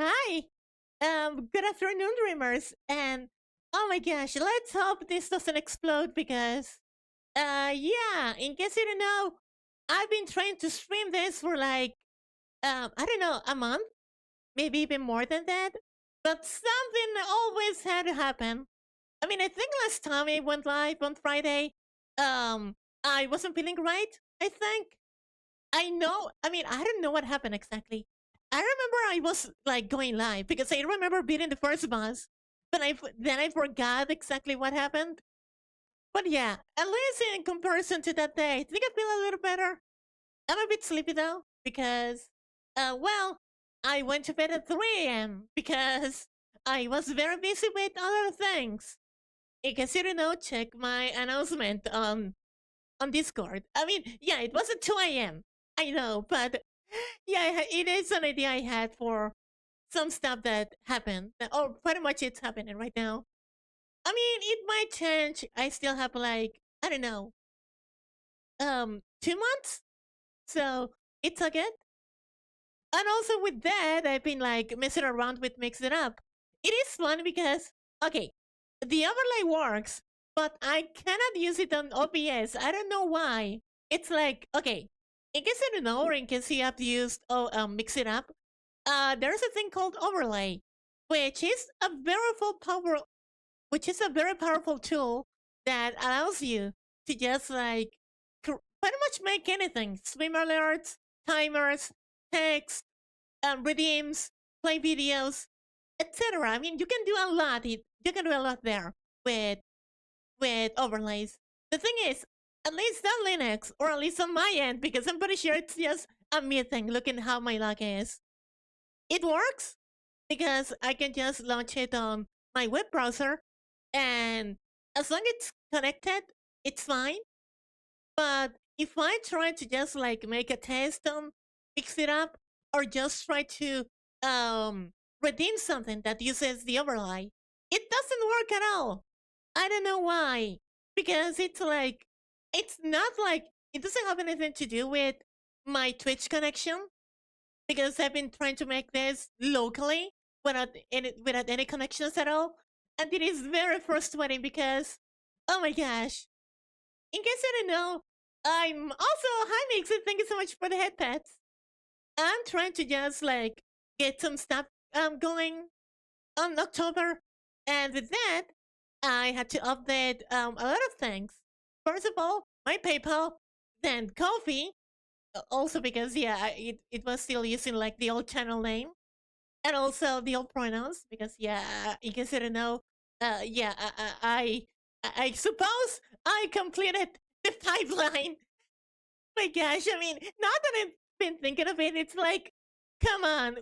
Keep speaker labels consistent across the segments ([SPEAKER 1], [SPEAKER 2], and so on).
[SPEAKER 1] Hi. Good afternoon, dreamers. And oh my gosh, let's hope this doesn't explode because, yeah, in case you don't know, I've been trying to stream this for like, I don't know, a month, maybe even more than that. But something always had to happen. I mean, I think last time I went live on Friday, I wasn't feeling right, I think. I know. I mean, I don't know what happened exactly. I remember I was like going live because I remember beating the first boss, but then I forgot exactly what happened. But yeah, at least in comparison to that day, I think I feel a little better. I'm a bit sleepy though because, well, I went to bed at 3 a.m. because I was very busy with other things. In case you don't know, check my announcement on Discord. I mean, yeah, it was at 2 a.m. I know, but yeah, it is an idea I had for some stuff that happened. Or pretty much it's happening right now. I mean, it might change. I still have like, I don't know, 2 months. So it's a good. And also with that, I've been like messing around with Mix It Up. It is fun because, okay, the overlay works, but I cannot use it on OBS. I don't know why. It's like, okay, in case you don't know, or in case you have used Mix It Up, there's a thing called overlay, which is a very powerful tool that allows you to just like pretty much make anything: stream alerts, timers, text, redeems, play videos, etc. I mean, you can do a lot. You can do a lot there with overlays. The thing is, at least on Linux, or at least on my end, because I'm pretty sure it's just a me thing. Looking how my log is, it works because I can just launch it on my web browser, and as long as it's connected, it's fine. But if I try to just like make a test on fix it up, or just try to redeem something that uses the overlay, it doesn't work at all. I don't know why. Because it's like, it's not like, it doesn't have anything to do with my Twitch connection. Because I've been trying to make this locally without any connections at all. And it is very frustrating because, oh my gosh. In case you didn't know, I'm also, hi Mixit, thank you so much for the head pets. I'm trying to just like get some stuff going on October, and with that, I had to update a lot of things. First of all, my PayPal, then Coffee, also because yeah, it was still using like the old channel name, and also the old pronouns because yeah, in case you don't know, yeah, I suppose I completed the pipeline. My gosh, I mean, now that I've been thinking of it, it's like, come on,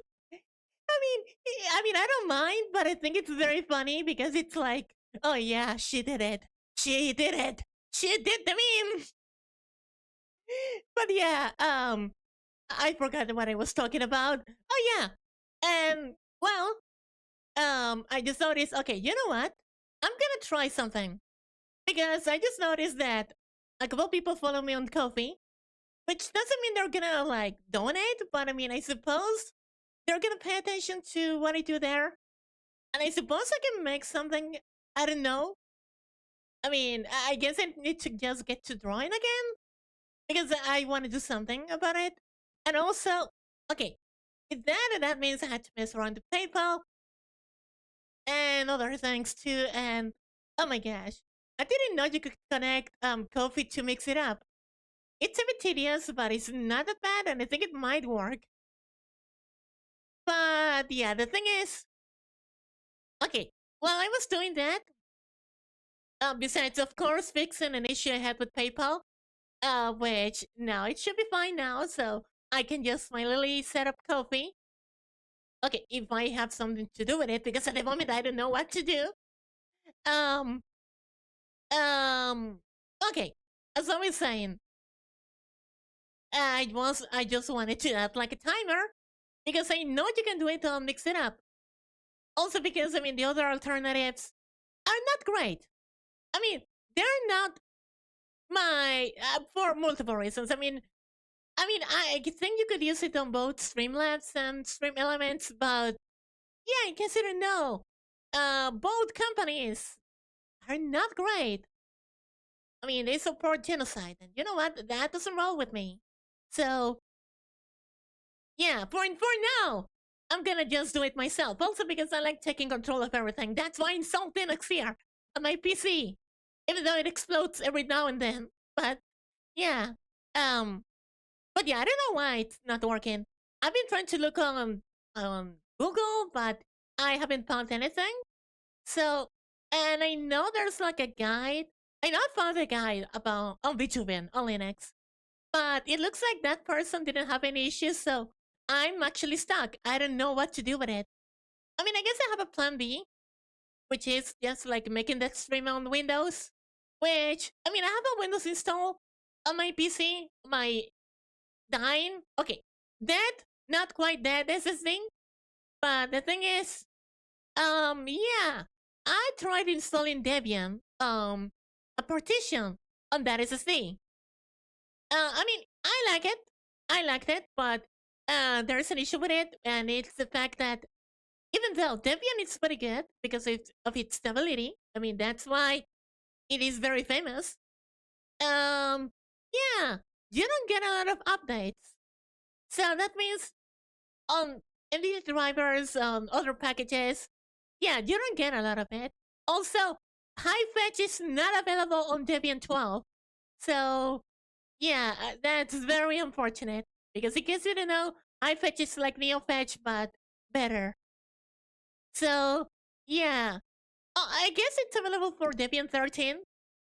[SPEAKER 1] I don't mind, but I think it's very funny because it's like, oh yeah, she did it. She did it. She did the meme. But yeah, I forgot what I was talking about. Oh yeah, and well, I just noticed. Okay, you know what? I'm gonna try something because I just noticed that a couple people follow me on Kofi, which doesn't mean they're gonna like donate, but I mean, I suppose they're gonna pay attention to what I do there, and I suppose I can make something. I don't know. I mean, I guess I need to just get to drawing again because I want to do something about it. And also, okay, with that means I had to mess around with PayPal and other things too. And oh my gosh, I didn't know you could connect Kofi to mix it up. It's a bit tedious, but it's not that bad, and I think it might work. But yeah, the thing is, okay, while I was doing that, besides of course fixing an issue I had with PayPal, which now it should be fine now, so I can just finally set up Kofi. Okay, if I have something to do with it, because at the moment I don't know what to do. Um, um, okay. As I was saying, I just wanted to add like a timer because I know you can do it to mix it up. Also because I mean the other alternatives are not great. I mean they're not my for multiple reasons. I think you could use it on both Streamlabs and Stream Elements, but yeah, in case you don't know, both companies are not great. I mean, they support genocide, and you know what? That doesn't roll with me. So yeah, for now, I'm gonna just do it myself. Also because I like taking control of everything. That's why I installed Linux here on my PC, even though it explodes every now and then. But yeah, um, but yeah, I don't know why it's not working. I've been trying to look on Google, but I haven't found anything. So, and I know there's like a guide. I know I found a guide about on Vtuber on Linux, but it looks like that person didn't have any issues. So I'm actually stuck. I don't know what to do with it. I mean, I guess I have a plan B, which is just like making that stream on Windows. Which I mean, I have a Windows install on my PC, my dying. Okay, dead, not quite dead is the thing. But the thing is, yeah, I tried installing Debian, a partition on that SSD. I mean, I like it. I liked it, but there's an issue with it, and it's the fact that even though Debian is pretty good because of its stability, I mean, that's why it is very famous. Um, yeah, you don't get a lot of updates. So that means on NVIDIA drivers, on other packages, yeah, you don't get a lot of it. Also, high fetch is not available on Debian 12. So, yeah, that's very unfortunate. Because in case you don't know, high fetch is like NeoFetch, but better. So, yeah. I guess it's available for Debian 13,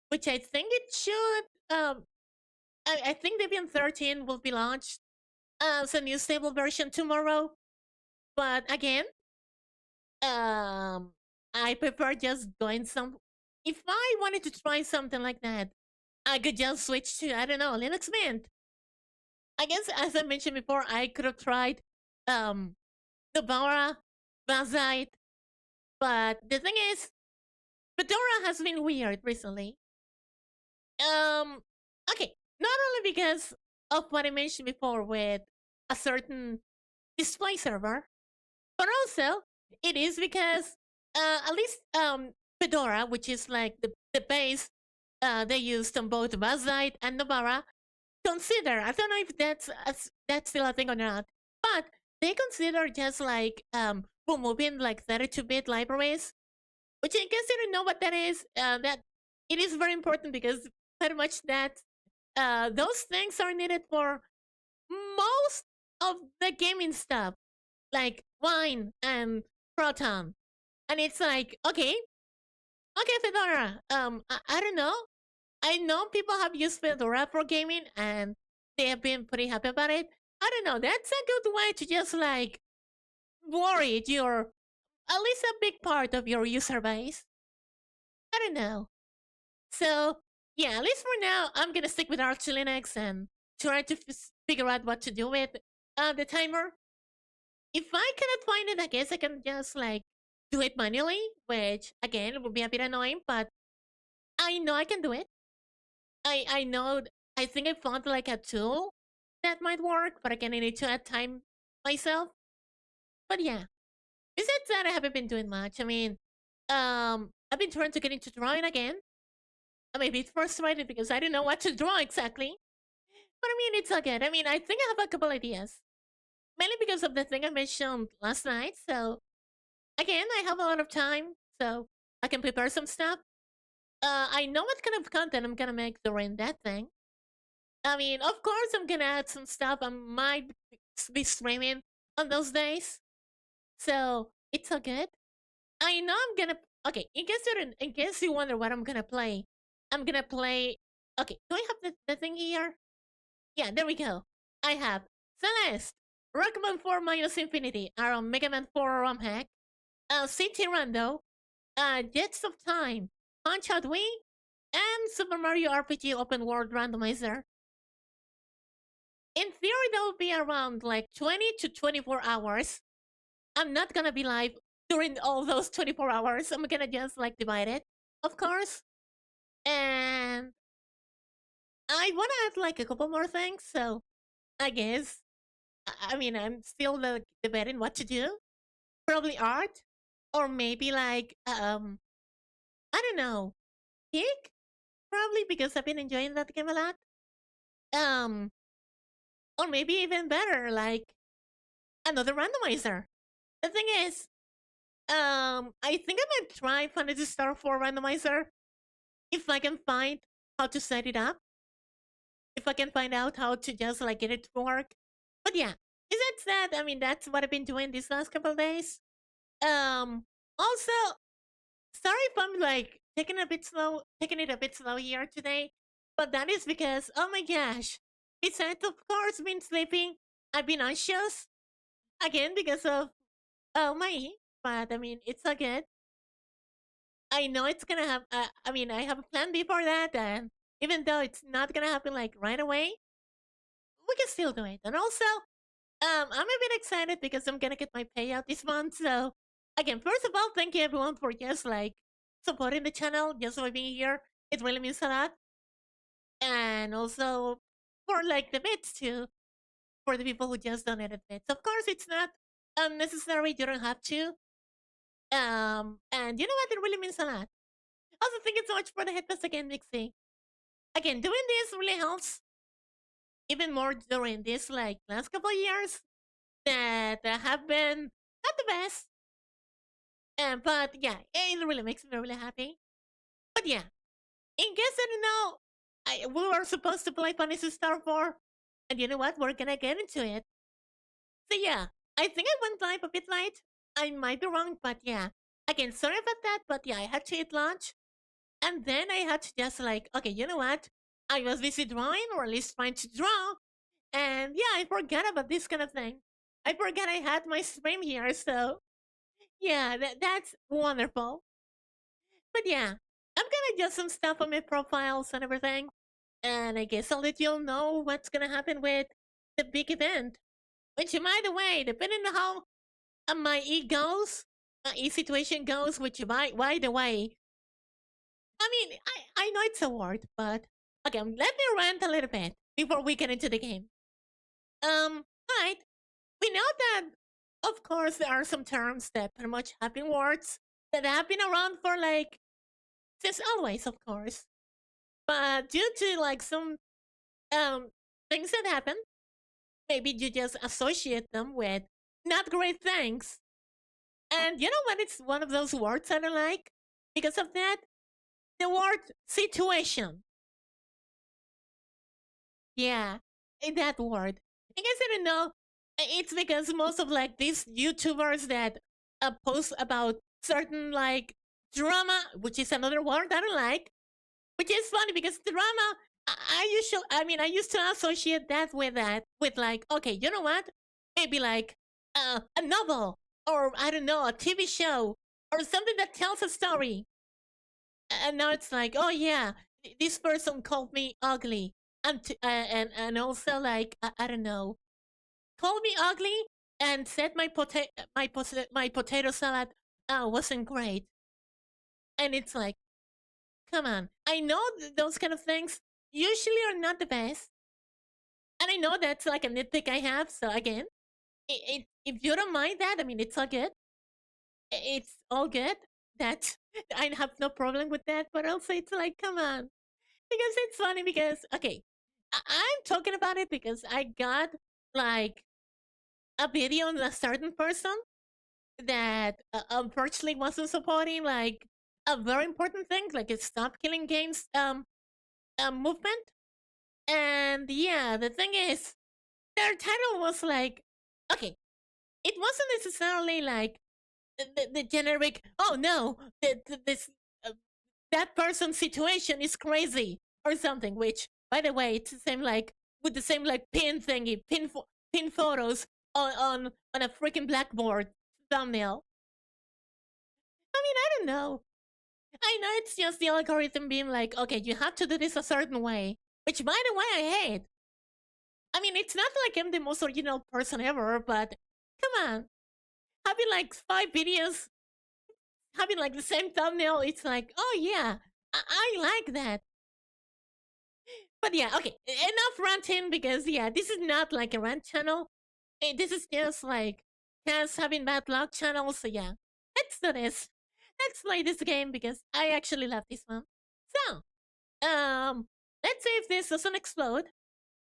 [SPEAKER 1] which I think it should. I think Debian 13 will be launched as a new stable version tomorrow. But again, I prefer just doing some. If I wanted to try something like that, I could just switch to, I don't know, Linux Mint. I guess as I mentioned before, I could have tried the Fedora, Bazite, but the thing is, Fedora has been weird recently. Um, okay, not only because of what I mentioned before with a certain display server, but also it is because at least Fedora, which is like the base they used on both Bazite and Novara, consider, I don't know if that's still a thing or not, but they consider just like removing like 32-bit libraries, which I guess you don't know what that is. That it is very important because pretty much that those things are needed for most of the gaming stuff, like Wine and Proton. And it's like, okay, Fedora. I don't know. I know people have used Fedora for gaming and they have been pretty happy about it. I don't know. That's a good way to just like worried your at least a big part of your user base. I don't know. So yeah, at least for now, I'm gonna stick with Arch Linux and try to figure out what to do with the timer. If I cannot find it, I guess I can just like do it manually, which again would be a bit annoying, but I know I can do it. I know. I think I found like a tool that might work, but again, I need to add time myself. But yeah, besides that, I haven't been doing much. I mean, I've been trying to get into drawing again. I may be frustrated because I don't know what to draw exactly. But I mean, it's all good. I mean, I think I have a couple ideas. Mainly because of the thing I mentioned last night. So, again, I have a lot of time. So, I can prepare some stuff. I know what kind of content I'm going to make during that thing. I mean, of course, I'm going to add some stuff I might be streaming on those days. So, it's all good. I know I'm going to. Okay, in case you wonder what I'm going to play, I'm going to play. Okay, do I have the thing here? Yeah, there we go. I have Celeste, Rockman 4 minus Infinity, Aron Mega Man 4 ROM hack, City Rando, Jets of Time, Punch Out Wii, and Super Mario RPG Open World Randomizer. In theory, that will be around like 20 to 24 hours. I'm not gonna be live during all those 24 hours. I'm gonna just like divide it, of course. And I wanna add like a couple more things, so I guess I mean, I'm still like debating what to do. Probably art, or maybe like I don't know, kick. Probably because I've been enjoying that game a lot. Um, or maybe even better, like another randomizer. The thing is, I think I might try Phantasy Star IV randomizer if I can find how to set it up. If I can find out how to just like get it to work. But yeah, besides that, I mean, that's what I've been doing these last couple of days. Also, sorry if I'm like taking it a bit slow here today, but that is because, oh my gosh, besides of course been sleeping, I've been anxious again because of my, but I mean it's all good. I know it's gonna have. I mean, I have a plan B for that, and even though it's not gonna happen like right away, we can still do it. And also, I'm a bit excited because I'm gonna get my payout this month. So, again, first of all, thank you everyone for just like supporting the channel, just for being here. It really means a lot. And also for like the bits too, for the people who just donated bits. Of course, it's not unnecessary. You don't have to. And you know what? It really means a lot. Also, thank you so much for the headphones again, Mixie. Again, doing this really helps even more during this like last couple of years that have been not the best. But yeah, it really makes me really happy. But yeah, in case I don't know, we were supposed to play Phantasy Star 4, and you know what? We're gonna get into it. So yeah, I think I went live a bit late. I might be wrong, but yeah. Again, sorry about that, but yeah, I had to hit launch, and then I had to just like, okay, you know what? I was busy drawing, or at least trying to draw, and yeah, I forgot about this kind of thing. I forgot I had my stream here, so yeah, that's wonderful. But yeah, I'm gonna adjust some stuff on my profiles and everything. And I guess I'll let you all know what's gonna happen with the big event. Which, by the way, depending on how my E situation goes, which, by the way, I mean, I know it's a word, but okay, let me rant a little bit before we get into the game. Right, we know that, of course, there are some terms that pretty much have been words that have been around for like since always, of course. But due to like some um things that happen, maybe you just associate them with not great things. And you know what? It's one of those words I don't like because of that. The word situation. Yeah, that word. I guess I don't know. It's because most of like these YouTubers that post about certain like drama, which is another word I don't like, which is funny because drama. I used to associate that with like, okay, you know what? Maybe like a novel or I don't know, a TV show or something that tells a story. And now it's like, oh yeah, this person called me ugly, and also like I don't know, called me ugly and said my potato salad wasn't great, and it's like, come on, I know those kind of things usually are not the best, and I know that's like a nitpick I have. So again, if you don't mind that, I mean, it's all good. It's all good. That I have no problem with that. But also, it's like, come on, because it's funny because okay, I'm talking about it because I got like a video on a certain person that unfortunately wasn't supporting like a very important thing, like a stop killing games movement. And yeah, the thing is, their title was like, okay, it wasn't necessarily like the generic, oh no, this that person's situation is crazy or something. Which, by the way, it's the same like with the same like pin thingy, pin photos on a freaking blackboard thumbnail. I mean, I don't know. I know it's just the algorithm being like, okay, you have to do this a certain way. Which, by the way, I hate. I mean, it's not like I'm the most original person ever, but come on, having like 5 videos, having like the same thumbnail, it's like, oh yeah, I like that. But yeah, okay, enough ranting because yeah, this is not like a rant channel. This is just like us having bad luck channel. So yeah, let's do this. Let's play this game because I actually love this one. So, let's see if this doesn't explode.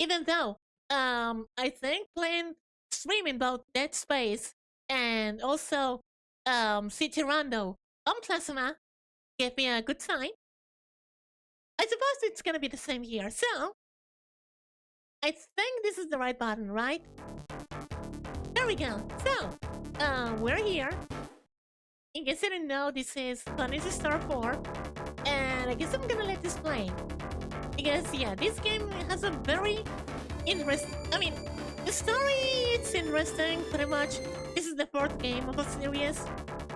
[SPEAKER 1] Even though, I think playing streaming both Dead Space and also City Rondo on Plasma gave me a good sign. I suppose it's gonna be the same here. So, I think this is the right button, right? There we go. So, we're here. In case you didn't know, this is Phantasy Star IV, and I guess I'm gonna let this play. Because, yeah, this game has a very interesting... I mean, the story, it's interesting, pretty much. This is the 4th game of a series.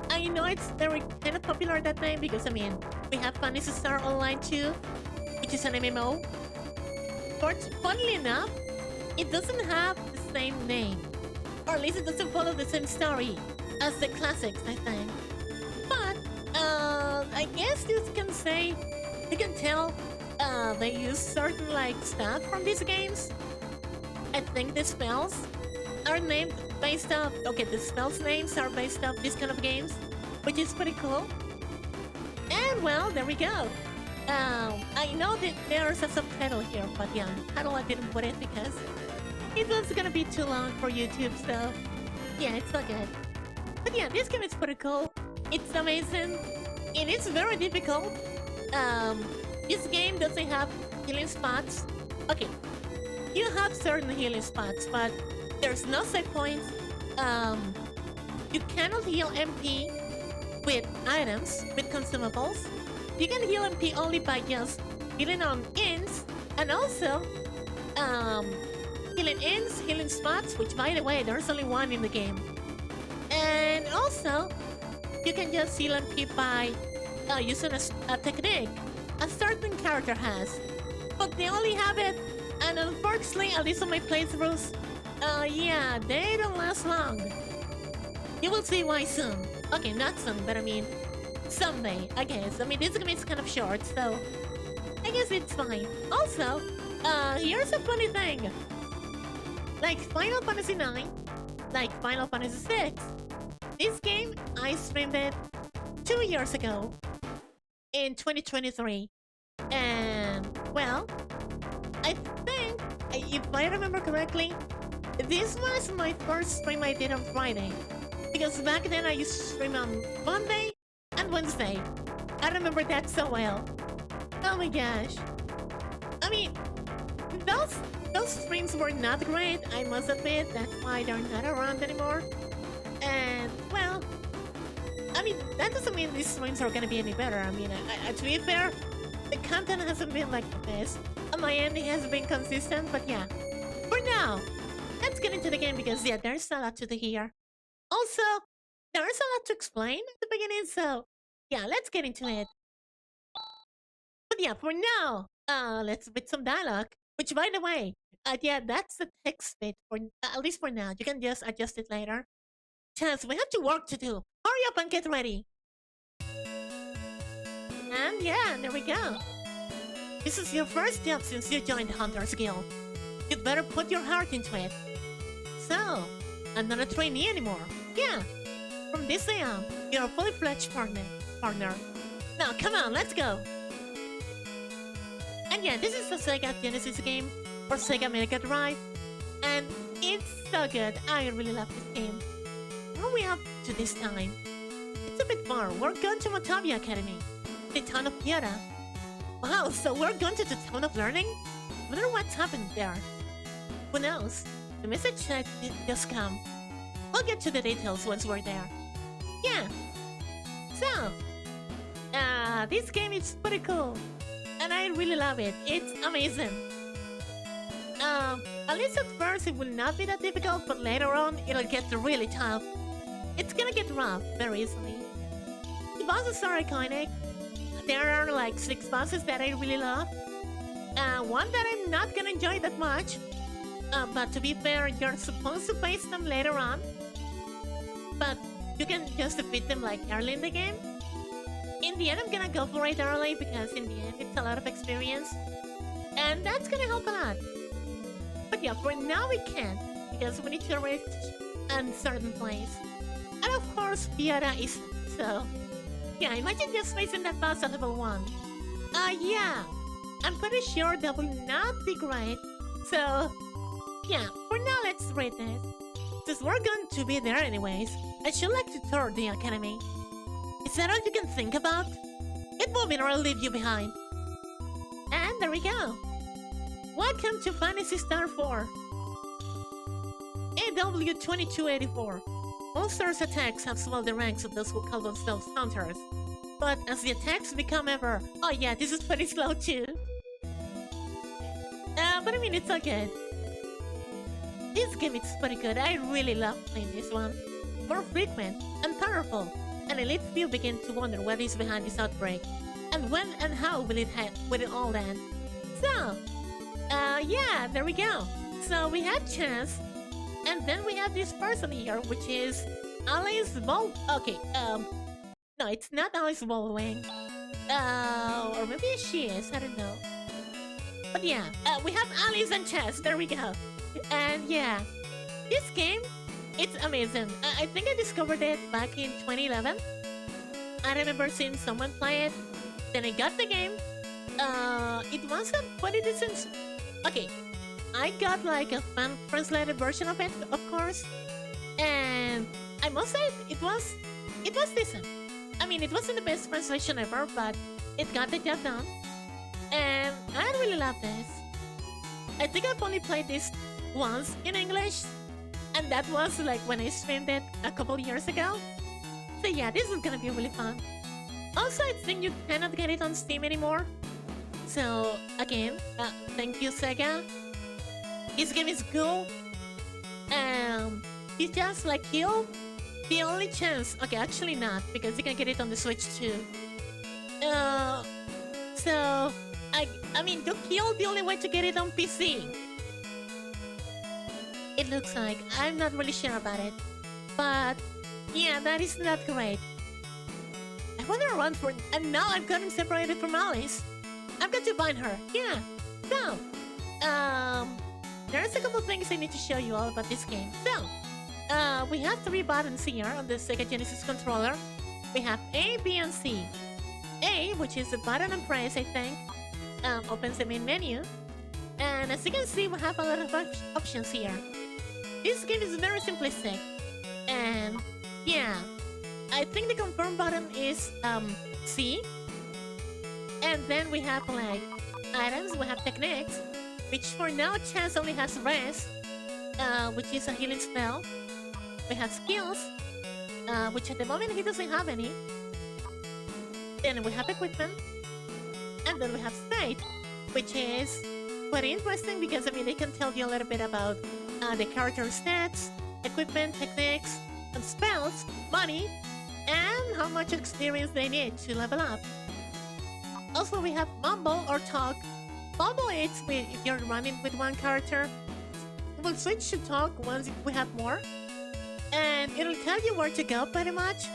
[SPEAKER 1] I know it's very kind of popular that name because, I mean, we have Phantasy Star Online 2, which is an MMO. But, funnily enough, it doesn't have the same name. Or at least it doesn't follow the same story as the classics, I think. But, I guess you can say, you can tell, they use certain, like, stuff from these games. I think the spells are named based off, okay, the spells names are based off these kind of games, which is pretty cool. And, well, there we go. I know that there's a subtitle here, but yeah, title I didn't put it because it was gonna be too long for YouTube, so yeah, it's not good. But yeah, this game is pretty cool. It's amazing. It is very difficult. This game doesn't have healing spots. Okay, you have certain healing spots, but there's no save points. You cannot heal MP with items, with consumables. You can heal MP only by just healing on ins, and also healing ins, healing spots, which by the way, there's only one in the game. And also, you can just heal MP by using a technique a certain character has. But they only have it, and unfortunately, at least on my playthroughs, yeah, they don't last long. You will see why soon. Okay, not soon, but I mean, someday, I guess. I mean, this game is kind of short, so I guess it's fine. Also, here's a funny thing. Like Final Fantasy IX, like Final Fantasy VI, this game, I streamed it 2 years ago in 2023. And, well, I think, if I remember correctly, this was my first stream I did on Friday. Because back then I used to stream on Monday and Wednesday. I remember that so well. Oh my gosh. I mean, those streams were not great, I must admit. That's why they're not around anymore. And, well, I mean, that doesn't mean these streams are gonna be any better. I mean, to be fair, the content hasn't been like the best. On my end, it has been consistent, but yeah. For now, let's get into the game because, yeah, there's a lot to do here. Also, there's a lot to explain at the beginning, so yeah, let's get into it. But yeah, for now, let's read some dialogue. Which, by the way, yeah, that's the text bit for at least for now. You can just adjust it later. Chance, we have to work to do. Hurry up and get ready. And yeah, there we go. This is your first job since you joined the Hunters Guild. You'd better put your heart into it. So, I'm not a trainee anymore. Yeah, from this day on, you're a fully fledged partner. Now, come on, let's go. And yeah, this is a Sega Genesis game for Sega Mega Drive, and it's so good. I really love this game. Where are we up to this time? It's a bit far. We're going to Matavia Academy, the town of Piera. Wow, so we're going to the town of learning? Wonder what's happened there. Who knows? The message said it just come. We'll get to the details once we're there. Yeah. So, this game is pretty cool. And I really love it. It's amazing. At least at first it will not be that difficult, but later on it'll get really tough. It's gonna get rough very easily. The bosses are iconic. There are like 6 bosses that I really love. One that I'm not gonna enjoy that much. But to be fair, you're supposed to face them later on. But you can just defeat them like early in the game. In the end, I'm gonna go for it early because in the end, it's a lot of experience. And that's gonna help a lot. But yeah, for now we can't because we need to reach a certain place. And of course, Piera isn't, so... Yeah, imagine just facing that boss at level 1. Yeah. I'm pretty sure that will not be great. So, yeah, for now let's read this. Since we're going to be there anyways, I should like to tour the academy. Is that all you can think about? Get moving or I'll leave you behind. And there we go. Welcome to Phantasy Star IV. AW2284. Monsters' attacks have swelled the ranks of those who call themselves hunters. But as the attacks become ever... Oh yeah, this is pretty slow too. But I mean, it's all good. This game is pretty good. I really love playing this one. More frequent and powerful. And it leads you begin to wonder what is behind this outbreak. And when and how will it all end. So, yeah, there we go. So we have Chance. And then we have this person here, which is Alice Ball... Okay, no, it's not Alice Ballwing. Or maybe she is, I don't know. But yeah, we have Alice and Chess, there we go. And yeah, this game, it's amazing. I think I discovered it back in 2011. I remember seeing someone play it. Then I got the game. It was a pretty decent... Okay, I got like a fan-translated version of it, of course. And I must say, it was decent. I mean, it wasn't the best translation ever, but it got the job done. And I really love this. I think I've only played this once in English. And that was like when I streamed it a couple years ago. So yeah, this is gonna be really fun. Also, I think you cannot get it on Steam anymore. So, again, thank you, Sega. This game is cool. It's just like Kill. The only chance... Okay, actually not, because you can get it on the Switch too. So... I mean, to Kill, the only way to get it on PC. It looks like. I'm not really sure about it. But... yeah, that is not great. I wander around for... And now I've gotten separated from Alice. I've got to find her. Yeah. So... there's a couple things I need to show you all about this game. So... we have 3 buttons here on the Sega Genesis controller. We have A, B, and C. A, which is the button and press, I think, opens the main menu. And as you can see, we have a lot of options here. This game is very simplistic. And yeah, I think the confirm button is C. And then we have like items, we have techniques, which for now Chance only has rest, which is a healing spell. We have skills, which at the moment he doesn't have any. Then we have equipment. And then we have state, which is quite interesting because, I mean, they can tell you a little bit about the character stats, equipment, techniques, spells, money, and how much experience they need to level up. Also, we have Mumble or Talk. Mumble is if you're running with one character. We'll switch to Talk once we have more. And it'll tell you where to go pretty much.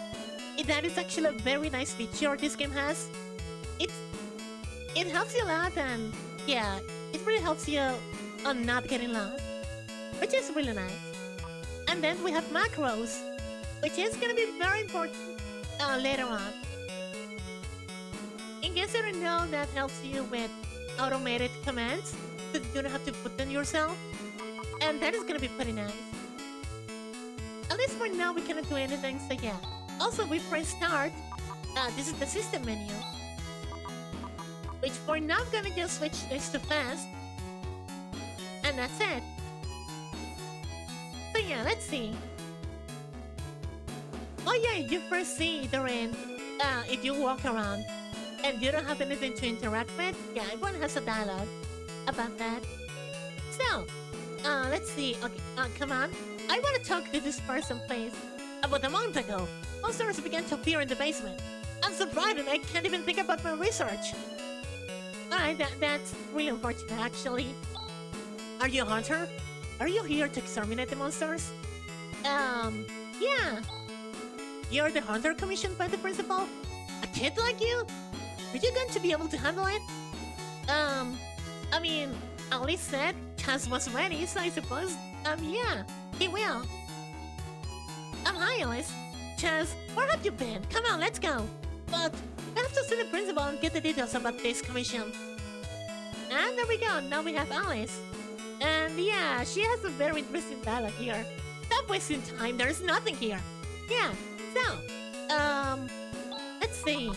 [SPEAKER 1] That is actually a very nice feature this game has. It helps you a lot, and yeah, it really helps you on not getting lost, which is really nice. And then we have macros, which is gonna be very important later on. In case you don't know, that helps you with automated commands, so you don't have to put them yourself, and that is gonna be pretty nice. At least for now, we cannot do anything, so yeah. Also, we press start. This is the system menu, which for now I'm gonna just switch this to fast, and that's it. So yeah, let's see. Oh yeah, you first see during if you walk around and you don't have anything to interact with. Yeah, everyone has a dialogue about that. So, let's see. Okay, come on. I want to talk to this person, please. About a month ago, monsters began to appear in the basement. I'm so frightened I can't even think about my research. Alright, that's really unfortunate, actually. Are you a hunter? Are you here to exterminate the monsters? Yeah. You're the hunter commissioned by the principal? A kid like you? Are you going to be able to handle it? I mean, Alice said Chaz was ready, so I suppose, yeah, he will. Hi, Alice. Chaz, where have you been? Come on, let's go. But I have to see the principal and get the details about this commission. And there we go, now we have Alice. And yeah, she has a very interesting dialogue here. Stop wasting time, there's nothing here. Yeah, so, let's see.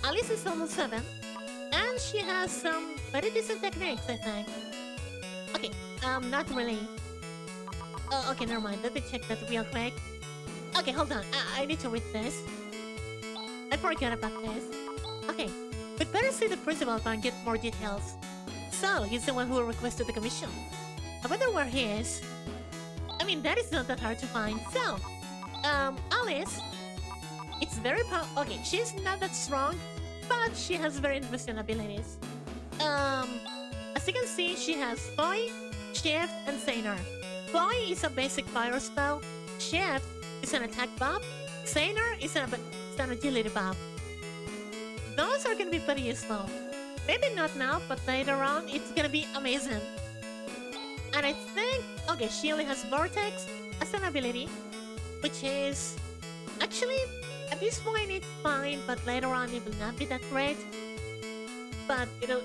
[SPEAKER 1] Alice is almost 7, and she has some very decent techniques, I think. Okay, not really. Oh, okay, never mind, let me check that real quick. Okay, hold on, I need to read this. I forgot about this. Okay, we'd better see the principal and get more details. So, he's the one who requested the commission. I wonder where he is. I mean, that is not that hard to find. So, Alice, it's very okay, she's not that strong, but she has very interesting abilities. As you can see, she has Boy, Shift, and Saner. Boy is a basic fire spell. Shift is an attack buff. Saner is an agility buff. Those are gonna be pretty useful. Maybe not now, but later on, it's gonna be amazing. And I think, okay, she only has Vortex as an ability, which is actually at this point it's fine, but later on it will not be that great. But it'll,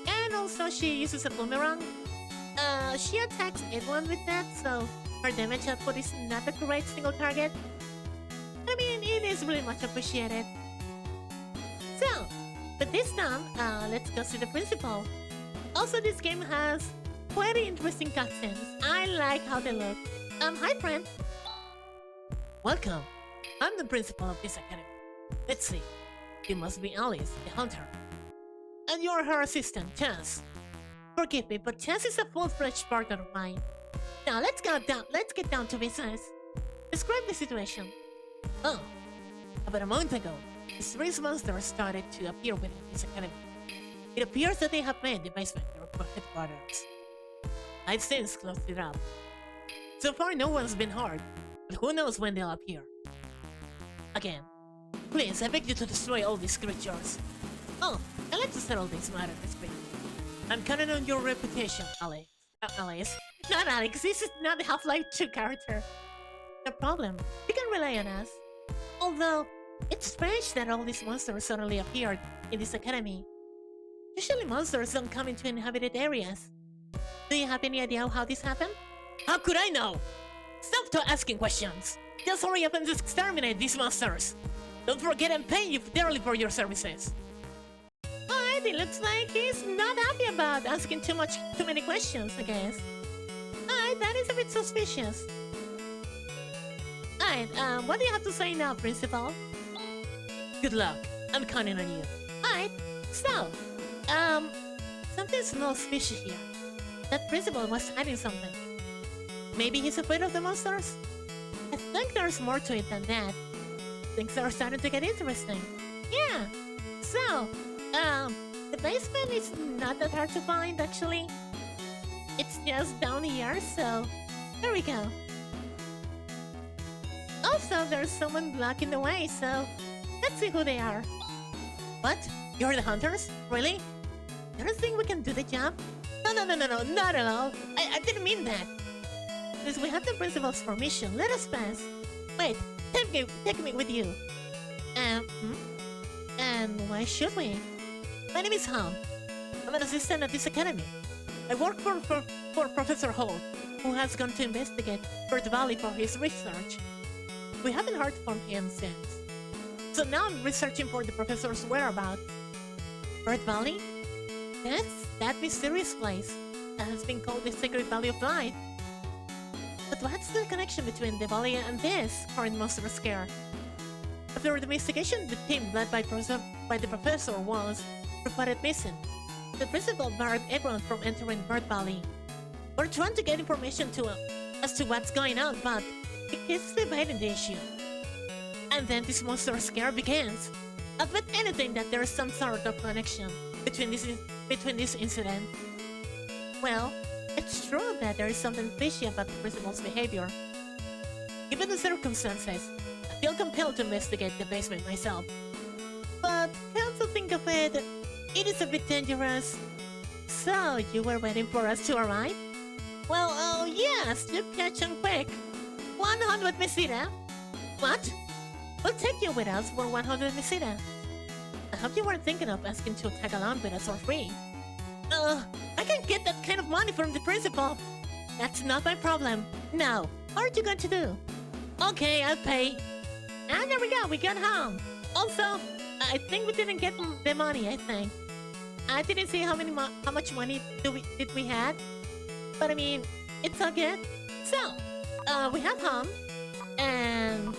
[SPEAKER 1] and also she uses a boomerang. She attacks everyone with that, so her damage output is not a great single target. I mean, it is really much appreciated. So, but this time, let's go see the principal. Also, this game has very interesting cutscenes. I like how they look. Hi friend. Welcome. I'm the principal of this academy. Let's see. You must be Alice, the hunter. And you're her assistant, Chaz. Forgive me, but Chaz is a full-fledged partner of mine. Now let's get down to business. Describe the situation. Oh, about a month ago, mysterious monsters started to appear within this academy. It appears that they have made the basement their headquarters. I've since closed it up. So far, no one's been hurt, but who knows when they'll appear. Again, please, I beg you to destroy all these creatures. Oh, I'd like to settle this matter this quickly. I'm counting on your reputation, Alice. Alice. Not Alex, this is not the Half-Life 2 character. No problem, you can rely on us. Although, it's strange that all these monsters suddenly appeared in this academy. Usually monsters don't come into inhabited areas. Do you have any idea how this happened? How could I know? Stop asking questions. Just hurry up and exterminate these monsters. Don't forget I'm paying you dearly for your services. Alright, it looks like he's not happy about asking too many questions, I guess. Alright, that is a bit suspicious. Alright, what do you have to say now, Principal? Good luck. I'm counting on you. Alright, so, something smells fishy here. That Principal was hiding something. Maybe he's afraid of the monsters? I think there's more to it than that. Things are starting to get interesting. Yeah. So, the basement is not that hard to find, actually. It's just down here, so there we go. Also, there's someone blocking the way, so let's see who they are. What? You're the hunters? Really? You don't think we can do the job? No, not at all. I didn't mean that. Because we have the principal's permission. Let us pass. Wait, take me with you. And why should we? My name is Han. I'm an assistant at this academy. I work for Professor Holt, who has gone to investigate Bird Valley for his research. We haven't heard from him since. So now I'm researching for the professor's whereabouts. Bird Valley? That's that mysterious place that has been called the Sacred Valley of Light. But what's the connection between the valley and this current monster scare? After the investigation, the team led by the professor was reported missing. The principal barred everyone from entering Bird Valley. We're trying to get information as to what's going on, but he keeps evading the issue. And then this monster scare begins. I'll bet anything that there's some sort of connection between this incident. Well, it's true that there is something fishy about the principal's behavior. Given the circumstances, I feel compelled to investigate the basement myself. But come to think of it, it is a bit dangerous. So, you were waiting for us to arrive? Well, oh yes, you catch on quick. 100 mesita. What? We'll take you with us for 100 mesita. I hope you weren't thinking of asking to tag along with us for free. I can't get that kind of money from the principal. That's not my problem. Now, what are you going to do? Okay, I'll pay. And there we go, we got home. Also, I think we didn't get the money, I think. I didn't see how much money did we had. But I mean, it's all good. So, we have home. And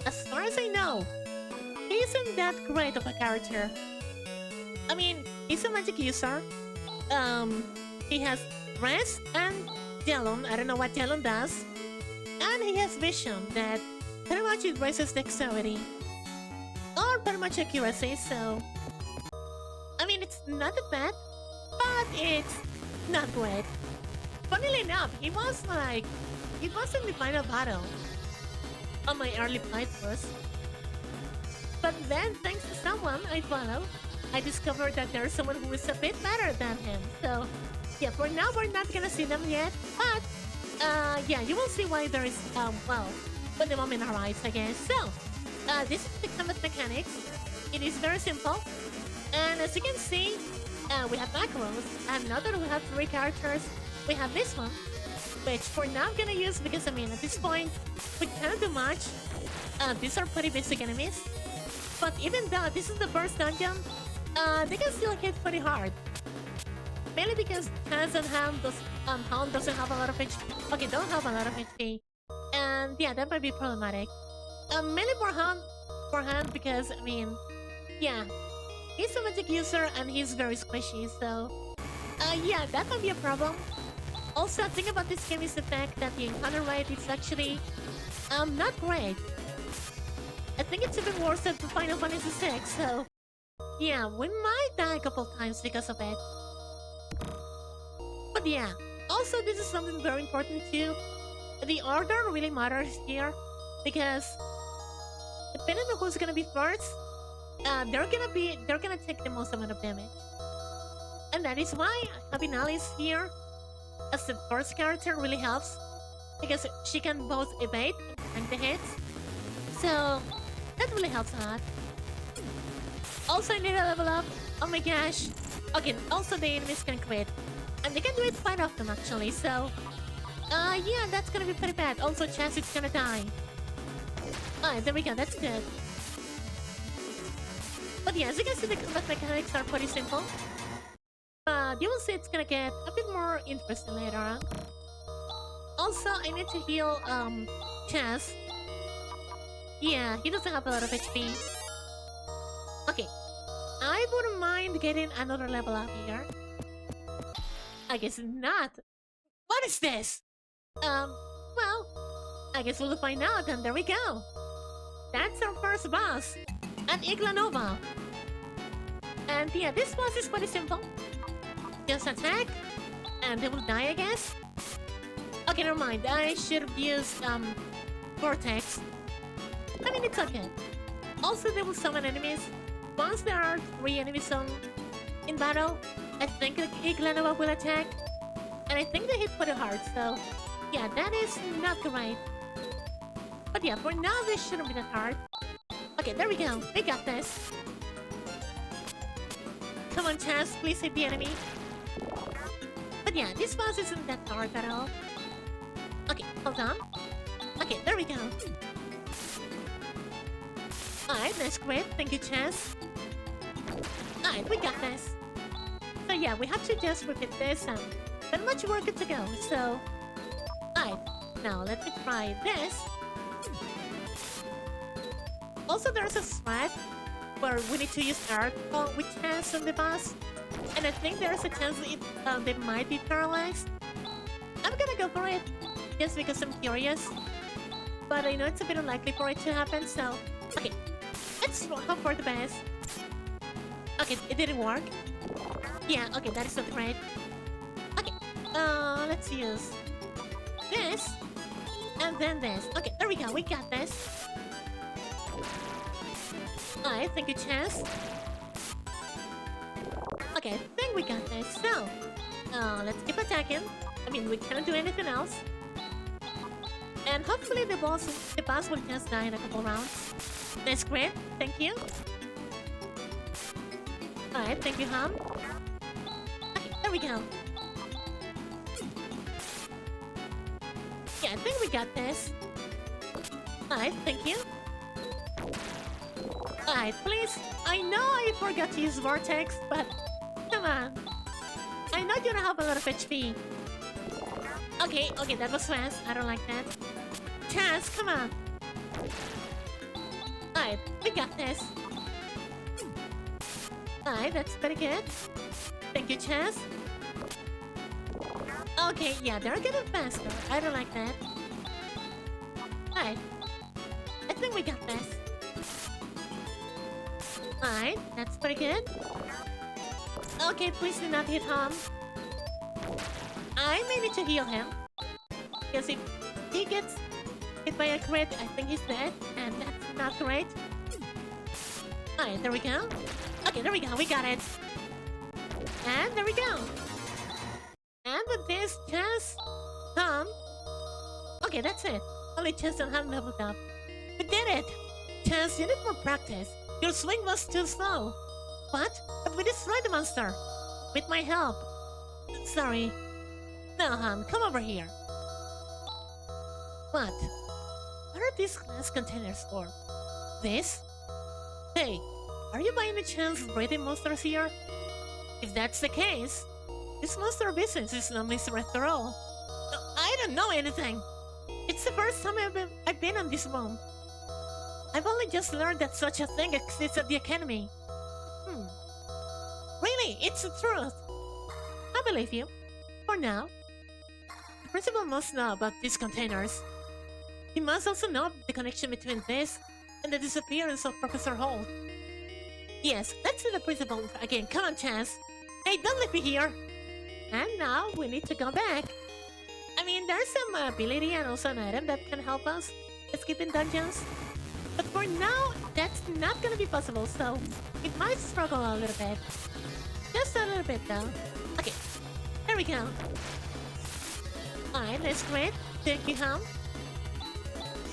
[SPEAKER 1] as far as I know, he isn't that great of a character. I mean, he's a magic user. He has rest and Jelon. I don't know what Jelon does. And he has vision that pretty much increases dexterity. Or pretty much accuracy, so... I mean, it's not that bad, but it's not great. Funnily enough, he was in the final battle on my early playthroughs. But then, thanks to someone I follow, I discovered that there's someone who is a bit better than him. So, yeah, for now we're not gonna see them yet, but, yeah, you will see why there is, well, when the moment arrives, I guess. So, this is the combat mechanics. It is very simple. And as you can see, we have macros, and now that we have 3 characters, we have this one, which for now I'm gonna use because, I mean, at this point, we can't do much. These are pretty basic enemies. But even though this is the first dungeon, they can still hit pretty hard. Mainly because Chance and Hound doesn't have a lot of HP. Okay, don't have a lot of HP. And yeah, that might be problematic. Mainly for Hound because, I mean, yeah, he's a magic user and he's very squishy, so... yeah, that might be a problem. Also, the thing about this game is the fact that the encounter rate is actually not great. I think it's even worse than Final Fantasy VI, so... yeah, we might die a couple times because of it. But yeah, also this is something very important too. The order really matters here, because depending on who's gonna be first, they're gonna take the most amount of damage. And that is why having Alice here as the first character really helps, because she can both evade and the hits. So that really helps a lot. Also, I need a level up. Oh my gosh. Okay, also the enemies can quit. And they can do it quite often actually, so... yeah, that's gonna be pretty bad. Also, Chance is gonna die. Alright, there we go, that's good. But yeah, as you can see, the combat mechanics are pretty simple. But you will see it's gonna get a bit more interesting later on. Also, I need to heal, Chance. Yeah, he doesn't have a lot of HP. Okay. I wouldn't mind getting another level up here. I guess not. What is this? Well, I guess we'll find out, and there we go. That's our first boss, an Iglanova. And yeah, this boss is pretty simple. Just attack, and they will die, I guess. Okay, never mind. I should have used Vortex. I mean, it's okay. Also, they will summon enemies. Once there are 3 enemies in battle, I think Iglanova will attack. And I think they hit pretty hard, so yeah, that is not great. But yeah, for now, this shouldn't be that hard. Okay, there we go. We got this. Come on, Chaz, please hit the enemy. But yeah, this boss isn't that hard at all. Okay, hold on. Okay, there we go. Alright, that's great. Thank you, Chaz. Alright, we got this. So yeah, we have to just repeat this and not much work to go, so... Alright, now let me try this. Also, there's a spot where we need to use Earth with Chance on the boss. And I think there's a chance they might be paralyzed. I'm gonna go for it, just because I'm curious. But I know it's a bit unlikely for it to happen, so... Okay, let's hope for the best. Okay, it didn't work. Yeah, okay, that is not great. Okay, let's use this. And then this. Okay, there we go, we got this. Alright, thank you, Chance. Okay, I think we got this. So, let's keep attacking. I mean, we cannot do anything else. And hopefully the boss will just die in a couple rounds. That's great, thank you. Alright, thank you, Hum. Okay, there we go. Yeah, I think we got this. Alright, thank you. Alright, please. I know I forgot to use Vortex, but come on. I know you don't have a lot of HP. Okay, okay, that was fast. I don't like that. Chance, come on. Alright, we got this. Alright, that's pretty good. Thank you, Chance. Okay, yeah, they're getting faster. I don't like that. Alright. I think we got this. Alright, that's pretty good. Okay, please do not hit Hum. I may need to heal him. Because if he gets hit by a crit, I think he's dead. And that's not great. Alright, there we go. Okay, there we go, we got it. And there we go. And with this, Chess, Hum. Okay, that's it. Only Chess and Hum leveled up. We did it! Chess, you need more practice. Your swing was too slow. What? But we destroyed the monster. With my help. Sorry. Now, Hum, come over here. What? What are these glass containers for? This? Hey, are you by any chance breeding monsters here? If that's the case, this monster business is no mystery after all. I don't know anything. It's the first time I've been on this room. I've only just learned that such a thing exists at the academy. Really, it's the truth. I believe you. For now. The principal must know about these containers. He must also know the connection between this and the disappearance of Professor Holt. Yes, let's see the principal again. Come on, Chance. Hey, don't leave me here. And now we need to go back. I mean, there's some ability and also an item that can help us escape in dungeons. But for now, that's not gonna be possible, so it might struggle a little bit. Just a little bit, though. Okay, there we go. Alright, that's great. Thank you, Hum.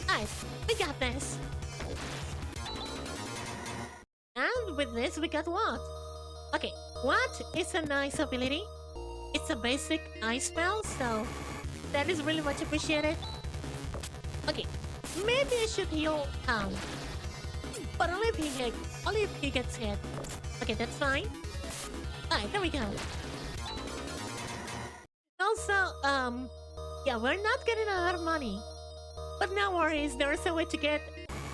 [SPEAKER 1] Alright, we got this. And with this, we got what? Okay, what is a nice ability? It's a basic ice spell, so that is really much appreciated. Okay, maybe I should heal Hum. But only if he gets hit. Okay, that's fine. Alright, there we go. Also, yeah, we're not getting a lot of money. But no worries, there's a way to get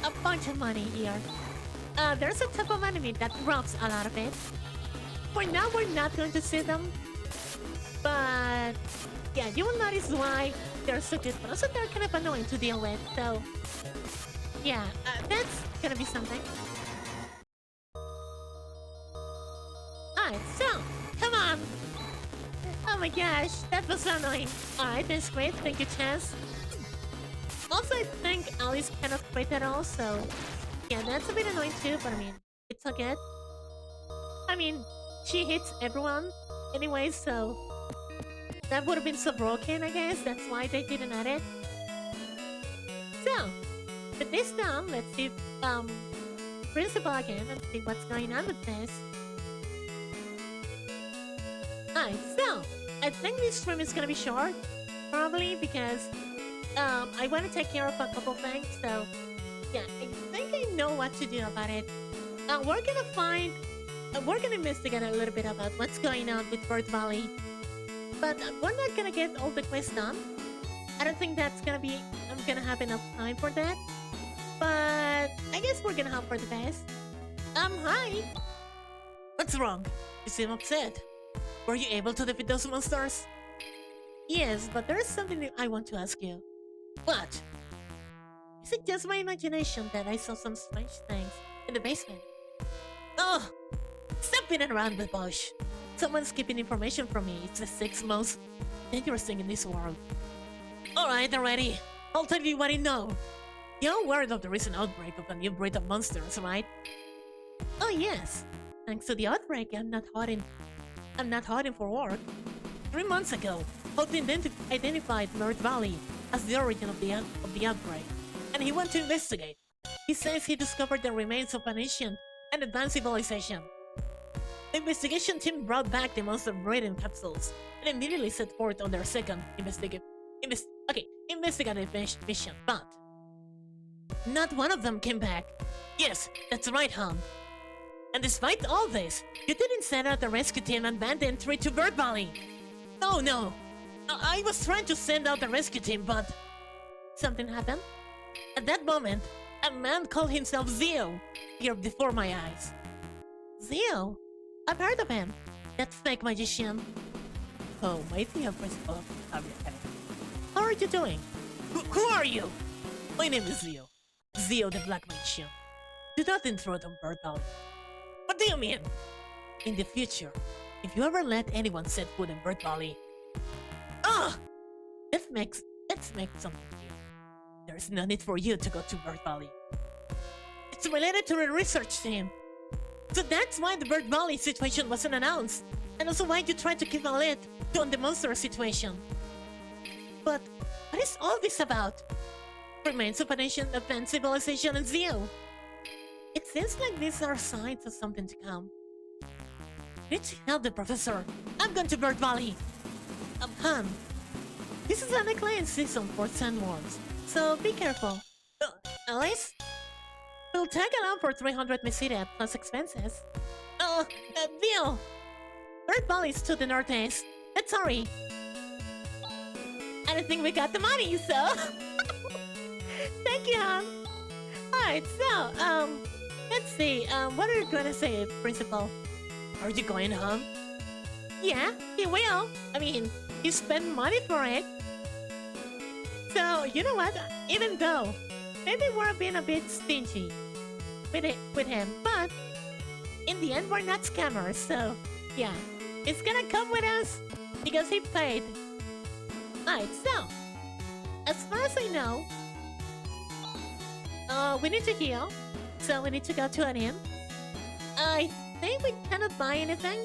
[SPEAKER 1] a bunch of money here. There's a type of enemy that drops a lot of it. For now, we're not going to see them. But yeah, you will notice why they're so good, but also they're kind of annoying to deal with. So, yeah, that's gonna be something. Alright, so, come on! Oh my gosh, that was so annoying. Alright, that's great. Thank you, Chance. Also, I think Alice cannot quit at all, so... yeah, that's a bit annoying too, but I mean, it's all good. I mean, she hits everyone anyway, so... that would have been so broken, I guess. That's why they didn't add it. So, with this done, let's see Principal again and see what's going on with this. Alright, so, I think this stream is gonna be short. Probably because I want to take care of a couple things, so... yeah, I think I know what to do about it. We're gonna find... we're gonna investigate a little bit about what's going on with Bird Valley. But we're not gonna get all the quests done. I don't think that's gonna be... I'm gonna have enough time for that. But I guess we're gonna hope for the best. Hi! What's wrong? You seem upset. Were you able to defeat those monsters? Yes, but there's something I want to ask you. What? Is it just my imagination that I saw some strange things in the basement? Oh! Stop beating around the bush! Someone's keeping information from me. It's the sixth most dangerous thing in this world. Alright, already. I'll tell you what I know. You're aware of the recent outbreak of a new breed of monsters, right? Oh yes. Thanks to the outbreak, I'm not hiding for work. 3 months ago, Houghton identified Bird Valley as the origin of the outbreak, and he went to investigate. He says he discovered the remains of an ancient and advanced civilization. The investigation team brought back the monster breeding capsules and immediately set forth on their second investigative mission, but not one of them came back. Yes, that's right, hon. And despite all this, you didn't send out the rescue team and band entry to Bird Valley. No. I was trying to send out the rescue team, but something happened. At that moment, a man called himself Zio appeared before my eyes. Zio? I've heard of him. That fake magician. Oh, my dear principal. How are you doing? Who are you? My name is Zio. Zio the Black Magician. Do not intrude on Bird Valley. What do you mean? In the future, if you ever let anyone set foot in Bird Valley... Ah! Let's make something clear. There's no need for you to go to Bird Valley. It's related to the research team. So that's why the Bird Valley situation wasn't announced. And also why you tried to keep a lid on the monster situation. But what is all this about? Remains of an ancient advanced civilization and Zio. It seems like these are signs of something to come. Need to help the professor. I'm going to Bird Valley. Han. This is an acclaimed season for sandworms, so be careful. Alice? We'll tag along for 300 mesita plus expenses. Deal! Bird Valley is to the northeast. Let's hurry. I don't think we got the money, so... Thank you, Han. Alright, so, let's see, what are you gonna say, Principal? Are you going home? Yeah, he will. I mean, he spent money for it. So, you know what? Even though, maybe we're being a bit stingy with him, but in the end, we're not scammers, so, yeah. It's gonna come with us because he paid. Alright, so, as far as I know, we need to heal, so we need to go to an inn. I think we cannot buy anything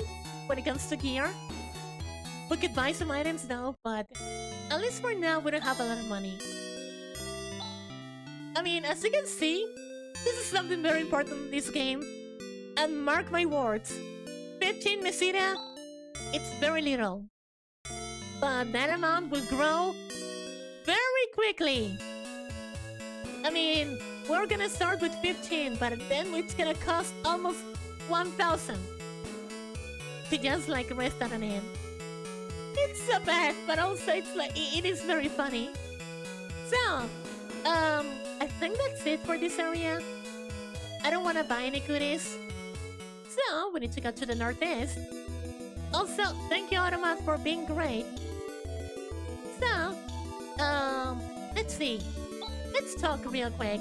[SPEAKER 1] when it comes to gear. We could buy some items though, but at least for now we don't have a lot of money. I mean, as you can see, this is something very important in this game. And mark my words, 15 mesita, it's very little. But that amount will grow very quickly. I mean, we're gonna start with 15, but then it's gonna cost almost 1,000 to just like rest at an inn. It's so bad, but also it's like it is very funny. So, I think that's it for this area. I don't want to buy any goodies, so we need to go to the northeast. Also, thank you, Automat, for being great. see. Let's talk real quick.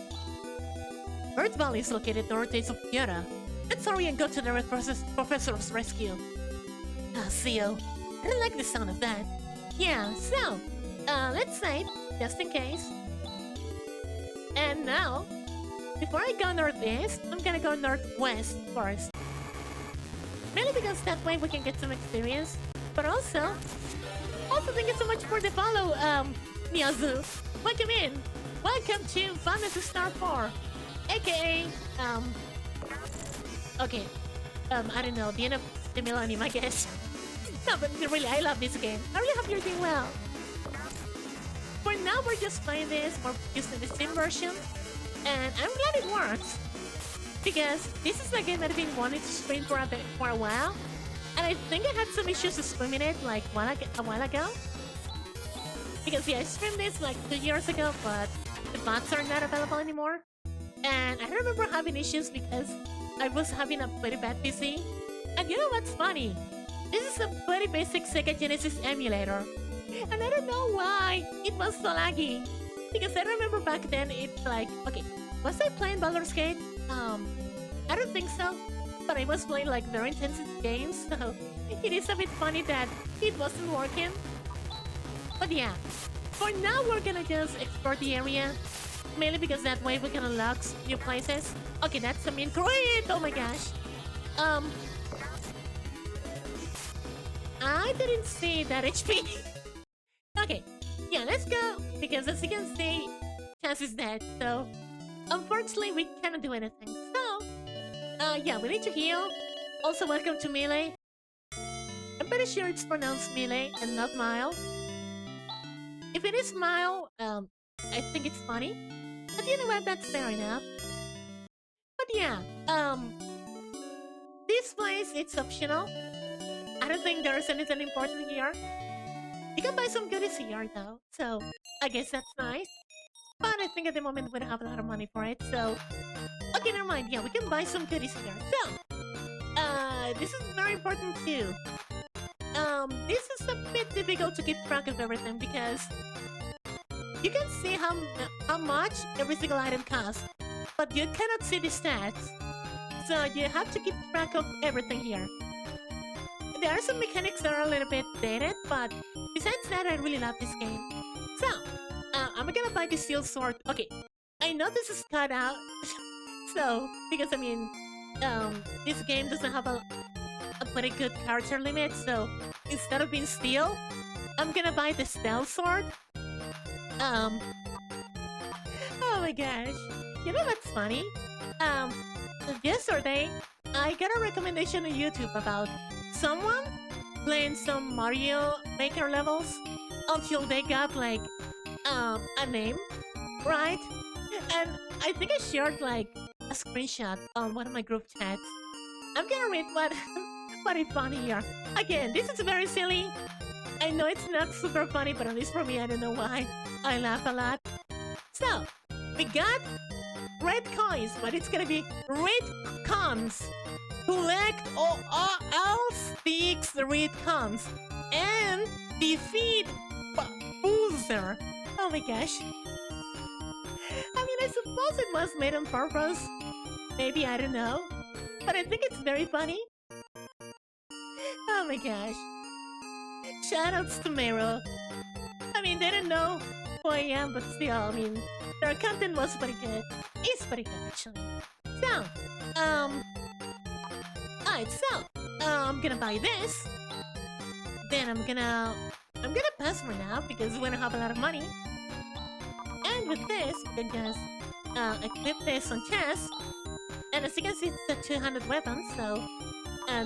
[SPEAKER 1] Earth Valley is located northeast of Kyoto. Let's hurry and go to the professor's rescue. Ah, Theo. I don't like the sound of that. Yeah, so, let's save, just in case. And now, before I go northeast, I'm gonna go northwest first. Mainly because that way we can get some experience. But also thank you so much for the follow, Miyazu. Welcome in. Welcome to Phantasy Star IV. AKA, okay, I don't know, the end of the millennium, I guess. No, but really, I love this game. I really hope you're doing well. For now, we're just playing this. We're using the Steam version. And I'm glad it works. Because this is a game that I've been wanting to stream for a while. And I think I had some issues streaming it like a while ago. Because yeah, I streamed this like 2 years ago, but the bots are not available anymore. And I remember having issues because I was having a pretty bad PC. And you know what's funny? This is a pretty basic Sega Genesis emulator. And I don't know why it was so laggy. Because I remember back then it's like, okay, was I playing Baldur's Gate? I don't think so. But I was playing like very intensive games, so it is a bit funny that it wasn't working. But yeah, for now we're gonna just explore the area. Mainly because that way we can unlock new places. Okay, that's a mean crit! Oh my gosh. I didn't see that HP. Okay, yeah, let's go. Because as you can see, Chance is dead. So, unfortunately, we cannot do anything. So, yeah, we need to heal. Also, welcome to Melee. I'm pretty sure it's pronounced Melee and not Mile. If it is Mile, I think it's funny. But you know what, that's fair enough. But yeah, this place, it's optional. I don't think there's anything important here. You can buy some goodies here, though, so I guess that's nice. But I think at the moment we don't have a lot of money for it, so... Okay, never mind, yeah, we can buy some goodies here. So, this is very important too. This is a bit difficult to keep track of everything because... You can see how much every single item costs, but you cannot see the stats. So you have to keep track of everything here. There are some mechanics that are a little bit dated, but besides that, I really love this game. So, I'm gonna buy the steel sword. Okay, I know this is cut out, so, because I mean, this game doesn't have a pretty good character limit, so instead of being steel, I'm gonna buy the stealth sword. Oh my gosh. You know what's funny? Yesterday, I got a recommendation on YouTube about someone playing some Mario Maker levels until they got, like, a name, right? And I think I shared, like, a screenshot on one of my group chats. I'm gonna read what I found here. Again, this is very silly. I know it's not super funny, but at least for me, I don't know why. I laugh a lot. So, we got red coins, but it's gonna be red cons. Collect all sticks red cons and defeat Boozer. Oh my gosh. I mean, I suppose it was made on purpose. Maybe, I don't know. But I think it's very funny. Oh my gosh. Shoutouts to Mero. I mean, they don't know who I am, but still, I mean, their content was pretty good. It's pretty good, actually. So, alright, so, I'm gonna buy this. Then I'm gonna pass for now, because we don't have a lot of money. And with this, we can just, equip this on chest. And as you can see, it's a 200 weapons, so,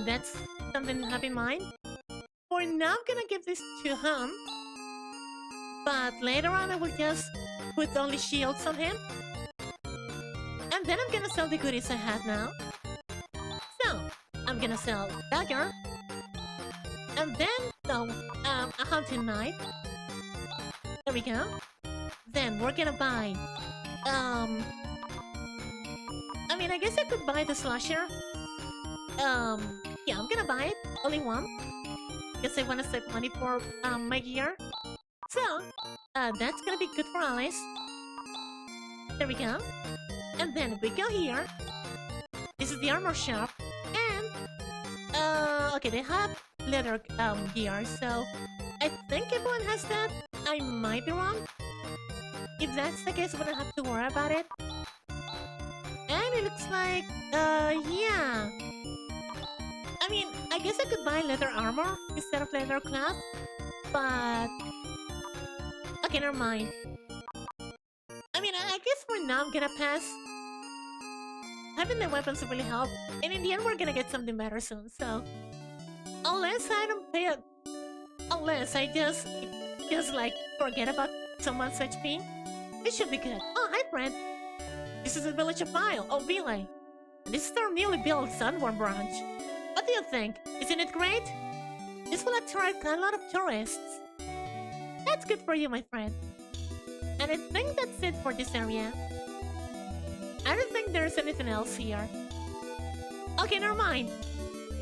[SPEAKER 1] that's something to have in mind. For now, I'm gonna give this to him. But later on, I will just put only shields on him. And then I'm gonna sell the goodies I have now. So, I'm gonna sell dagger. And then, a hunting knife. There we go. Then we're gonna buy, I mean, I guess I could buy the slasher. Yeah, I'm gonna buy it. Only one. Because I want to save money for, my gear. So, That's gonna be good for Alice. There we go. And then we go here. This is the armor shop. And, okay, they have leather gear, so I think everyone has that. I might be wrong. If that's the case, we don't have to worry about it. And it looks like, yeah. I mean, I guess I could buy leather armor instead of leather cloth, but... Okay, never mind. I mean, I guess for now I'm gonna pass. Having the weapons really help, and in the end we're gonna get something better soon, so... Unless I don't pay it... Unless I just like, forget about someone's HP, it should be good. Oh, hi, friend! This is the village of Vile. Oh, Vile. This is our newly built Sunworm branch. What do you think? Isn't it great? This will attract a lot of tourists. That's good for you, my friend. And I think that's it for this area. I don't think there's anything else here. Okay, never mind.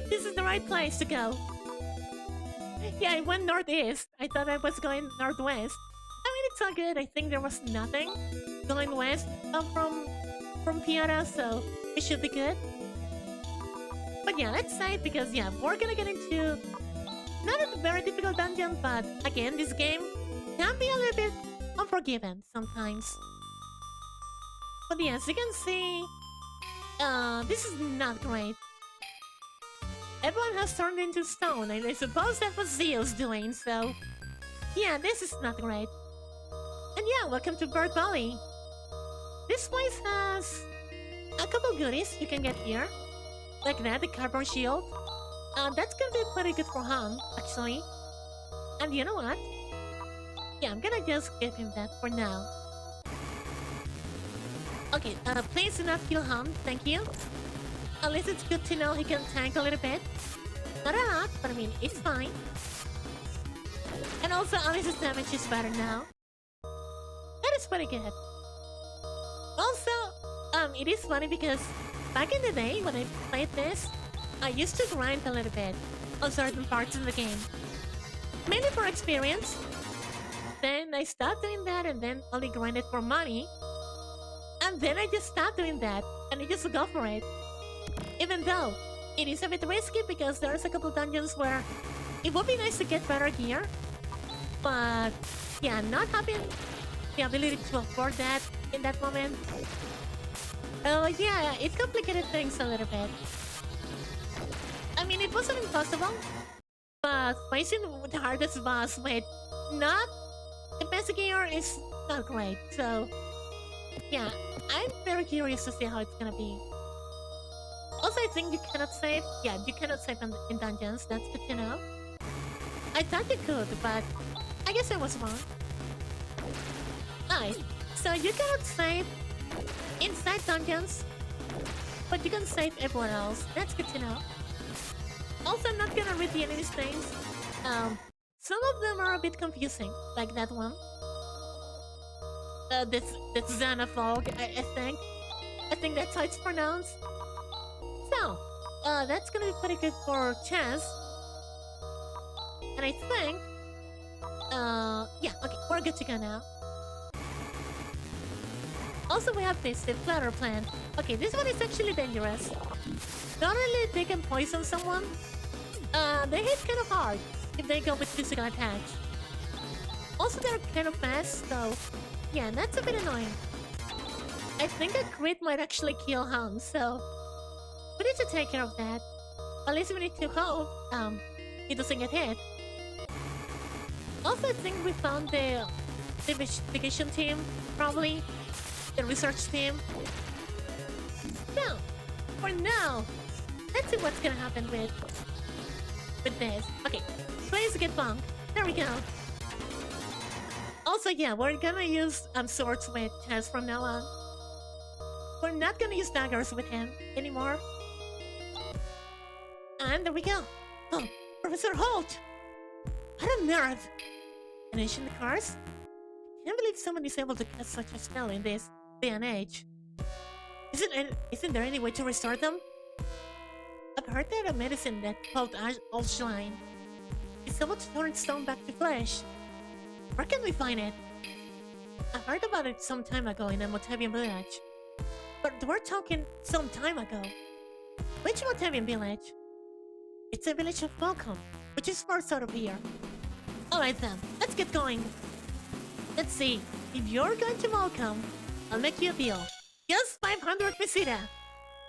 [SPEAKER 1] This is the right place to go. Yeah, I went northeast. I thought I was going northwest. I mean, it's all good. I think there was nothing going west from Piata, so it should be good. But yeah, let's save because yeah, we're gonna get into not a very difficult dungeon, but again, this game can be a little bit unforgiving sometimes. But yes, you can see, this is not great. Everyone has turned into stone, and I suppose that was Zeus doing, so... Yeah, this is not great. And yeah, welcome to Bird Valley. This place has a couple goodies you can get here. Like that, the carbon shield. That's gonna be pretty good for Han, actually. And you know what? Yeah, I'm gonna just give him that for now. Okay, please do not kill Han, thank you. At least it's good to know he can tank a little bit. Not a lot, but I mean, it's fine. And also, Alice's damage is better now. That is pretty good. Also, it is funny because back in the day when I played this, I used to grind a little bit on certain parts of the game. Mainly for experience. Then I stopped doing that and then only grinded for money. And then I just stopped doing that and I just go for it. Even though it is a bit risky because there's a couple dungeons where it would be nice to get better gear. But yeah, not having the ability to afford that in that moment. Yeah, it complicated things a little bit. I mean, it wasn't impossible, but facing the hardest boss with not the best gear is not great. So yeah, I'm very curious to see how it's gonna be. Also, I think you cannot save. Yeah, you cannot save in dungeons. That's good to know. I thought you could, but I guess I was wrong. Alright, so you cannot save inside dungeons, but you can save everywhere else. That's good to know. Also, I'm not gonna read the enemy's names. Some of them are a bit confusing, like that one. That's Xenophobe, I think. I think that's how it's pronounced. So, that's gonna be pretty good for chess. And I think, yeah, okay, we're good to go now. Also, we have this, the flutter plant. Okay, this one is actually dangerous. Not only they can poison someone, they hit kind of hard if they go with physical attacks. Also, they're kind of fast, so yeah, that's a bit annoying. I think a crit might actually kill Han, so we need to take care of that. At least we need to hope he doesn't get hit. Also, I think we found the investigation team, probably the research team. So, for now, let's see what's gonna happen with this. Okay, please get bunked. There we go. Also, yeah, we're gonna use swords with Chess from now on. We're not gonna use daggers with him anymore. And there we go. Oh, Professor Holt! What a nerd! An ancient curse? I can't believe someone is able to cast such a spell in this day and age. Isn't there any way to restore them? I've heard that a medicine that called Alshline is able to turn stone back to flesh. Where can we find it? I heard about it some time ago in a Motavian village. But we're talking some time ago. Which Motavian village? It's a village of Welcome, which is far south of here. Alright then, let's get going. Let's see, if you're going to Welcome, I'll make you a deal. Just 500 Mesita.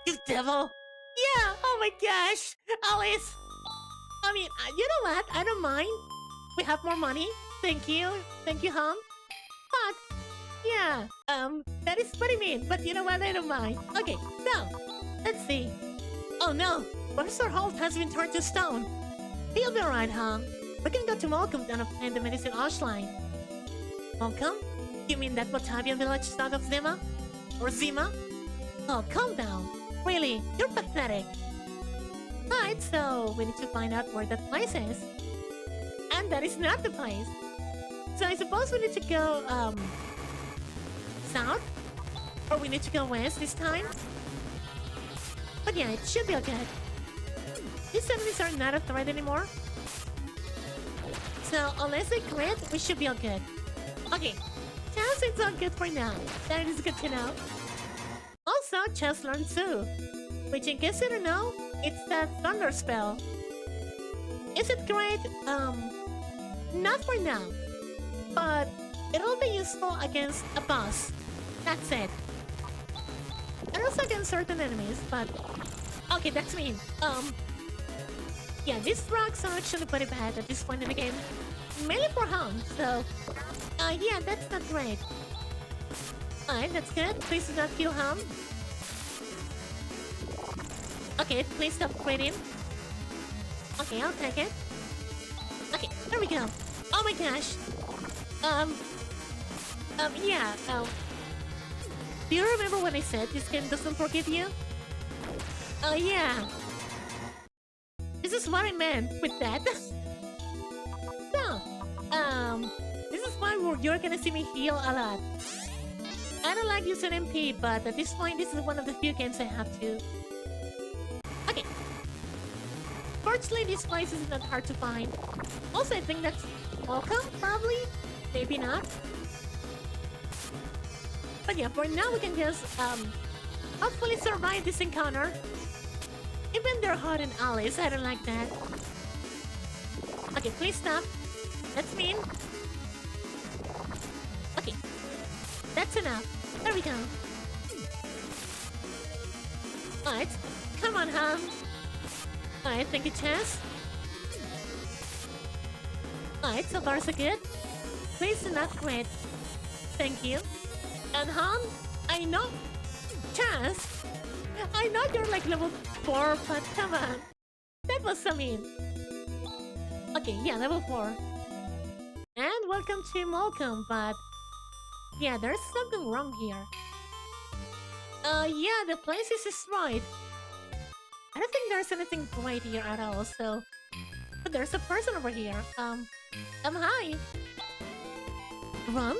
[SPEAKER 1] You devil! Yeah, oh my gosh! Alice! I mean, you know what? I don't mind. We have more money. Thank you, hon. But, yeah, that is what I mean. But you know what? I don't mind. Okay, so, let's see. Oh no! Professor Holt has been turned to stone. He'll be alright, hon. We can go to Malcolm and obtain the medicine Ashline. Malcolm? You mean that Motavian village south of Zima? Or Zima? Oh, calm down. Really, you're pathetic. Right, so we need to find out where that place is. And that is not the place. So I suppose we need to go, south? Or we need to go west this time? But yeah, it should be okay. These enemies are not a threat anymore. So unless they crit, we should be all good. Okay, Chess is all good for now. That is good to know. Also, Chess learned too. Which in case you don't know, it's that thunder spell. Is it great? Not for now. But it'll be useful against a boss. That's it. And also against certain enemies, but... Okay, that's mean. Yeah, these rocks are actually pretty bad at this point in the game. Mainly for Hum, so... yeah, that's not great. Alright, that's good. Please do not kill Hum. Okay, please stop quitting. Okay, I'll take it. Okay, there we go. Oh my gosh. Yeah, do you remember when I said this game doesn't forgive you? Oh, yeah. This is what I meant with that. So, this is why you're gonna see me heal a lot. I don't like using MP, but at this point, this is one of the few games I have to. Okay. Fortunately, this place is not hard to find. Also, I think that's welcome, probably? Maybe not. But yeah, for now, we can just, hopefully survive this encounter. Even they're hot and Alice, I don't like that. Okay, please stop. That's mean. Okay. That's enough. There we go. Alright. Come on, Hum. Alright, thank you, Chess. Alright, so far so good. Please do not quit. Thank you. And Hum, I know... Chess! I know you're like level 4, but come on. That was so mean. Okay, yeah, level 4. And welcome to Malcolm, but... Yeah, there's something wrong here. Yeah, the place is destroyed. I don't think there's anything great here at all, so... But there's a person over here. Hi. Ron?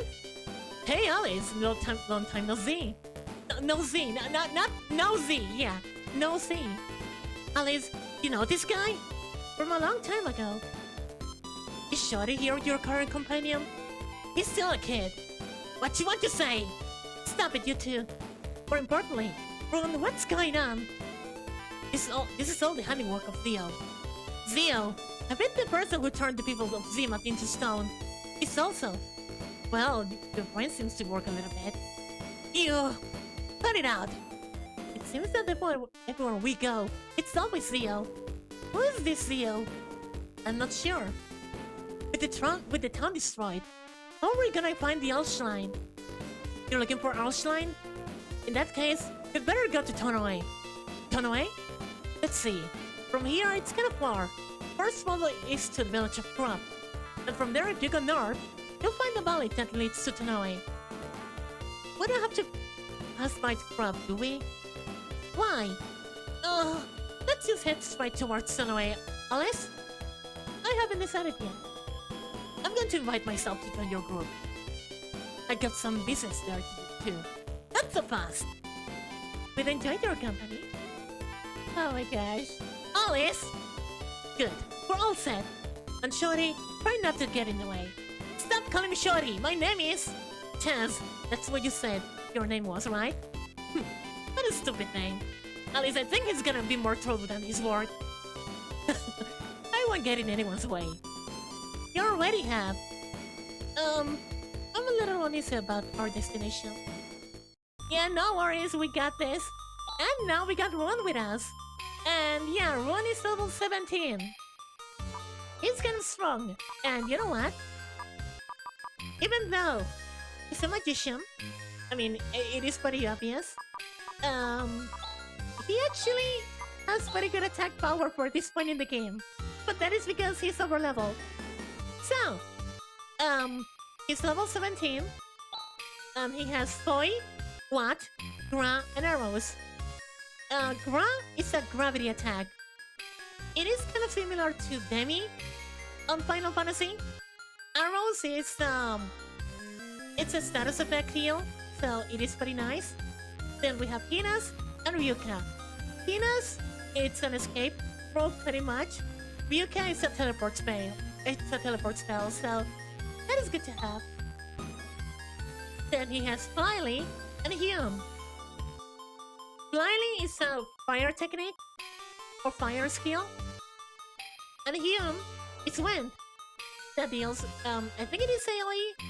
[SPEAKER 1] Hey, Alice. Long time no see. No Z, not no Z, yeah. No Z. Alice, you know this guy? From a long time ago. Is Shorty here your current companion? He's still a kid. What you want to say? Stop it, you two. More importantly, Ron, what's going on? This is all the handiwork of Theo. Theo, I bet the person who turned the people of Zima into stone is also... Well, the brain seems to work a little bit. Ew! Cut it out! It seems that everywhere we go, it's always Theo. Who is this Theo? I'm not sure. With the town destroyed, how are we gonna find the Alshline? You're looking for Alshline? In that case, you'd better go to Tonoe. Tonoe? Let's see. From here, it's kind of far. First follow east to the village of Crop. And from there, if you go north, you'll find the valley that leads to Tonoe. We don't have to pass by Crop, do we? Why? Let's just head straight towards Tonoe. Alice? I haven't decided yet. I'm going to invite myself to join your group. I got some business there to do too. Not so fast. We'd enjoyed your company. Oh my gosh. Alice! Good. We're all set. And Shorty, try not to get in the way. Stop calling me Shorty. My name is... Chaz, that's what you said your name was, right? What a stupid name. At least I think he's gonna be more trouble than he's worth. I won't get in anyone's way. You already have. I'm a little uneasy about our destination. Yeah, no worries, we got this. And now we got Ron with us. And yeah, Ron is level 17. He's getting strong. And you know what? Even though he's a magician, I mean, it is pretty obvious. He actually has very good attack power for this point in the game. But that is because he's over level. So, he's level 17. He has Toy, Watt, Gra, and arrows. Gra is a gravity attack. It is kind of similar to Demi on Final Fantasy. Arrows is, it's a status effect heal, so it is pretty nice. Then we have Hina's and Ryuka. Hina's, it's an escape rope pretty much. Ryuka is a teleport spell. It's a teleport spell, so that is good to have. Then he has Flyly and Hyun. Flyly is a fire technique or fire skill, and Hyun is wind. That deals, I think it is AoE.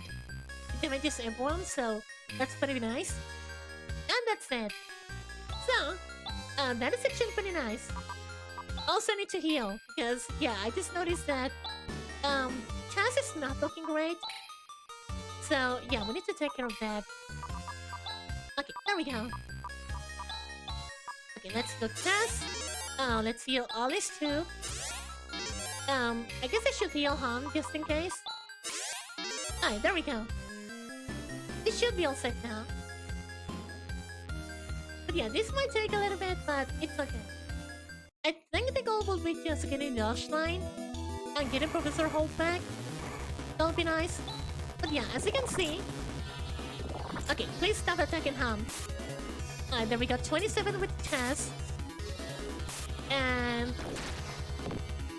[SPEAKER 1] It damages everyone, so that's pretty nice. And that's it. So, that is actually pretty nice. Also need to heal, because, yeah, I just noticed that, Chaz is not looking great. So, yeah, we need to take care of that. Okay, there we go. Okay, let's go Chaz. Let's heal Alice too. I guess I should heal Han just in case. Alright, there we go. It should be all set now. But yeah, this might take a little bit, but it's okay. I think the goal will be just getting the Osh line and getting Professor Holt back. That'll be nice. But yeah, as you can see... Okay, please stop attacking Han. Alright, then we got 27 with Chaz. And...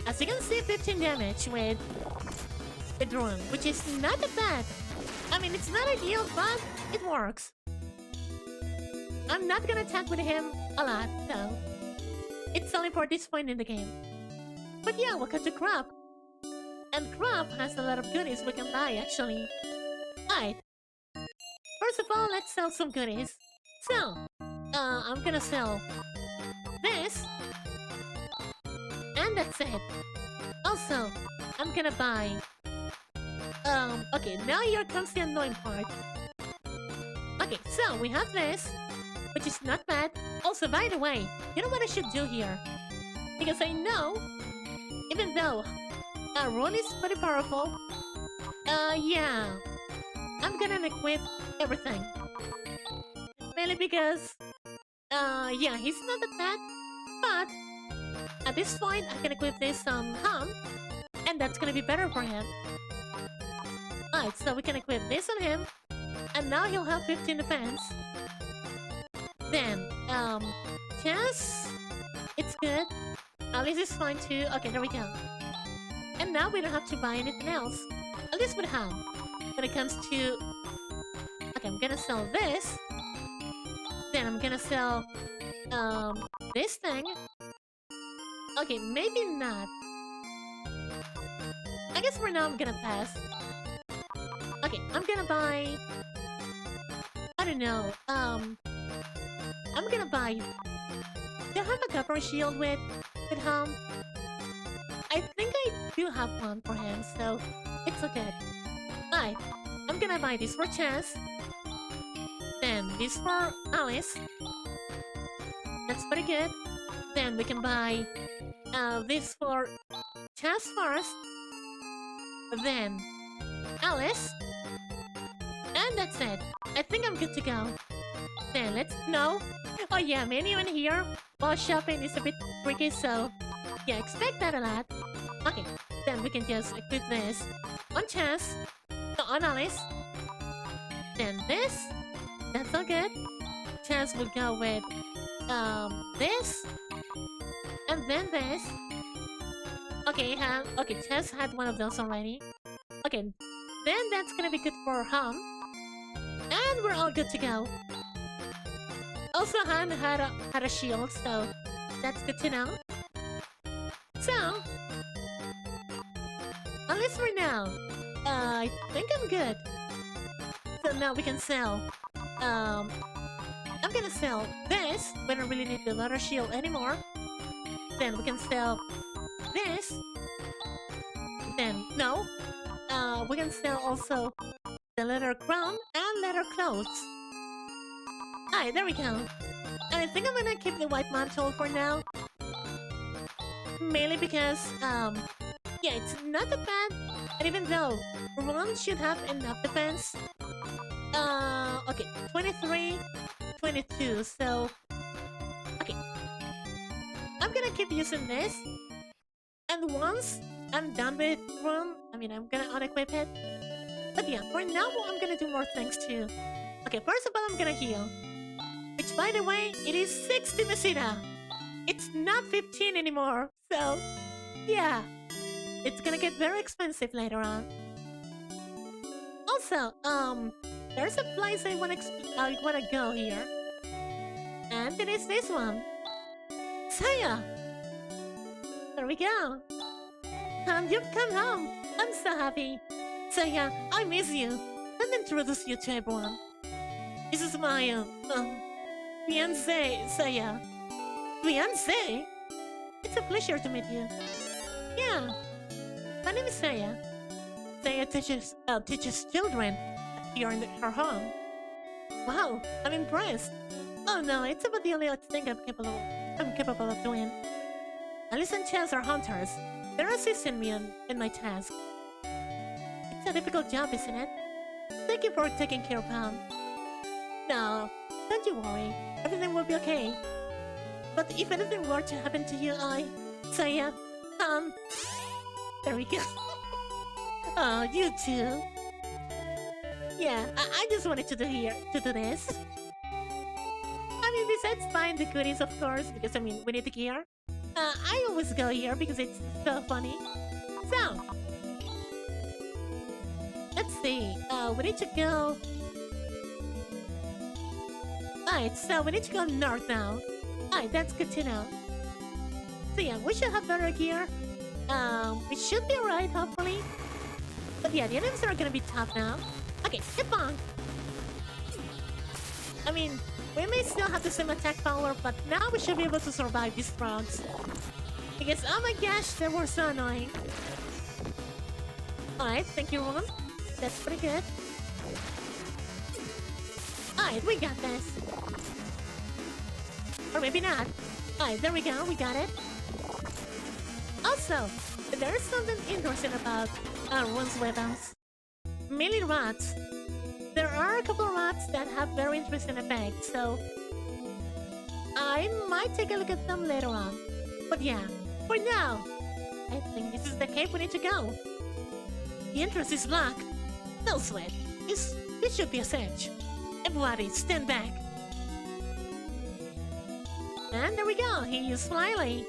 [SPEAKER 1] as you can see, 15 damage with the drone, which is not that bad. I mean, it's not ideal, but it works. I'm not gonna attack with him a lot, so... it's only for this point in the game. But yeah, welcome to Crop. And Crop has a lot of goodies we can buy, actually. Alright. First of all, let's sell some goodies. So, I'm gonna sell this. And that's it. Also, I'm gonna buy... okay, now here comes the annoying part. Okay, so we have this, which is not bad. Also, by the way, you know what I should do here? Because I know, even though Ron is pretty powerful, yeah, I'm gonna equip everything. Mainly because, yeah, he's not that bad, but at this point, I can equip this on Han, and that's gonna be better for him. Alright, so we can equip this on him, and now he'll have 15 defense. Then, Chess, it's good. Alice is fine too. Okay, there we go. And now we don't have to buy anything else. At least with Han. When it comes to... okay, I'm gonna sell this. Then I'm gonna sell, this thing. Okay, maybe not. I guess for now I'm gonna pass. Okay, I'm gonna buy... I don't know, I'm gonna buy... do I have a copper shield with him? I think I do have one for him, so it's okay. Alright, I'm gonna buy this for Chess. Then this for Alice. That's pretty good. Then we can buy this for Chess first. Then Alice. And that's it. I think I'm good to go. Then let's... no. Oh yeah, menu in here while shopping is a bit tricky, so... yeah, expect that a lot. Okay, then we can just equip this on Chess. No, on Alice. Then this. That's all good. Chess will go with... this. And then this. Okay, okay, Chess had one of those already. Okay, then that's gonna be good for Han. And we're all good to go. Also, Han had a shield, so that's good to know. So, at least for now, I think I'm good. So now we can sell. I'm gonna sell this. We don't really need the leather shield anymore. Then we can sell this. Then no. We can sell also the leather crown and leather clothes. Alright, there we go. And I think I'm gonna keep the white mantle for now. Mainly because, yeah, it's not that bad. And even though Ron should have enough defense. Okay, 23, 22, so... Okay. I'm gonna keep using this. And once I'm done with Ron, I'm gonna unequip it. But yeah, for now, I'm gonna do more things too. Okay, first of all, I'm gonna heal. Which, by the way, it is 60 Mesita. It's not 15 anymore. So, yeah. It's gonna get very expensive later on. Also, there's a place I wanna go here. And it is this one. Saya! There we go. You've come home. I'm so happy. Saya, I miss you. Let me introduce you to everyone. This is my, fiancé, Saya. Fiancé? It's a pleasure to meet you. Yeah. My name is Saya. Saya teaches children here in her home. Wow, I'm impressed. Oh no, it's about the only thing I'm capable of doing. Alice and Chance are hunters. They're assisting me in my task. It's a difficult job, isn't it? Thank you for taking care of Han. No, don't you worry. Everything will be okay. But if anything were to happen to you, Saya, Han... There we go. Oh, you too. Yeah, I just wanted to do this. Besides buying the goodies, of course, because, we need the gear. I always go here because it's so funny. So, let's see. We need to go... Alright, so we need to go north now. Alright, that's good to know. So yeah, we should have better gear. It should be alright, hopefully. But yeah, the enemies are gonna be tough now. Okay, hit bonk! We may still have the same attack power, but now we should be able to survive these frogs. Because, oh my gosh, they were so annoying. Alright, thank you, Ron. That's pretty good. Alright, we got this. Or maybe not. Alright, there we go, we got it. Also, there is something interesting about Ron's weapons. Melee rats. There are a couple of rats that have very interesting effects, so I might take a look at them later on. But yeah, for now, I think this is the cave we need to go. The entrance is locked. No sweat. This should be a cinch. Everybody, stand back. And there we go. He used Smiley.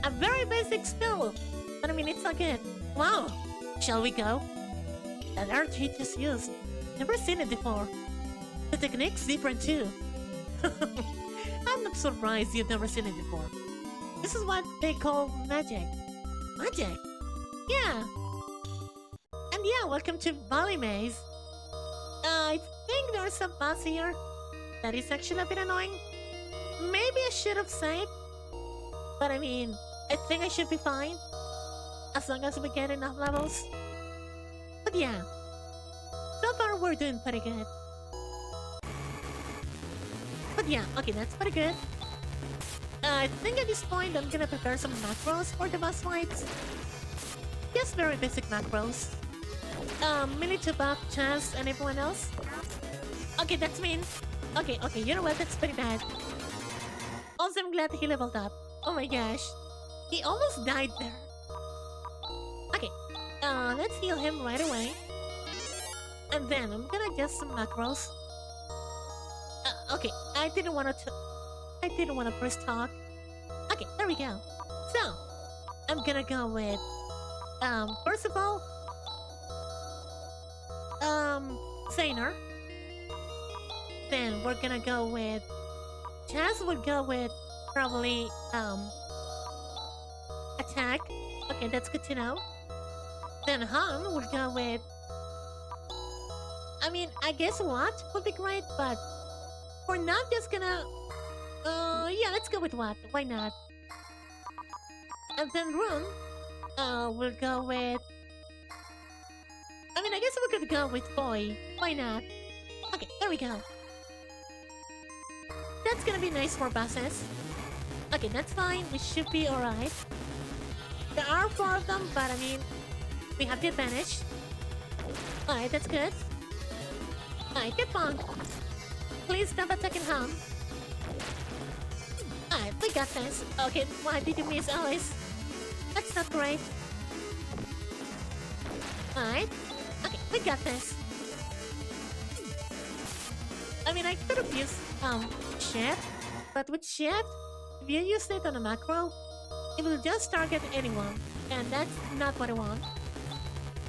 [SPEAKER 1] A very basic spell, but it's so good. Wow. Shall we go? That art he just used. Never seen it before. The technique's different too. I'm not surprised you've never seen it before. This is what they call magic. Magic? Yeah. And yeah, welcome to Valley Maze. I think there's a boss here that is actually a bit annoying. Maybe I should have saved. But I think I should be fine. As long as we get enough levels. But yeah, so far we're doing pretty good. But yeah, okay, that's pretty good. I think at this point I'm gonna prepare some macros for the boss fights. Just very basic macros. Melee to buff Chance and everyone else. Okay, that's mean. Okay, you know what, that's pretty bad. Also, I'm glad he leveled up. Oh my gosh. He almost died there. Okay, let's heal him right away. And then I'm gonna adjust some macros. Okay, I didn't want to press talk. Okay, there we go. So, I'm gonna go with, first of all, Saner. Then we're gonna go with Chaz would go with probably attack. Okay, that's good to know. Then Han would go with I mean, I guess what would be great, but we're not just gonna yeah, let's go with what? Why not? And then Rune we'll go with I mean I guess we're gonna go with Boy. Why not? Okay, there we go. That's gonna be nice for bosses. Okay, that's fine. We should be alright. There are 4 of them, but I mean, we have the advantage. Alright, that's good. Alright, get bonked. Please stop attacking him. Alright, we got this. Okay, why did you miss Alice? That's not great. Alright. Okay, we got this. I mean, I could have used, Shift, but with Shift, if you use it on a macro, it will just target anyone, and that's not what I want.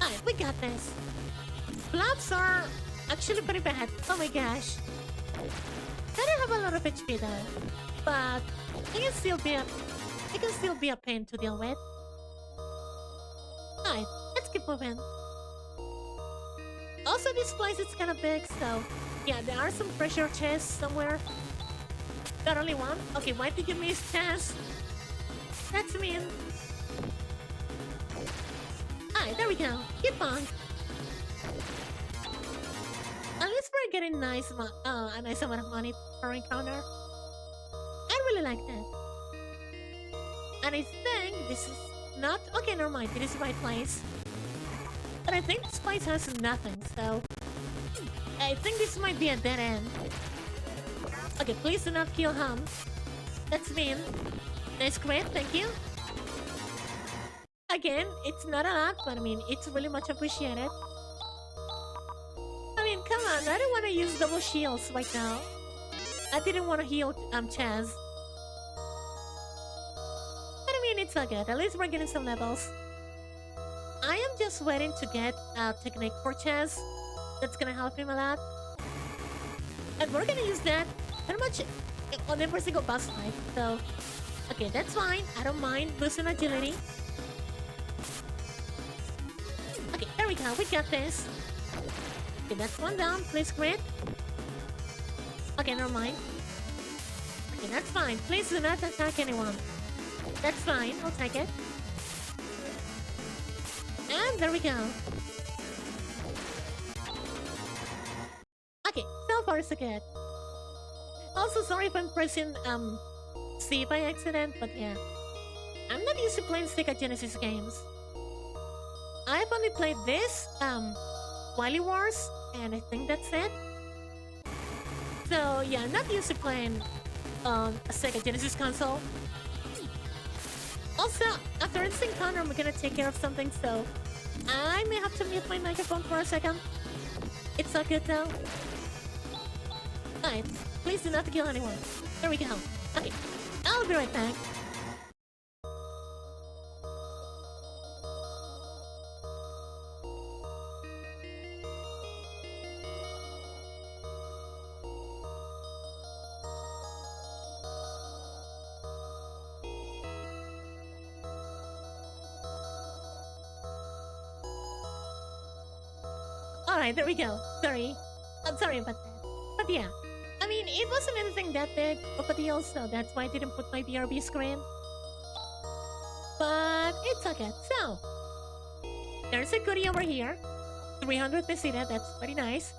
[SPEAKER 1] Alright, we got this. Blobs are actually pretty bad. Oh my gosh. They don't have a lot of HP though, but they can still be a pain to deal with. Alright, let's keep moving. Also, this place is kind of big, so yeah, there are some treasure chests somewhere. Not only one. Okay, why did you miss Chance? That's mean. Alright, there we go. Keep on. At least we're getting a nice amount of money per encounter. I really like that. And I think this is not... Okay, never mind. It is the right place. But I think this place has nothing, so... I think this might be a dead end. Okay, please do not kill him. That's mean. Nice crit, thank you. Again, it's not a lot, but I mean, it's really much appreciated. I mean, come on, I don't want to use double shields right now. I didn't want to heal Chaz. But I mean, it's all good. At least we're getting some levels. I am just waiting to get a technique for Chaz. That's gonna help him a lot. And we're gonna use that pretty much on every single boss fight. So, okay, that's fine. I don't mind losing agility. Okay, there we go. We got this. Okay, that's one down. Please crit. Okay, never mind. Okay, that's fine. Please do not attack anyone. That's fine. I'll take it. And there we go. Okay, so far so good. Also, sorry if I'm pressing C by accident, but yeah. I'm not used to playing Sega Genesis games. I've only played this, Wily Wars, and I think that's it. So yeah, I'm not used to playing on a Sega Genesis console. Also, after this encounter, I'm gonna take care of something, so I may have to mute my microphone for a second. It's all good though. Alright, please do not kill anyone. There we go. Okay, I'll be right back. Alright, there we go. Sorry. I'm sorry about that. But yeah. I mean, it wasn't anything that big of a deal, so that's why I didn't put my BRB screen. But it's okay. So, there's a goodie over here. 300 visited, that's pretty nice.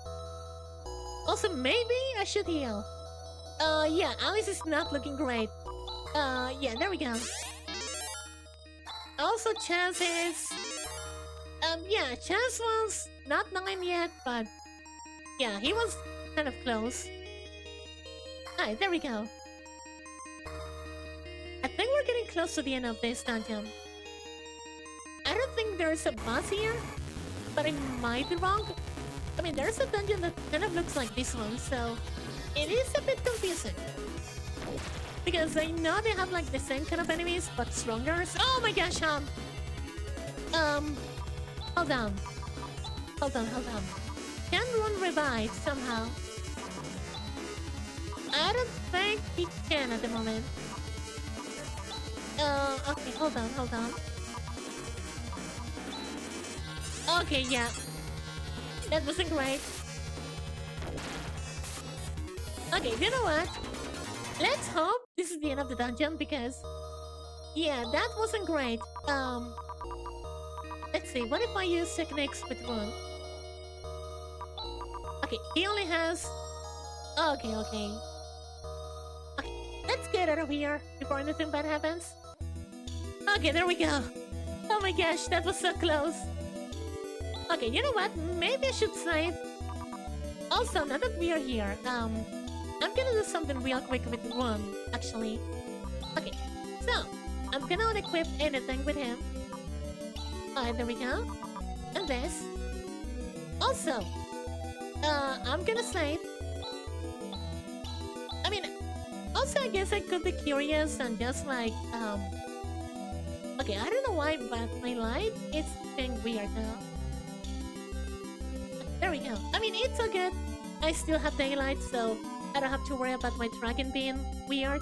[SPEAKER 1] Also, maybe I should heal. Yeah, Alice is not looking great. Yeah, there we go. Also, Chaz is... yeah, Chaz was not 9 yet, but... yeah, he was kind of close. Alright, there we go. I think we're getting close to the end of this dungeon. I don't think there's a boss here, but I might be wrong. I mean, there's a dungeon that kind of looks like this one, so it is a bit confusing. Because I know they have like the same kind of enemies, but stronger. Oh my gosh, hold on. Hold on. Can Rune revive somehow. I don't think he can at the moment. Okay, hold on, hold on. Okay, yeah. That wasn't great. Okay, you know what? Let's hope this is the end of the dungeon because... Yeah, that wasn't great. Let's see, what if I use techniques with one? Okay, he only has... Okay, okay. Okay, let's get out of here before anything bad happens. Okay, there we go. Oh my gosh, that was so close. Okay, you know what? Maybe I should save. Also, now that we are here, I'm gonna do something real quick with one, actually. Okay, so, I'm gonna unequip anything with him. Alright, there we go. And this. Also, I'm gonna save. I mean, also I guess I could be curious and just like, okay, I don't know why, but my light is being weird now. There we go. I mean, it's all good. I still have daylight, so I don't have to worry about my dragon being weird.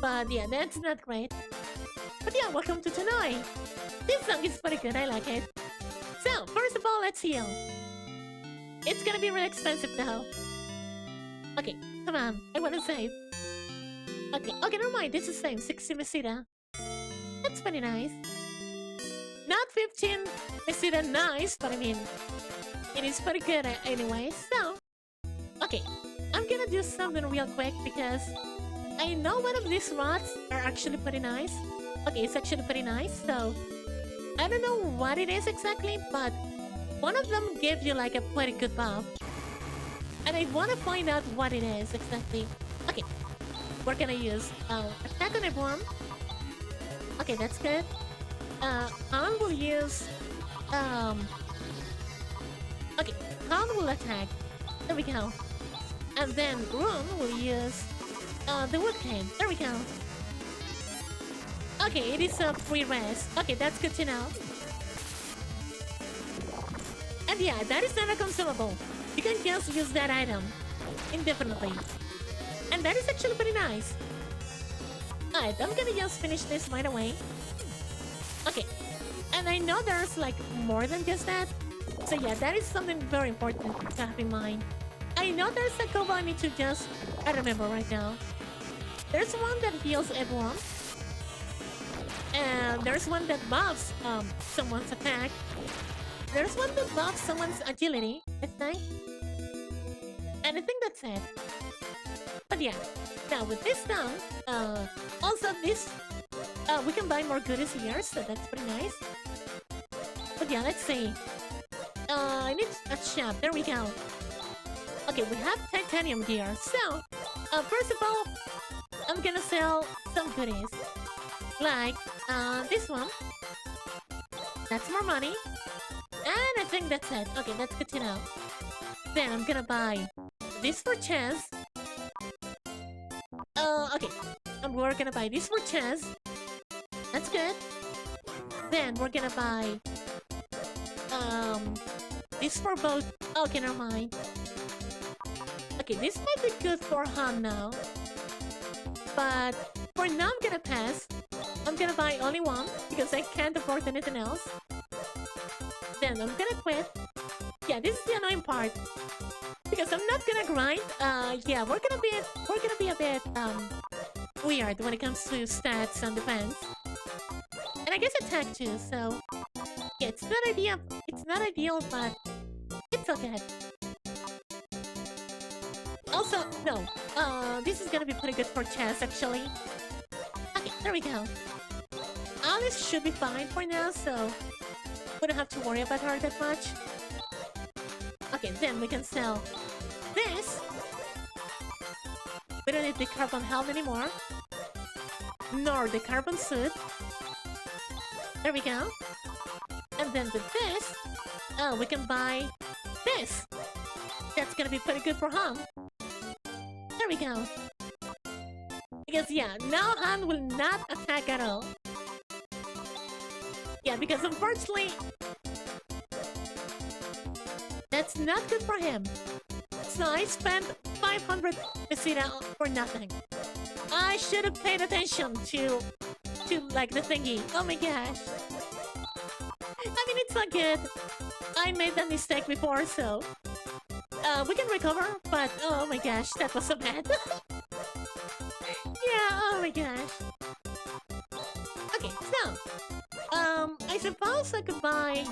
[SPEAKER 1] But yeah, that's not great. But yeah, welcome to Tanoi. This song is pretty good, I like it. So, first of all, let's heal. It's gonna be really expensive though. Okay, come on, I wanna save. Okay, never mind, this is the same, 60 Mesita. That's pretty nice. Not 15 Mesita nice, but I mean, it is pretty good anyway, so... Okay, I'm gonna do something real quick because I know one of these rods are actually pretty nice. Okay, it's actually pretty nice, so... I don't know what it is exactly, but one of them gives you like a pretty good buff. And I want to find out what it is exactly. Okay, we're gonna use attack on everyone. Okay, that's good. Han will use... Okay, Han will attack. There we go. And then Rune will use the Wood Cane. There we go. Okay, it is a free rest. Okay, that's good to know. And yeah, that is not a consumable. You can just use that item indefinitely. And that is actually pretty nice. Alright, I'm gonna just finish this right away. Okay, and I know there's like more than just that. So yeah, that is something very important to have in mind. I know there's a combo I need to just... I remember right now. There's one that heals everyone. And there's one that buffs someone's attack. There's one that buffs someone's agility, I think. And I think that's it. But yeah, now with this done, also this, we can buy more goodies here, so that's pretty nice. But yeah, let's see. I need a shop, there we go. Okay, we have titanium gear, so, first of all, I'm gonna sell some goodies. Like, this one. That's more money. And I think that's it. Okay, that's good to know. Then I'm gonna buy this for chess. Okay. And we're gonna buy this for chess. That's good. Then we're gonna buy... this for both... Okay, never mind. Okay, this might be good for Han now. But for now, I'm gonna pass. I'm gonna buy only one, because I can't afford anything else. Then I'm gonna quit. Yeah, this is the annoying part. Because I'm not gonna grind. Yeah, we're gonna be a bit, weird when it comes to stats and defense. And I guess attack too, so... Yeah, it's not ideal, but... It's okay. Also, no. This is gonna be pretty good for chess, actually. Okay, there we go. Alice should be fine for now, so... We don't have to worry about her that much. Okay, then we can sell this. We don't need the carbon helm anymore. Nor the carbon suit. There we go. And then with this, we can buy this. That's gonna be pretty good for Han. There we go. Because yeah, now Han will not attack at all. Yeah, because unfortunately... That's not good for him. So I spent 500 peseta for nothing. I should have paid attention to like the thingy. Oh my gosh. I mean, it's not good. I made that mistake before, so we can recover. But oh my gosh, that was so bad. Yeah. Oh my gosh. Okay, so I suppose I could buy.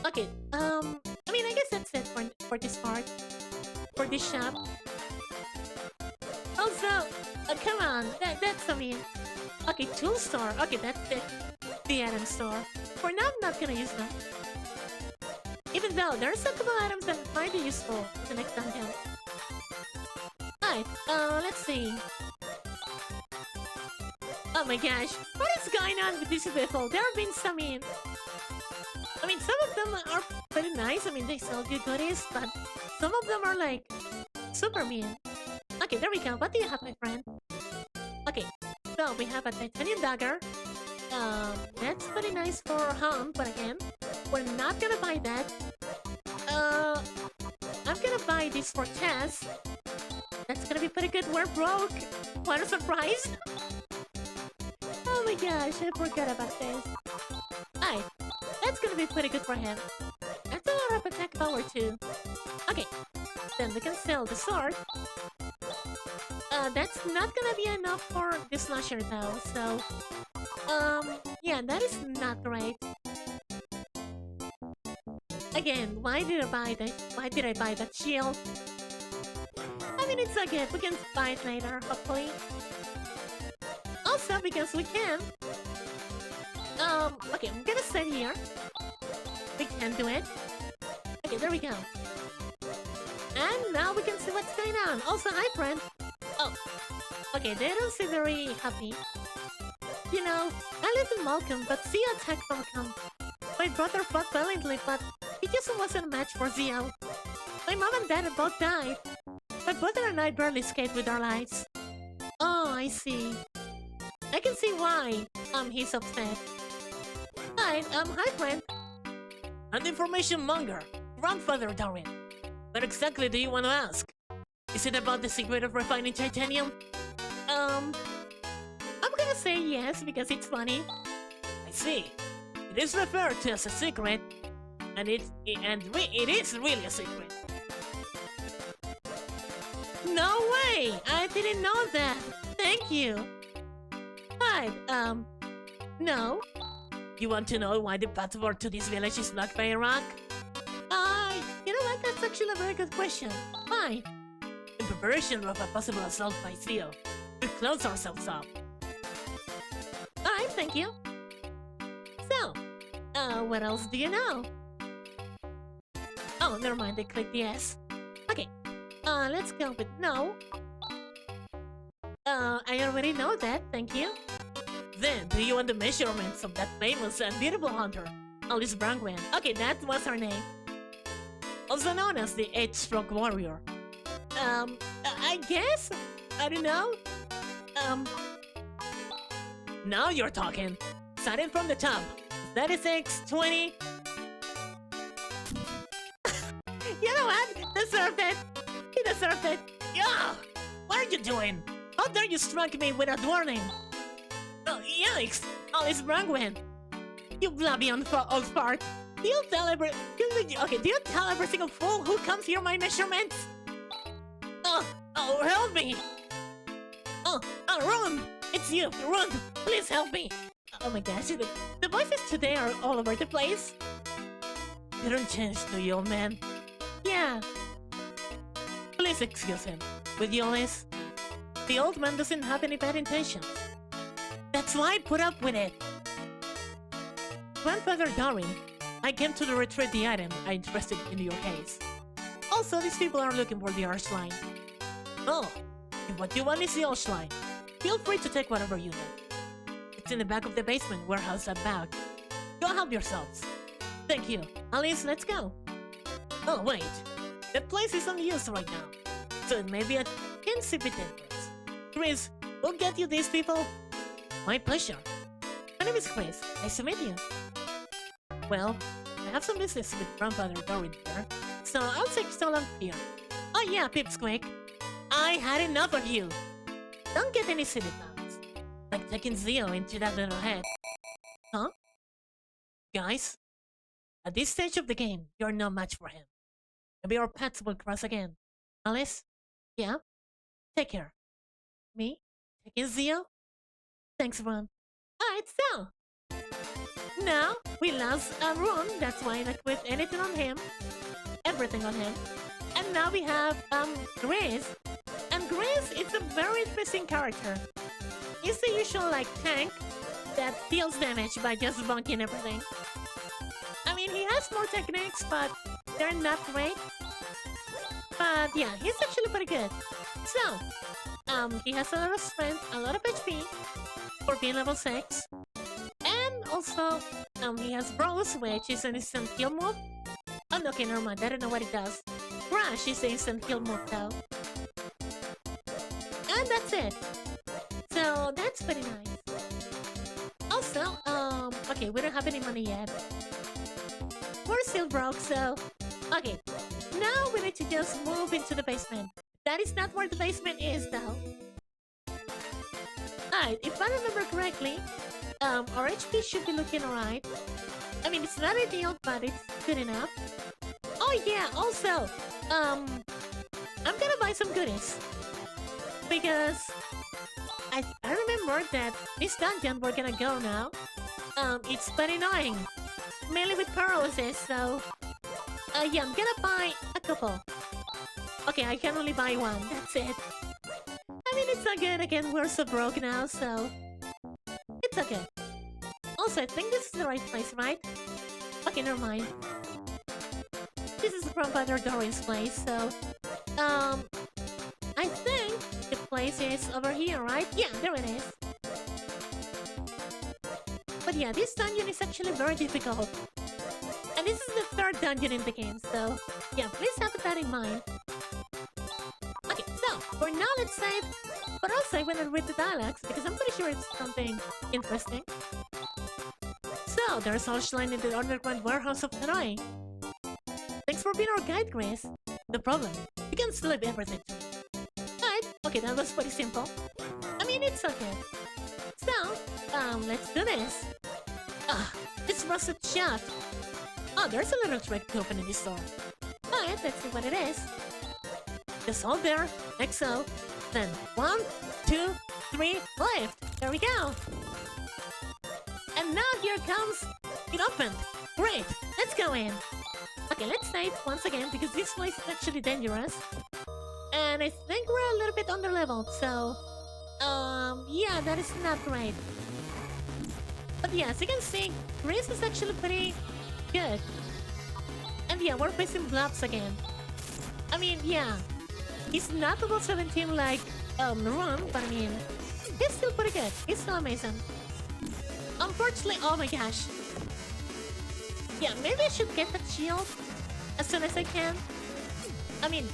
[SPEAKER 1] Okay. I mean, I guess that's it for this part, for this shop. Also, come on, that's I mean, okay, tool store. Okay, that's the item store. For now, I'm not gonna use them. Even though there's a couple items that might be useful in the next dungeon. Alright, let's see. Oh my gosh, what is going on with these people? There have been some I mean, some of them are pretty nice. I mean, they sell good goodies, but some of them are like super mean. Okay, there we go. What do you have, my friend? Okay, so we have a titanium dagger. That's pretty nice for Hunt, but again, we're not gonna buy that. I'm gonna buy this for Tess. That's gonna be pretty good. We're broke. What a surprise! Oh my gosh, I forgot about this. Alright, that's gonna be pretty good for him. That's a lot of attack power too. Okay, then we can sell the sword. That's not gonna be enough for the slasher though, so yeah, that is not great. Again, why did I buy that shield? I mean, it's okay, we can buy it later, hopefully. Also, because we can. Okay, I'm gonna save here. We can do it. Okay, there we go. And now we can see what's going on. Also, hi, friend. Oh, okay, they don't seem very happy. You know, I live in Malcolm, but Zio attacked Malcolm. My brother fought valiantly, but he just wasn't a match for Zio. My mom and dad both died. My brother and I barely escaped with our lives. Oh, I see. I can see why he's upset. Hi, hi, friend. An information monger, Grandfather Darwin. What exactly do you want to ask? Is it about the secret of refining titanium? I'm gonna say yes because it's funny. I see. It is referred to as a secret, and it is really a secret. No way! I didn't know that. Thank you. Hi, no. You want to know why the pathway to this village is blocked by a rock? You know what? That's actually a very good question. Why? In preparation of a possible assault by Zio, we close ourselves up. Alright, thank you. So, what else do you know? Oh, never mind, I clicked yes. Okay, let's go with no. I already know that, thank you. Then, do you want the measurements of that famous and beautiful hunter, Alice Brangwen? Okay, that was her name. Also known as the 8-stroke warrior. I guess? I don't know. Now you're talking. Starting from the top. 36, 20. You know what? Deserved it. He deserved it. Yeah! What are you doing? How dare you strike me without warning? Oh, yikes! Alice Brangwen! You blobby old fart! Do you tell every single fool who comes here my measurements? Oh, help me! Oh, Ron! It's you, Ron! Please help me! Oh my gosh, the voices today are all over the place. You don't change, do you, old man? Yeah. Please excuse him. Will you, Alice? The old man doesn't have any bad intentions. That's why I put up with it. Grandfather Darwin, I came to retrieve the item I interested in your case. Also, these people are looking for the archline. Oh, if what you want is the archline, feel free to take whatever you need. It's in the back of the basement warehouse at back. Go help yourselves. Thank you. Alice, let's go. Oh, wait. The place is unused right now, so it may be a teensy bit dangerous. Chris, we'll get you these people. My pleasure. My name is Chris. Nice to meet you. Well, have some business with grandfather Dorin here, so I'll take so long here. Oh yeah, Pipsqueak, I had enough of you. Don't get any silly thoughts, like taking Zio into that little head. Huh? Guys, at this stage of the game, you're no match for him. Maybe our paths will cross again. Alice? Yeah? Take care. Me? Taking Zio? Thanks, Ron. Alright, so. Now, we lost Ron, that's why I not quit anything on him. Everything on him. And now we have, Grace. And Grace is a very interesting character. He's the usual, like, tank that deals damage by just bonking everything. I mean, he has more techniques, but they're not great. But yeah, he's actually pretty good. So, he has a lot of strength, a lot of HP for being level 6. And also, he has Rose, which is an instant heal move. Oh, no, okay, never mind, I don't know what it does. Crash is the instant heal move, though. And that's it. So, that's pretty nice. Also, okay, we don't have any money yet. We're still broke, so... Okay, now we need to just move into the basement. That is not where the basement is, though. Alright, if I remember correctly, our HP should be looking alright. I mean, it's not ideal, but it's good enough. Oh yeah, also, I'm gonna buy some goodies. Because I remember that this dungeon we're gonna go now, it's pretty annoying. Mainly with paralysis, so... yeah, I'm gonna buy a couple. Okay, I can only buy one, that's it. I mean, it's not good. Again, we're so broke now, so... It's okay. Also, I think this is the right place, right? Okay, never mind. This is Grandfather Dorin's place, so... I think the place is over here, right? Yeah, there it is. But yeah, this dungeon is actually very difficult. And this is the third dungeon in the game, so... Yeah, please have that in mind. Okay, so, for now, let's save. But also, I want to read the dialogues, because I'm pretty sure it's something interesting. So, there's Arshline in the underground warehouse of Tanoi. Thanks for being our guide, Grace. No problem. You can still leave everything to me. Alright, okay, that was pretty simple. I mean, it's okay. So, let's do this. Ah, it's rusted shut. Oh, there's a little trick to open this door. Alright, let's see what it is. Just hold there, like so. Then 1, 2, 3, lift. There we go. And now here comes... It opened. Great, let's go in. Okay, let's save once again because this place is actually dangerous. And I think we're a little bit under-leveled, so... yeah, that is not great. But yeah, as you can see, Grace is actually pretty good. And yeah, we're facing blobs again. I mean, yeah. He's not level 17 like, Ron, but I mean... He's still pretty good. He's still amazing. Unfortunately, oh my gosh. Yeah, maybe I should get that shield as soon as I can. I mean,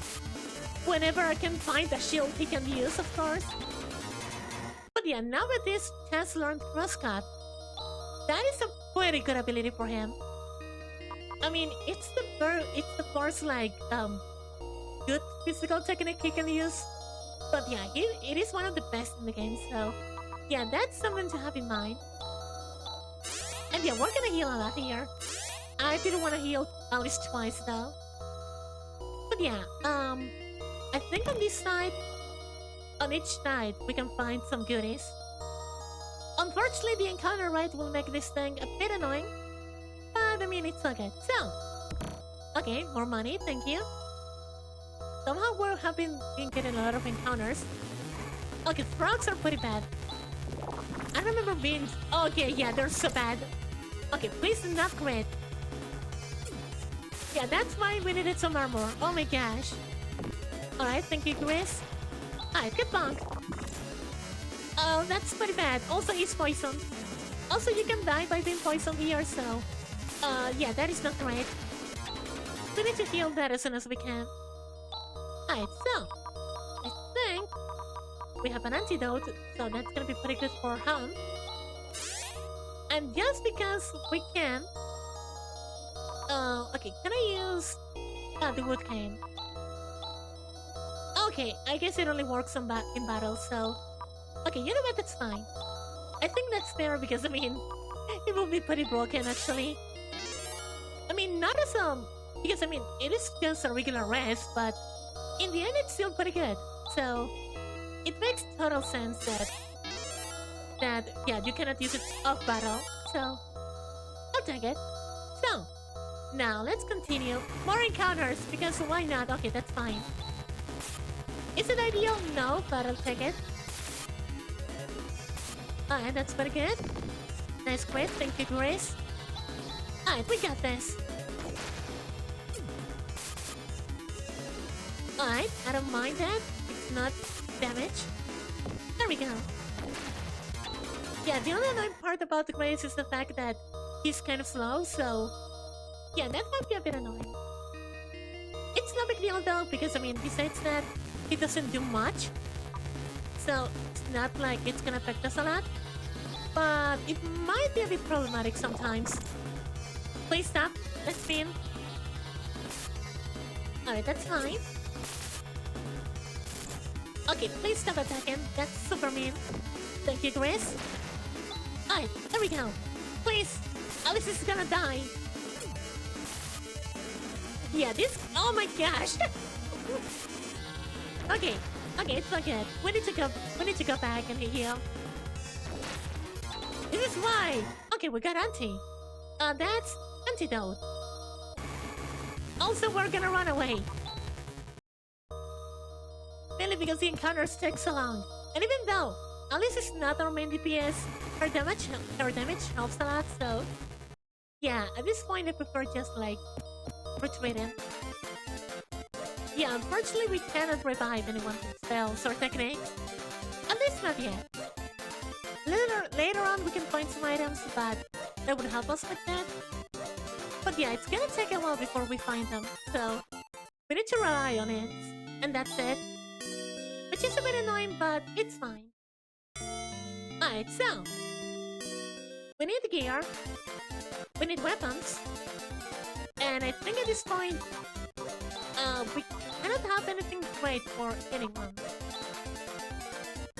[SPEAKER 1] whenever I can find a shield he can use, of course. But yeah, now with this has learned crosscut. That is a pretty good ability for him. I mean, it's the first like good physical technique he can use. But yeah, it is one of the best in the game, so yeah, that's something to have in mind. And yeah, we're gonna heal a lot here. I didn't want to heal at least twice though. But yeah, I think on this side, on each side, we can find some goodies. Unfortunately, the encounter rate will make this thing a bit annoying. But I mean, it's okay. So, okay, more money, thank you. Somehow we have been getting a lot of encounters. Okay, frogs are pretty bad. I remember being... Okay, yeah, they're so bad. Okay, please do not crit. Yeah, that's why we needed some armor. Oh my gosh. Alright, thank you, Chris. Alright, good bonk. Oh, that's pretty bad. Also, he's poisoned. Also, you can die by being poisoned here, so... yeah, that is not great. We need to heal that as soon as we can. Alright, so... I think... we have an antidote, so that's gonna be pretty good for Hound. And just because we can... Okay, can I use the wood cane? Okay, I guess it only works in battle, so... Okay, you know what, that's fine. I think that's fair because, I mean, it will be pretty broken, actually. I mean, not as, because, I mean, it is just a regular rest, but in the end, it's still pretty good. So, it makes total sense that, yeah, you cannot use it off battle, so I'll take it. So, now let's continue. More encounters, because why not? Okay, that's fine. Is it ideal? No, but I'll take it. Alright, that's pretty good. Nice crit, thank you, Grace. Alright, we got this. Alright, I don't mind that. It's not damage. There we go. Yeah, the only annoying part about the Grace is the fact that he's kind of slow, so... Yeah, that might be a bit annoying. It's no big deal though, because I mean, besides that, he doesn't do much. So, it's not like it's gonna affect us a lot. But it might be a bit problematic sometimes. Please stop. Let's spin. Alright, that's fine. Okay, please stop attacking. That's super mean. Thank you, Chris. Alright, there we go. Please. Alice is gonna die. Yeah, this... Oh my gosh. Okay. Okay, it's not good. We need to go back and heal. This is why. Okay, we got anti. That's antidote. Also, we're gonna run away. Mainly because the encounters take so long. And even though Alice is not our main DPS, her damage helps a lot, so... Yeah, at this point I prefer just, like, retreating. Yeah, unfortunately we cannot revive anyone with spells or techniques. At least not yet. Later on we can find some items, but that would help us with that. But yeah, it's gonna take a while before we find them, so we need to rely on it. And that's it. Which is a bit annoying, but it's fine. Alright, so... We need gear. We need weapons. And I think at this point... we cannot have anything great for anyone.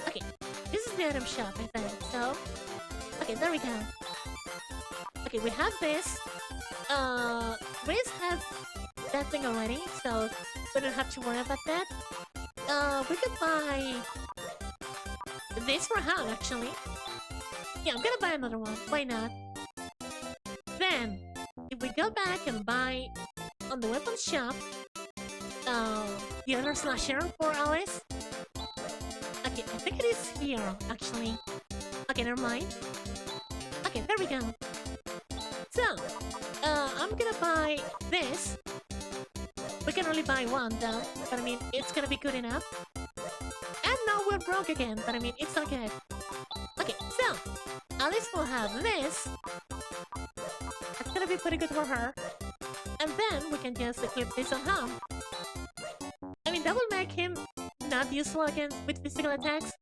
[SPEAKER 1] Okay, this is the item shop, I think, so... Okay, there we go. Okay, we have this. Riz has that thing already, so we don't have to worry about that. We could buy... this for Han, actually. Yeah, I'm gonna buy another one. Why not? Then, if we go back and buy on the weapons shop, the other slasher for Alice. Okay, I think it is here, actually. Okay, never mind. Okay, there we go. So, I'm gonna buy this. We can only buy one, though. But I mean, it's gonna be good enough. And now we're broke again, but I mean, it's all good. Okay, so, Alice will have this. That's gonna be pretty good for her. And then we can just equip this on him. I mean, that will make him not useful against with physical attacks.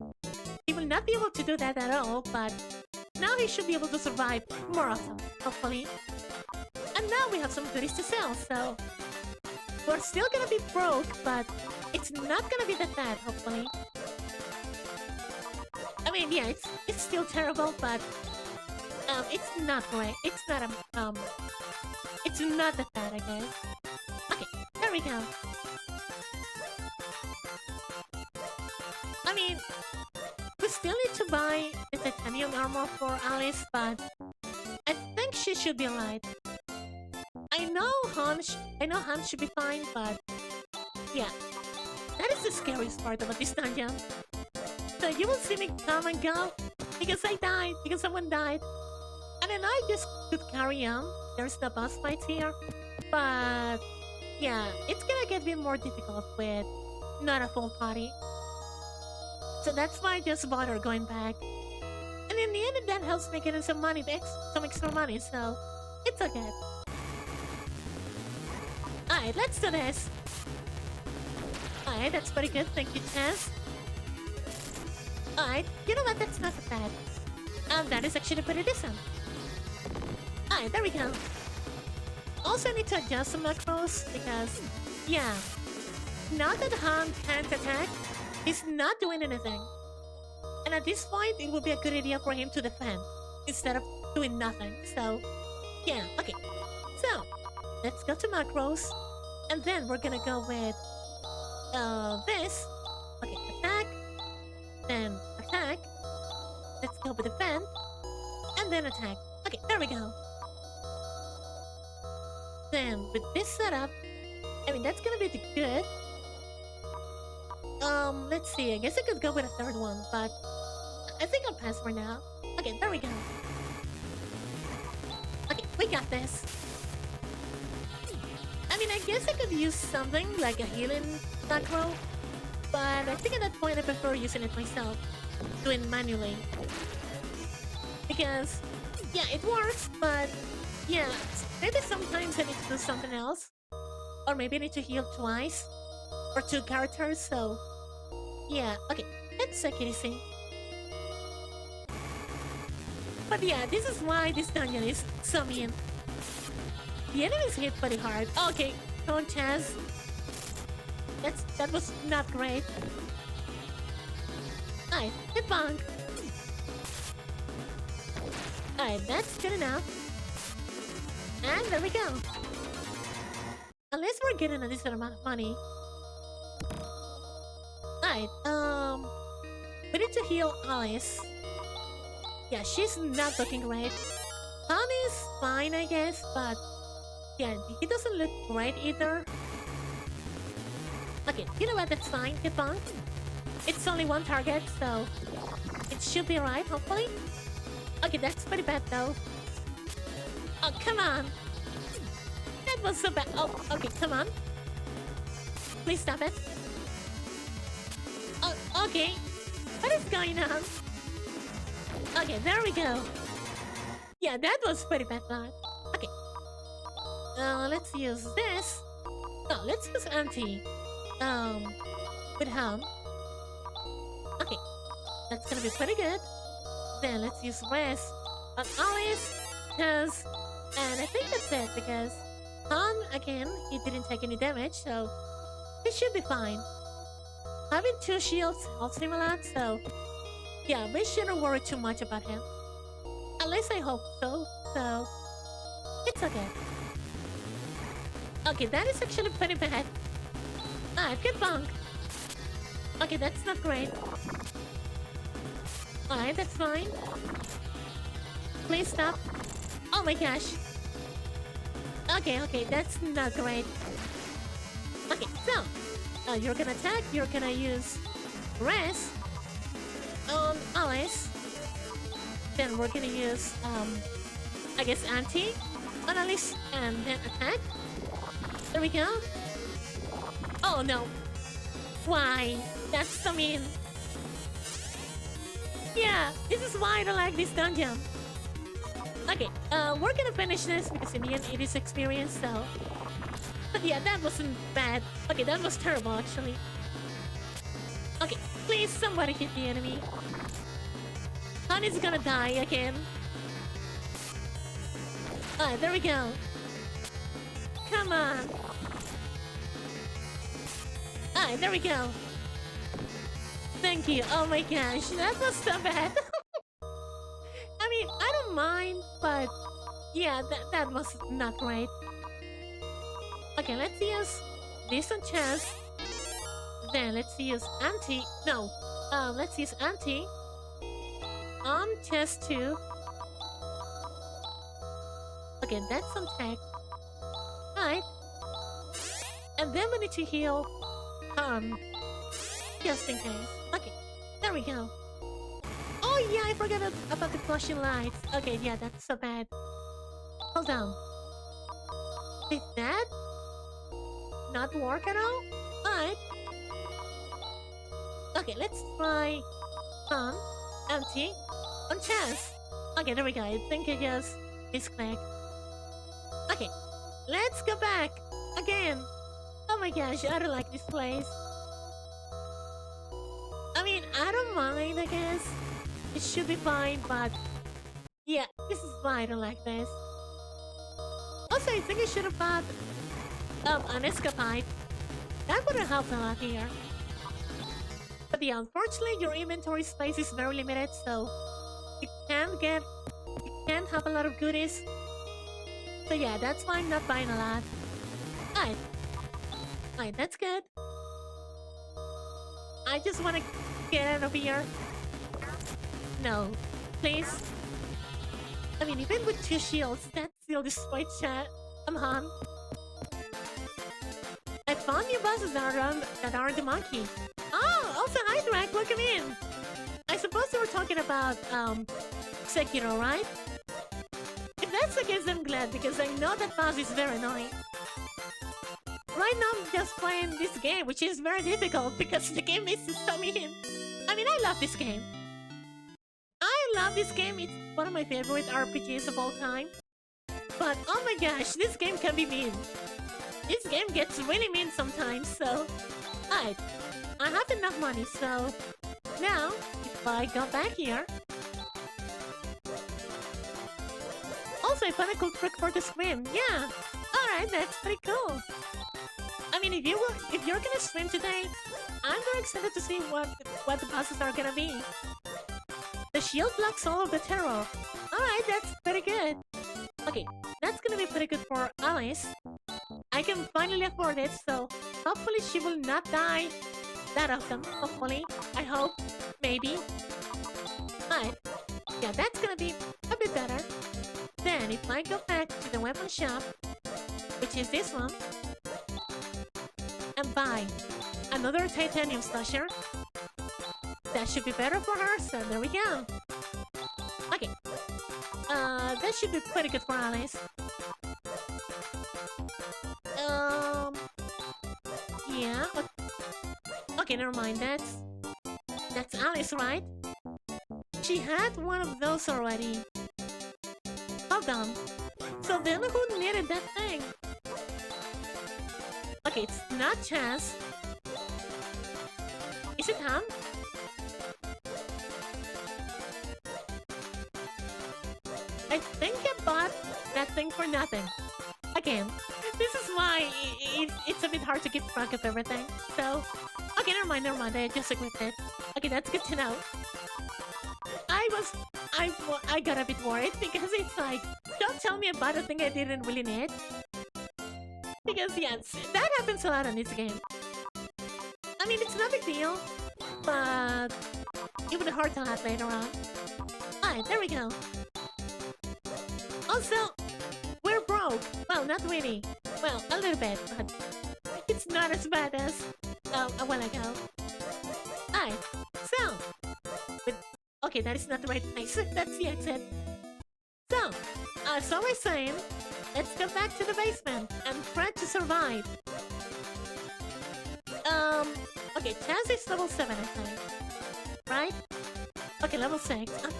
[SPEAKER 1] He will not be able to do that at all, but now he should be able to survive more often, hopefully. And now we have some goodies to sell, so... We're still gonna be broke, but it's not gonna be that bad, hopefully. I mean, yeah, it's still terrible, but... it's not great. It's not, it's not that bad, I guess. Okay, there we go. I mean, we still need to buy the titanium armor for Alice, but I think she should be alright. I know Han should be fine, but yeah, that is the scariest part about this dungeon. So you will see me come and go because I died, because someone died, and then I just could carry on. There's no boss fights here, but yeah, it's gonna get a bit more difficult with not a full party. So that's why I just bother going back. And in the end, that helps me get some money, some extra money, so it's okay. Alright, let's do this. Alright, that's pretty good. Thank you, Chess. Alright, you know what? That's not bad. That is actually pretty decent. Alright, there we go. also need to adjust some macros because, yeah, now that Han can't attack, he's not doing anything. And at this point, it would be a good idea for him to defend instead of doing nothing. So, yeah, okay. So, let's go to macros. And then we're gonna go with this. Okay, attack. Then attack. Let's go with defend. And then attack. Okay, there we go. Then with this setup, I mean, that's gonna be good. Let's see. I guess I could go with a third one, but I think I'll pass for now. Okay, there we go. Okay, we got this. I mean, I guess I could use something like a healing macro, but I think at that point I prefer using it myself, doing manually. Because, yeah, it works, but yeah, maybe sometimes I need to do something else. Or maybe I need to heal twice, or 2 characters, so yeah, okay, let's take it easy. But yeah, this is why this dungeon is so mean. The enemies hit pretty hard. Okay, don't chance. That was not great. Alright, hit bonk. Alright, that's good enough. And there we go. Unless we're getting a decent amount of money. Alright, we need to heal Alice. Yeah, she's not looking great. Han is fine, I guess, but yeah, he doesn't look great either. Okay, you know what? That's fine. Hit bonk. It's only one target, so it should be right, hopefully. Okay, that's pretty bad though. Oh, come on. That was so bad. Oh, okay, come on. Please stop it. Oh, okay. What is going on? Okay, there we go. Yeah, that was pretty bad though. Okay. Let's use this. No, let's use anti. With Han. Okay, that's gonna be pretty good. Then let's use rest on Alice, Taz, and I think that's it because Han, again, he didn't take any damage, so he should be fine. Having 2 shields helps him a lot, so yeah, we shouldn't worry too much about him. At least I hope so, so it's okay. Okay, that is actually pretty bad. Alright, good bonk. Okay, that's not great. Alright, that's fine. Please stop. Oh my gosh. Okay, okay, that's not great. Okay, so you're gonna attack, you're gonna use rest on Alice. Then we're gonna use I guess anti on Alice and then attack. There we go. Oh no. Why? That's so mean. Yeah, this is why I don't like this dungeon. Okay, we're gonna finish this because in the end it is experience, so... But yeah, that wasn't bad. Okay, that was terrible, actually. Okay, please, somebody hit the enemy. Honey's gonna die again. Alright, there we go. Come on. Alright, there we go. Thank you. Oh my gosh, that was so bad. I mean, I don't mind, but yeah, that was not great. Okay, let's use this on chest. Then let's use anti. No, let's use anti on chest too. Okay, that's on tech. Right. And then we need to heal just in case. Okay, there we go. Oh yeah, I forgot about the flashing lights. Okay, yeah, that's so bad. Hold on. Did that not work at all? Alright. Okay, let's try empty on chest. Okay, there we go. I think I just misclicked. Okay, let's go back again. Oh my gosh, I don't like this place. I mean, I don't mind, I guess. It should be fine, but yeah, this is why I don't like this. Also, I think I should have bought an escapade. That would have helped a lot here. But yeah, unfortunately, your inventory space is very limited, so you can't have a lot of goodies. So yeah, that's why I'm not buying a lot. Alright. Alright, that's good. I just want to get out of here. No. Please. I mean, even with 2 shields, that still destroyed chat. I'm on. I found new bosses that aren't the monkey. Oh, also hi Drake, welcome in. I suppose you were talking about Sekiro, right? If that's the case, I'm glad because I know that boss is very annoying. Right now, I'm just playing this game, which is very difficult because the game is so mean. I mean, I love this game. I love this game. It's one of my favorite RPGs of all time. But oh my gosh, this game can be mean. This game gets really mean sometimes, so... Alright, I have enough money, so... Now, if I go back here... Also, I found a cool trick for the stream. Yeah! Alright, that's pretty cool. I mean, if you're gonna stream today, I'm very excited to see what the bosses are gonna be. The shield blocks all of the terror. Alright, that's pretty good. Okay, that's gonna be pretty good for Alice. I can finally afford it, so hopefully she will not die that often. Hopefully. I hope. Maybe. Alright. Yeah, that's gonna be a bit better. Then, if I go back to the weapon shop, which is this one, and buy another titanium slasher, that should be better for her, so there we go. Okay. That should be pretty good for Alice. Yeah. Okay, never mind. That's Alice, right? She had one of those already. Hold on. So then who needed that thing? Okay, it's not Chance. Is it Ham? I think I bought that thing for nothing. Again, this is why it's a bit hard to keep track of everything. So, okay, never mind. I just equipped it. Okay, that's good to know. I got a bit worried because it's like, don't tell me about a thing I didn't really need. Because yes, that happens a lot on this game. I mean, it's no big deal, but it would hurt a lot later on. Alright, there we go. Also, we're broke. Well, not really. Well, a little bit, but it's not as bad as a while ago. Alright, so... Okay, that is not the right place. That's the exit. So, as I was saying, let's go back to the basement and try to survive. Okay, Chance is level 7, I think. Right? Okay, level 6. Okay.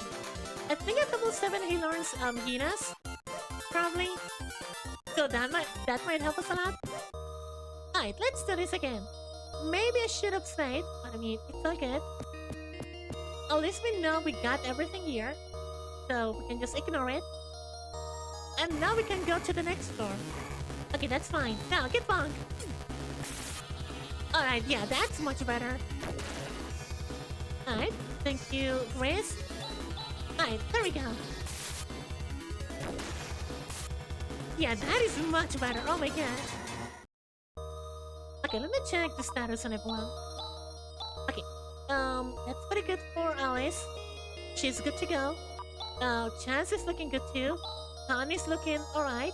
[SPEAKER 1] I think at level 7 he learns Hinas. Probably. So that might help us a lot. Alright, let's do this again. Maybe I should have stayed, but I mean, it's all good. At least we know we got everything here. So we can just ignore it. And now we can go to the next floor. Okay, that's fine. Now, get bonked! Alright, yeah, that's much better. Alright, thank you, Riz. Alright, there we go. Yeah, that is much better. Oh my gosh. Okay, let me check the status on everyone. Okay, that's pretty good for Alice. She's good to go. Chance is looking good too. Tan is looking alright.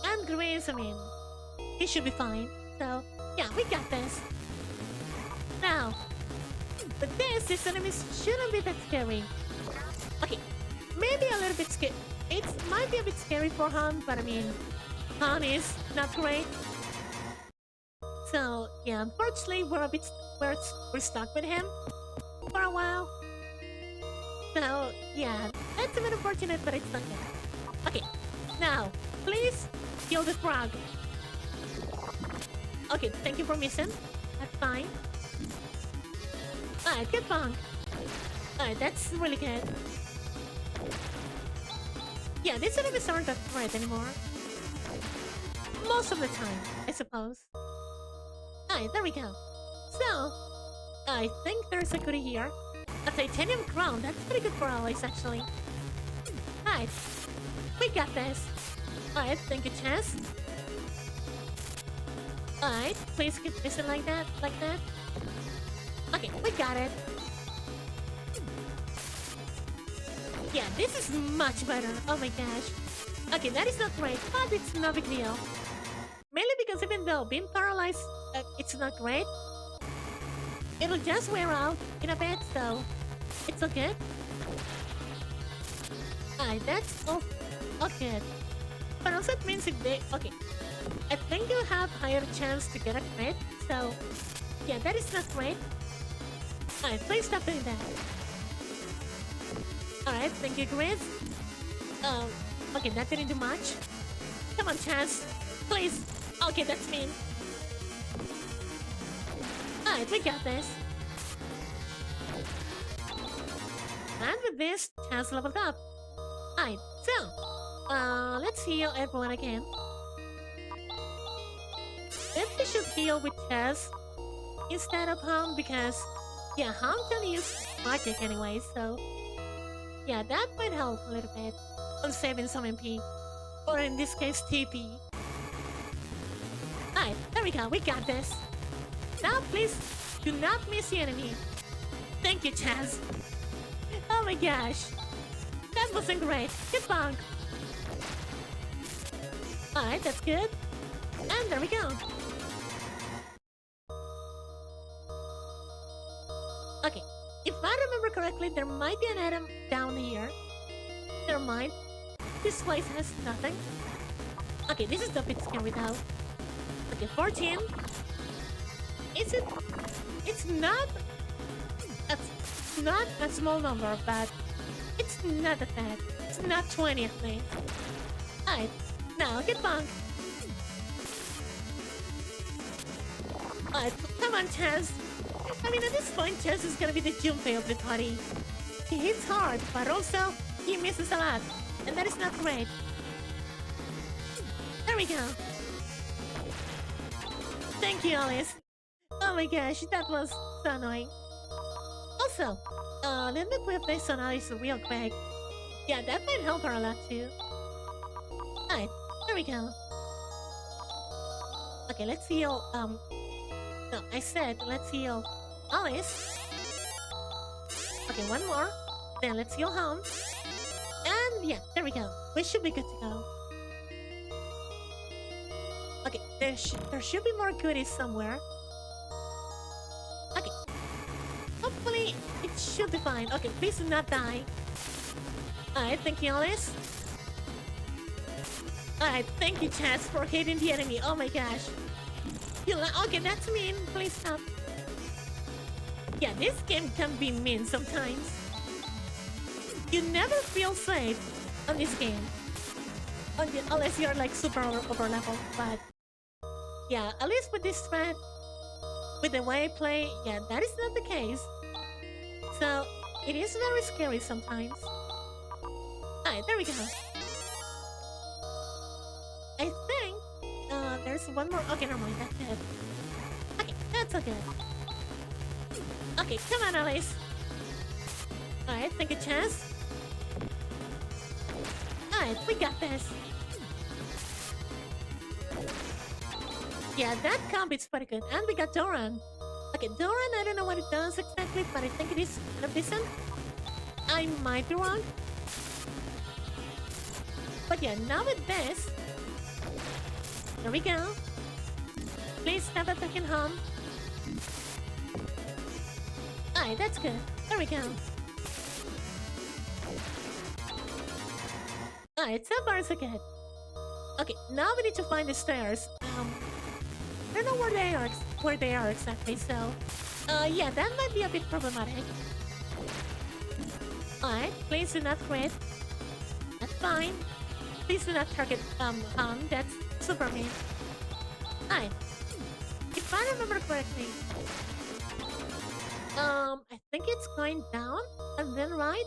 [SPEAKER 1] And Grace, I mean, he should be fine. So, yeah, we got this. Now, but this enemy shouldn't be that scary. Okay, maybe a little bit scary. It might be a bit scary for Han, but I mean, Han is not great. So, yeah, unfortunately, we're stuck with him for a while. So, yeah, that's a bit unfortunate, but it's okay. Okay, now, please kill the frog. Okay, thank you for missing. That's fine. Alright, get bonk. Alright, that's really good. Yeah, these enemies aren't that threat anymore. Most of the time, I suppose. Alright, there we go. So, I think there's a goodie here. A titanium crown, that's pretty good for always, actually. Alright, we got this. Alright, thank you, chess. Alright, please keep missing like that, like that. Okay, we got it. Yeah, this is much better. Oh my gosh. Okay, that is not great, but it's no big deal. Mainly because even though being paralyzed, it's not great, it'll just wear out in a bit, so it's okay. Alright, that's all good. But also it means if they... Okay, I think you have higher chance to get a crit, so... Yeah, that is not great. Alright, please stop doing that. Alright, thank you, Grizz. Okay, that didn't do much. Come on, Chance. Please. Okay, that's mean. Alright, we got this. And with this, Chance leveled up. Alright, so... let's heal everyone again. Maybe we should heal with Chess instead of Hum, because... Yeah, Hum can use magic anyway, so... Yeah, that might help a little bit on saving some MP. Or in this case, TP. Alright, there we go, we got this. Now please, do not miss the enemy. Thank you, Chaz. Oh my gosh. That wasn't great. Good bonk. Alright, that's good. And there we go. Okay, if I remember correctly, there might be an item down here. Never mind. This place has nothing. Okay, this is a bit scary though. Okay, 14. Is it... It's not... It's not a small number, but... It's not that bad. It's not 20 at least. Alright, now get bunked. Alright, come on, Chaz. I mean, at this point, Chaz is gonna be the Junpei of the party. He hits hard, but also, he misses a lot. And that is not great. There we go. Thank you, Alice. Oh my gosh, that was so annoying. Also, let me equip this on Alice real quick. Yeah, that might help her a lot too. Alright, there we go. Okay, let's heal, no, I said let's heal Alice. Okay, one more. Then let's heal Home. And yeah, there we go. We should be good to go. Okay, there should be more goodies somewhere. Okay. Hopefully, it should be fine. Okay, please do not die. Alright, thank you, Alice. Alright, thank you, Chaz, for hitting the enemy. Oh my gosh. Okay, that's mean. Please stop. Yeah, this game can be mean sometimes. You never feel safe on this game. Unless you're like super over level, but... Yeah, at least with this threat, with the way I play, yeah, that is not the case. So, it is very scary sometimes. Alright, there we go. I think, there's one more. Okay, never mind, that's it. Okay, that's okay. Okay, come on, Alice. Alright, thank you, Chaz. Alright, we got this. Yeah, that comp is pretty good. And we got Doran. Okay, Doran, I don't know what it does exactly, but I think it is kind of decent. I might be wrong. But yeah, now with this... There we go. Please stop attacking Home. Alright, that's good. There we go. Alright, so far so good. Okay, now we need to find the stairs. I don't know where they are exactly, so... yeah, that might be a bit problematic. Alright, please do not quit. That's fine. Please do not target, Hum. That's super mean. Alright. If I remember correctly... I think it's going down, and then right?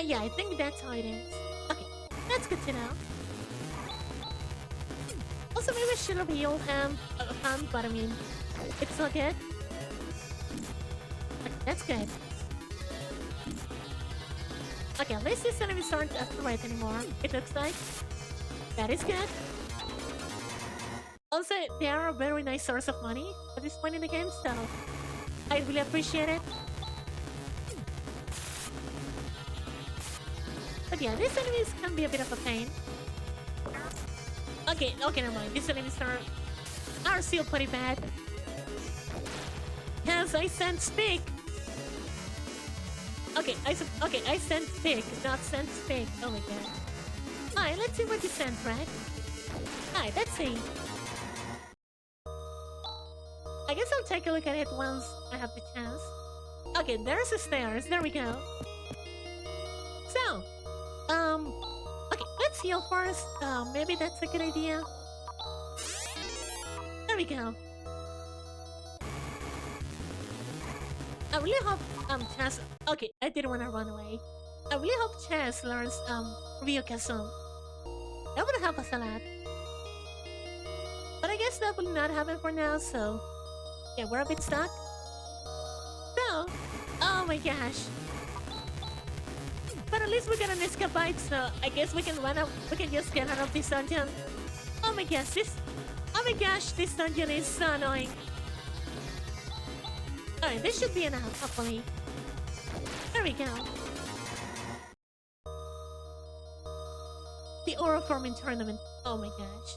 [SPEAKER 1] Yeah, I think that's how it is. Okay, That's good to know. Also, maybe I should have healed him, but I mean, it's so good. Okay, that's good. Okay, at least these enemies aren't a threat anymore, it looks like. That is good. Also, they are a very nice source of money at this point in the game, so I really appreciate it. But yeah, these enemies can be a bit of a pain. Okay, never mind. These enemies are still pretty bad. Yes, I sent speak. Okay, I sent speak, not sent speak. Oh my god. Alright, let's see what you sent, right? Alright, let's see. I guess I'll take a look at it once I have the chance. Okay, there's the stairs. There we go. So, okay, let's heal first. Maybe that's a good idea. There we go. I really hope, Chess... Okay, I didn't want to run away. I really hope Chess learns, Ryukasum. That would help us a lot. But I guess that will not happen for now, so... Yeah, we're a bit stuck. So... Oh my gosh. But at least we got an escapade, so I guess we can run out. We can just get out of this dungeon. Oh my gosh, this dungeon is so annoying. Alright, this should be enough, hopefully. There we go. The Aura Forming Tournament. Oh my gosh.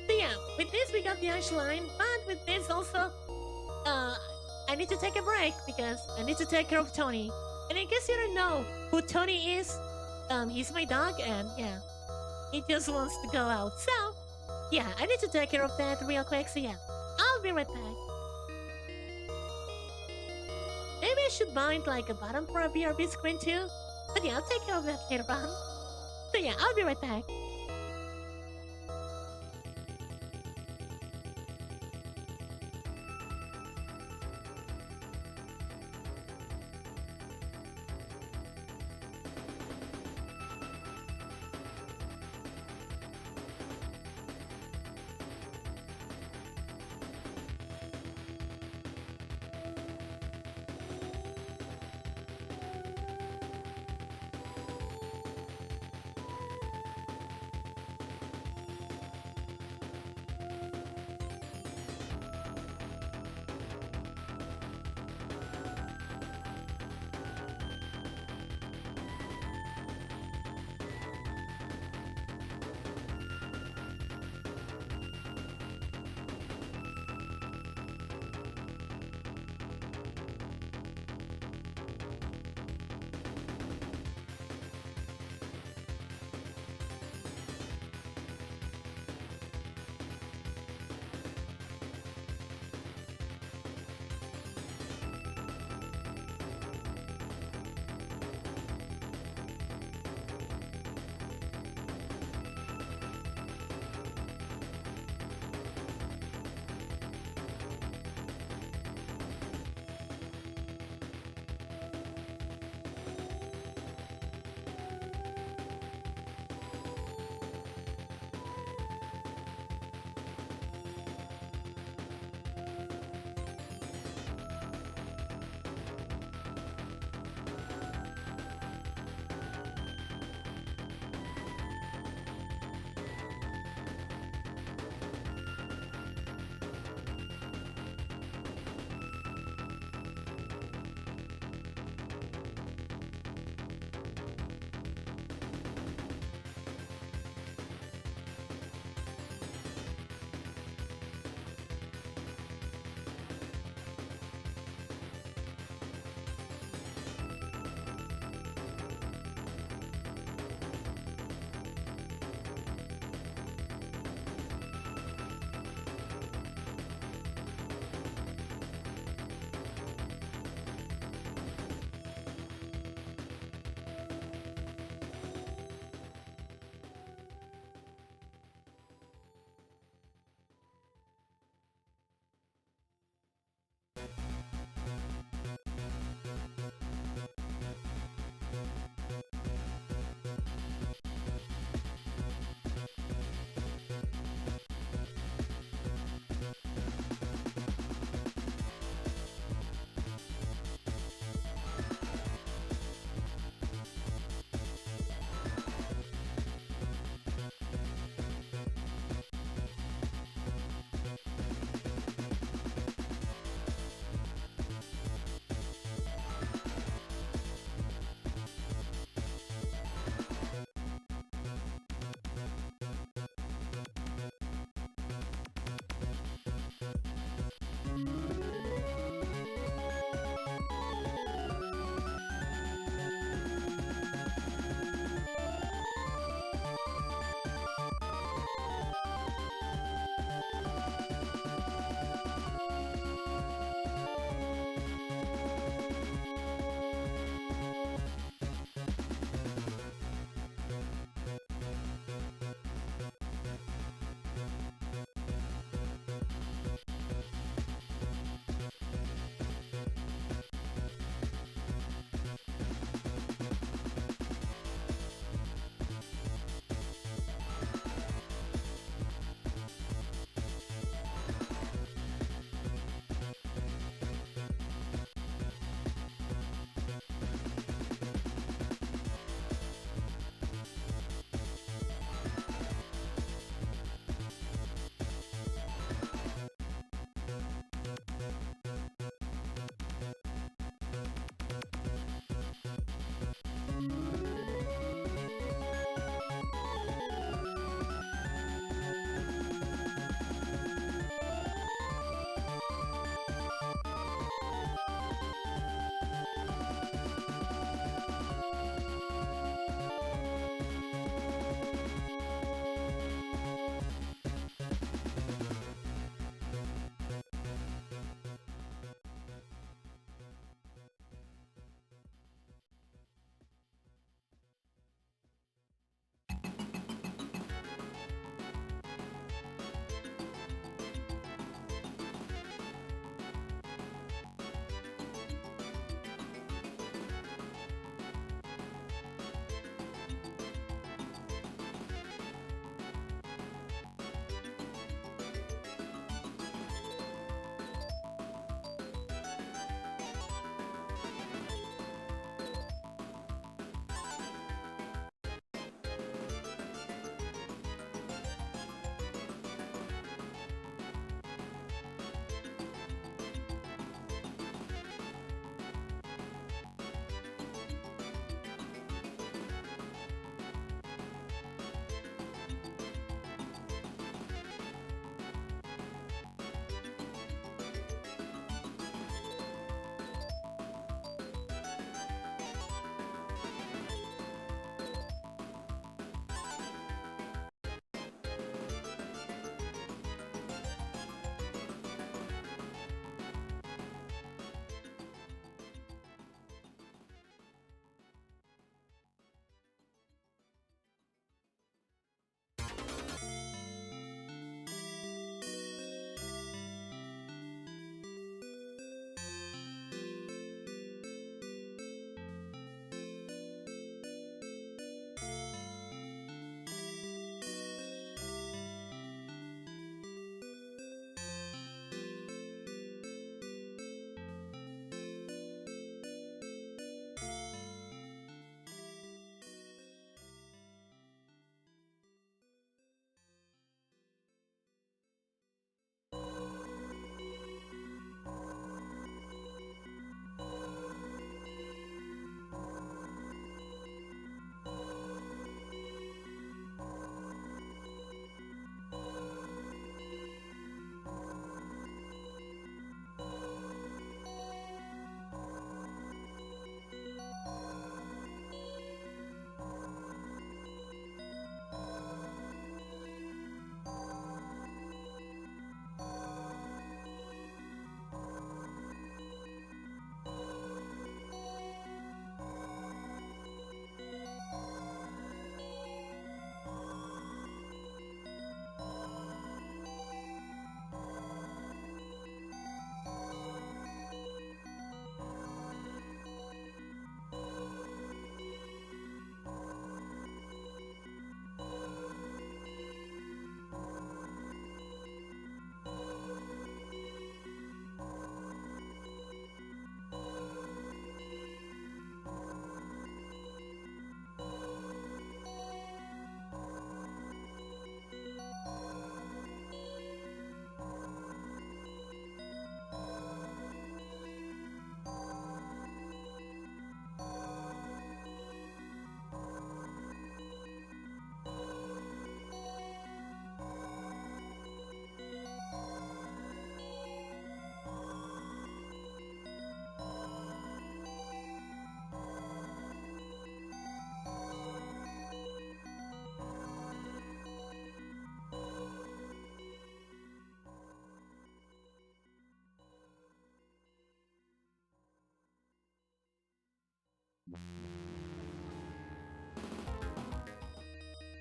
[SPEAKER 1] So yeah, with this we got the Ash line, but with this also, I need to take a break because I need to take care of Tony. And in case you don't know who Tony is, he's my dog, and yeah, he just wants to go out. So, yeah, I need to take care of that real quick. So yeah, I'll be right back. Maybe I should bind like a button for a BRB screen too. But yeah, I'll take care of that later on. So yeah, I'll be right back.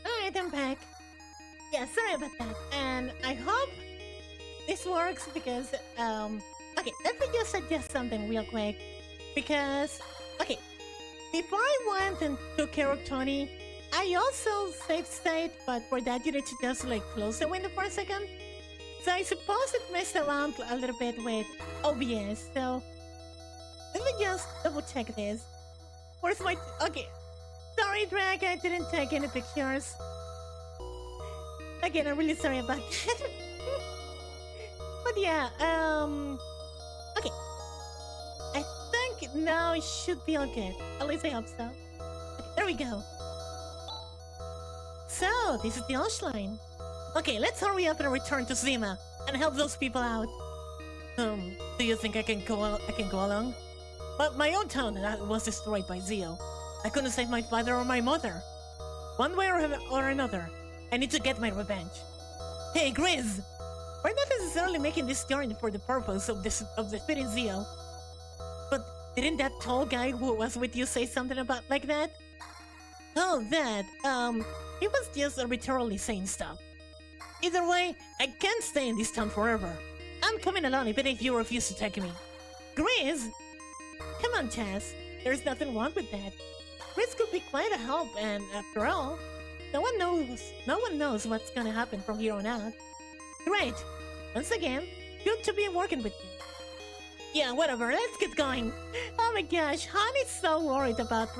[SPEAKER 1] Alright, I'm back. Yeah, sorry about that. And I hope this works because, okay, let me just suggest something real quick. Because, okay, before I went and took care of Tony, I also saved state, but for that you need to just like close the window for a second. So I suppose it messed around a little bit with OBS, so let me just double check this. Where's my... Okay. Sorry, Drag, I didn't take any pictures. Again, I'm really sorry about that. But yeah, okay. I think now it should be all good. At least I hope so. Okay, there we go. So, this is the Oshline. Okay, let's hurry up and return to Zima and help those people out. Do you think I can go along? But my own town was destroyed by Zio. I couldn't save my father or my mother. One way or another, I need to get my revenge. Hey, Grizz! We're not necessarily making this journey for the purpose of defeating Zio. But didn't that tall guy who was with you say something about like that? Oh, that, he was just arbitrarily saying stuff. Either way, I can't stay in this town forever. I'm coming along even if you refuse to take me. Grizz? Come on, Chaz. There's nothing wrong with that. Grizz could be quite a help, and after all, no one knows what's gonna happen from here on out. Great. Once again, good to be working with you. Yeah, whatever, let's get going. Oh my gosh, Honey's so worried about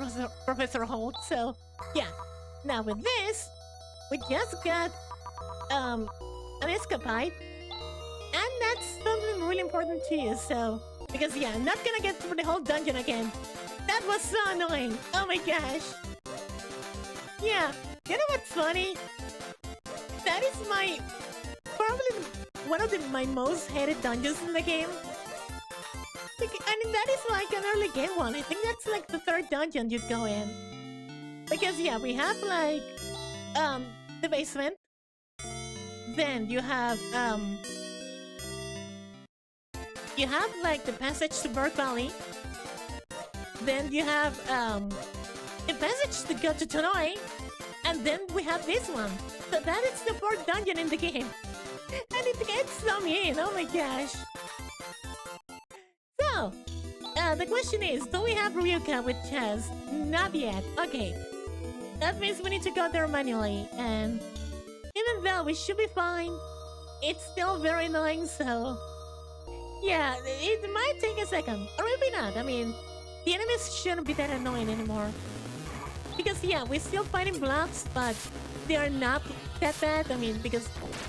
[SPEAKER 1] Professor Holt, so yeah. Now with this, we just got an escapade, and that's something really important to you, so because yeah, I'm not gonna get through the whole dungeon again. That was so annoying. Oh my gosh. Yeah, you know what's funny? That is probably one of my most hated dungeons in the game. I mean, that is like an early game one. I think that's like the third dungeon you'd go in. Because yeah, we have like the basement. Then you have like the passage to Bird Valley. Then you have the passage to go to Tonoi. And then we have this one. So that is the fourth dungeon in the game. And it gets so mean, oh my gosh. So, the question is, do we have Ryuka with Chaz? Not yet. Okay. That means we need to go there manually. And even though we should be fine, it's still very annoying, so... Yeah, it might take a second. Or maybe not. I mean, the enemies shouldn't be that annoying anymore. Because yeah, we're still fighting blocks, but they are not that bad. I mean, because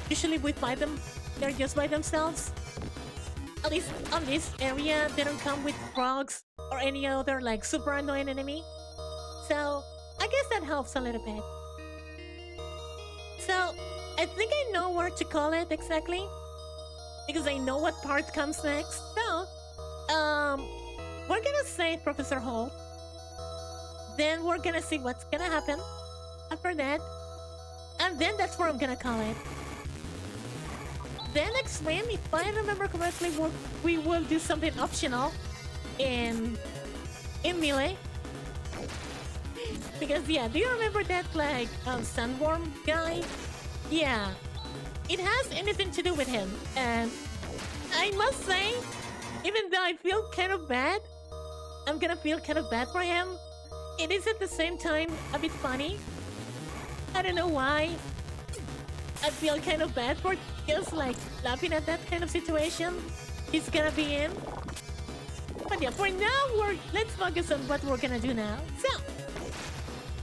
[SPEAKER 1] usually we fight them, they're just by themselves. At least on this area, they don't come with frogs or any other like super annoying enemy. So I guess that helps a little bit. So I think I know where to call it exactly, because I know what part comes next. So we're gonna save Professor Hall. Then we're gonna see what's gonna happen after that. And then that's where I'm gonna call it. Then next stream, if I remember correctly, we will do something optional in Melee. Because yeah, do you remember that like sandworm guy? Yeah, it has anything to do with him. And I must say, even though I feel kind of bad, I'm gonna feel kind of bad for him. It is at the same time a bit funny. I don't know why. I feel kind of bad for just like laughing at that kind of situation he's gonna be in. But yeah, for now, let's focus on what we're gonna do now. So,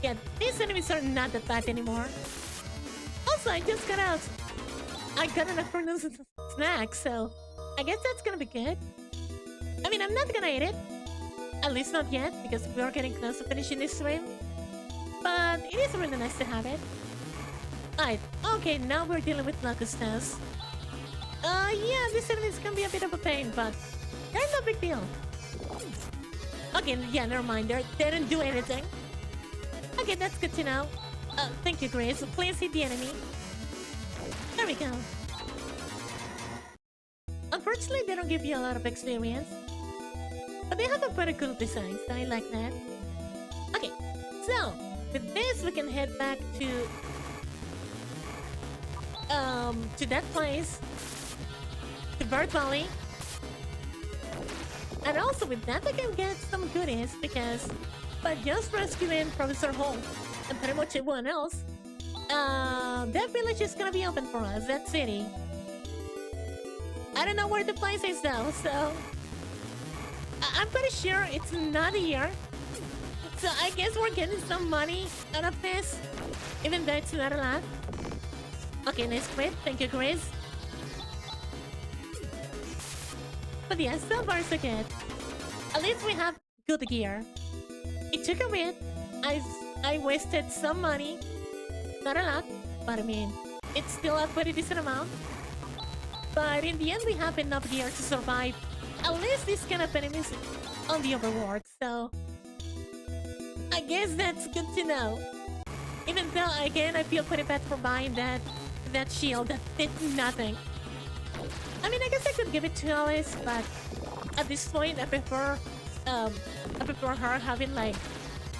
[SPEAKER 1] yeah, these enemies are not that bad anymore. Also, I got an afternoon snack, so I guess that's gonna be good. I mean, I'm not gonna eat it. At least not yet, because we are getting close to finishing this stream. But it is really nice to have it. Alright, okay, now we're dealing with Locustas. Yeah, this enemies can be a bit of a pain, but they're no big deal. Okay, yeah, never mind, they didn't do anything. Okay, that's good to know. Thank you, Grace. Please hit the enemy. There we go. Unfortunately, they don't give you a lot of experience. But they have a pretty cool design, so I like that. So, with this, we can head back to that place, to Bird Valley. And also with that, we can get some goodies because by just rescuing Professor Holt and pretty much everyone else, that village is gonna be open for us, that city. I don't know where the place is though, so I'm pretty sure it's not here. So I guess we're getting some money out of this, even though it's not a lot. Okay, nice quit. Thank you, Chris. But yeah, so far so good. At least we have good gear. It took a bit. I wasted some money. Not a lot, but I mean, it's still a pretty decent amount. But in the end, we have enough gear to survive at least this kind of enemies on the overworld. So I guess that's good to know. Even though, again, I feel pretty bad for buying that shield that did nothing. I mean, I guess I could give it to Alice, but at this point, I prefer her having like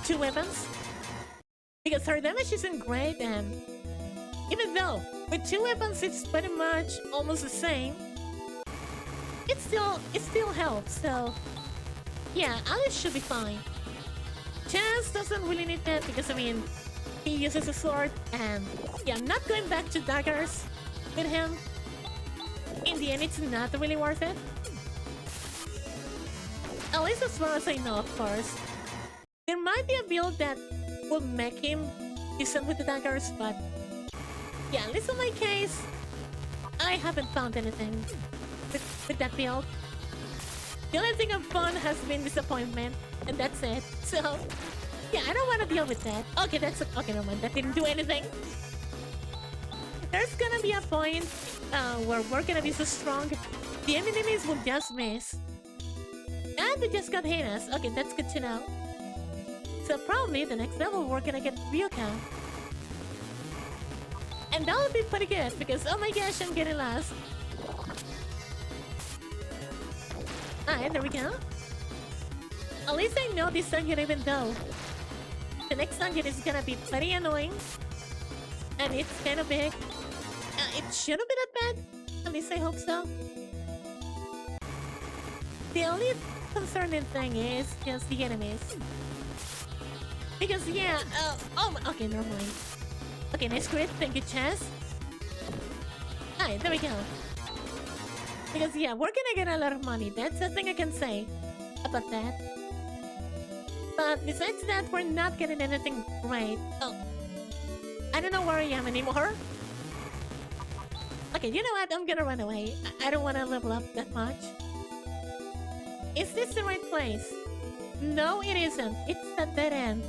[SPEAKER 1] 2 weapons because her damage isn't great, and even though with 2 weapons it's pretty much almost the same, it still helps. So yeah, Alice should be fine. Chance doesn't really need that because I mean, he uses a sword, and yeah, I'm not going back to daggers with him. In the end, it's not really worth it. At least as far as I know, of course. There might be a build that will make him decent with the daggers, but yeah, at least in my case, I haven't found anything with that build. The only thing I've found has been disappointment, and that's it. So yeah, I don't want to deal with that. Okay, okay, never mind. That didn't do anything. There's gonna be a point where we're gonna be so strong, the enemies will just miss. And they just got hit us. Okay, that's good to know. So probably the next level we're gonna get Ryuka. And that would be pretty good because oh my gosh, I'm getting lost. Alright, there we go. At least I know this dungeon, even though the next dungeon is gonna be pretty annoying. And it's kind of big. It shouldn't be that bad. At least I hope so. The only concerning thing is just the enemies. Because yeah, okay, never mind. Okay, nice crit. Thank you, Chess. Alright, there we go. Because yeah, we're gonna get a lot of money. That's the thing I can say about that. But besides that, we're not getting anything great. Oh, I don't know where I am anymore. Okay, you know what? I'm gonna run away. I don't want to level up that much. Is this the right place? No, it isn't. It's a dead end.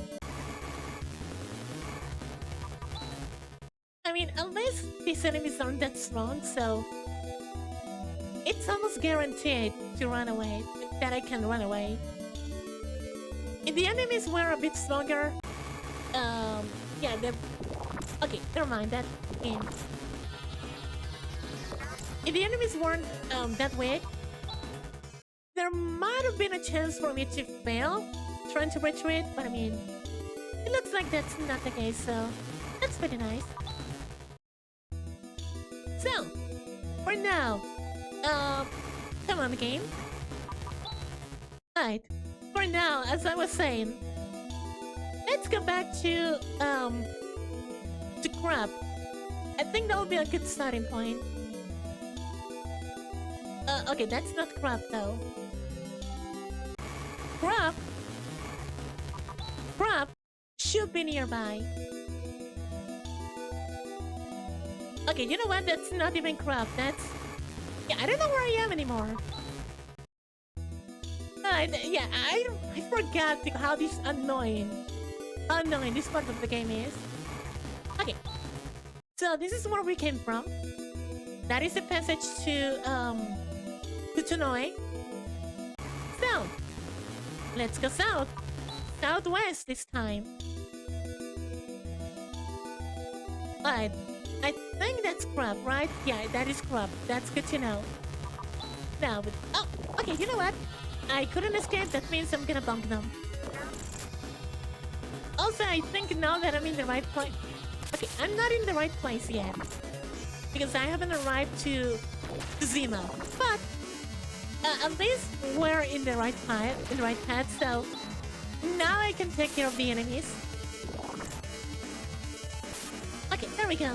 [SPEAKER 1] I mean, at least these enemies aren't that strong, so it's almost guaranteed to run away. That I can run away. If the enemies were a bit stronger, yeah, they're... Okay, never mind that. If the enemies weren't that weak, there might have been a chance for me to fail trying to retreat, but I mean, it looks like that's not the case, so that's pretty nice. So, for now, come on, game. Right, for now, as I was saying, let's go back to Crab. I think that would be a good starting point. Okay, that's not Crab though. Crab should be nearby. Okay, you know what? That's not even Crab. That's... Yeah, I don't know where I am anymore. Yeah, I forgot how annoying this part of the game is. Okay, so this is where we came from. That is the passage to Tonoe. So, let's go south. Southwest this time. Alright, I think that's Crab, right? Yeah, that is Crab. That's good to know. Now, oh, okay, you know what? I couldn't escape, that means I'm gonna bump them. Also, I think now that I'm in the right place... Okay, I'm not in the right place yet. Because I haven't arrived to Zima. But at least we're in the right path, so now I can take care of the enemies. Okay, there we go.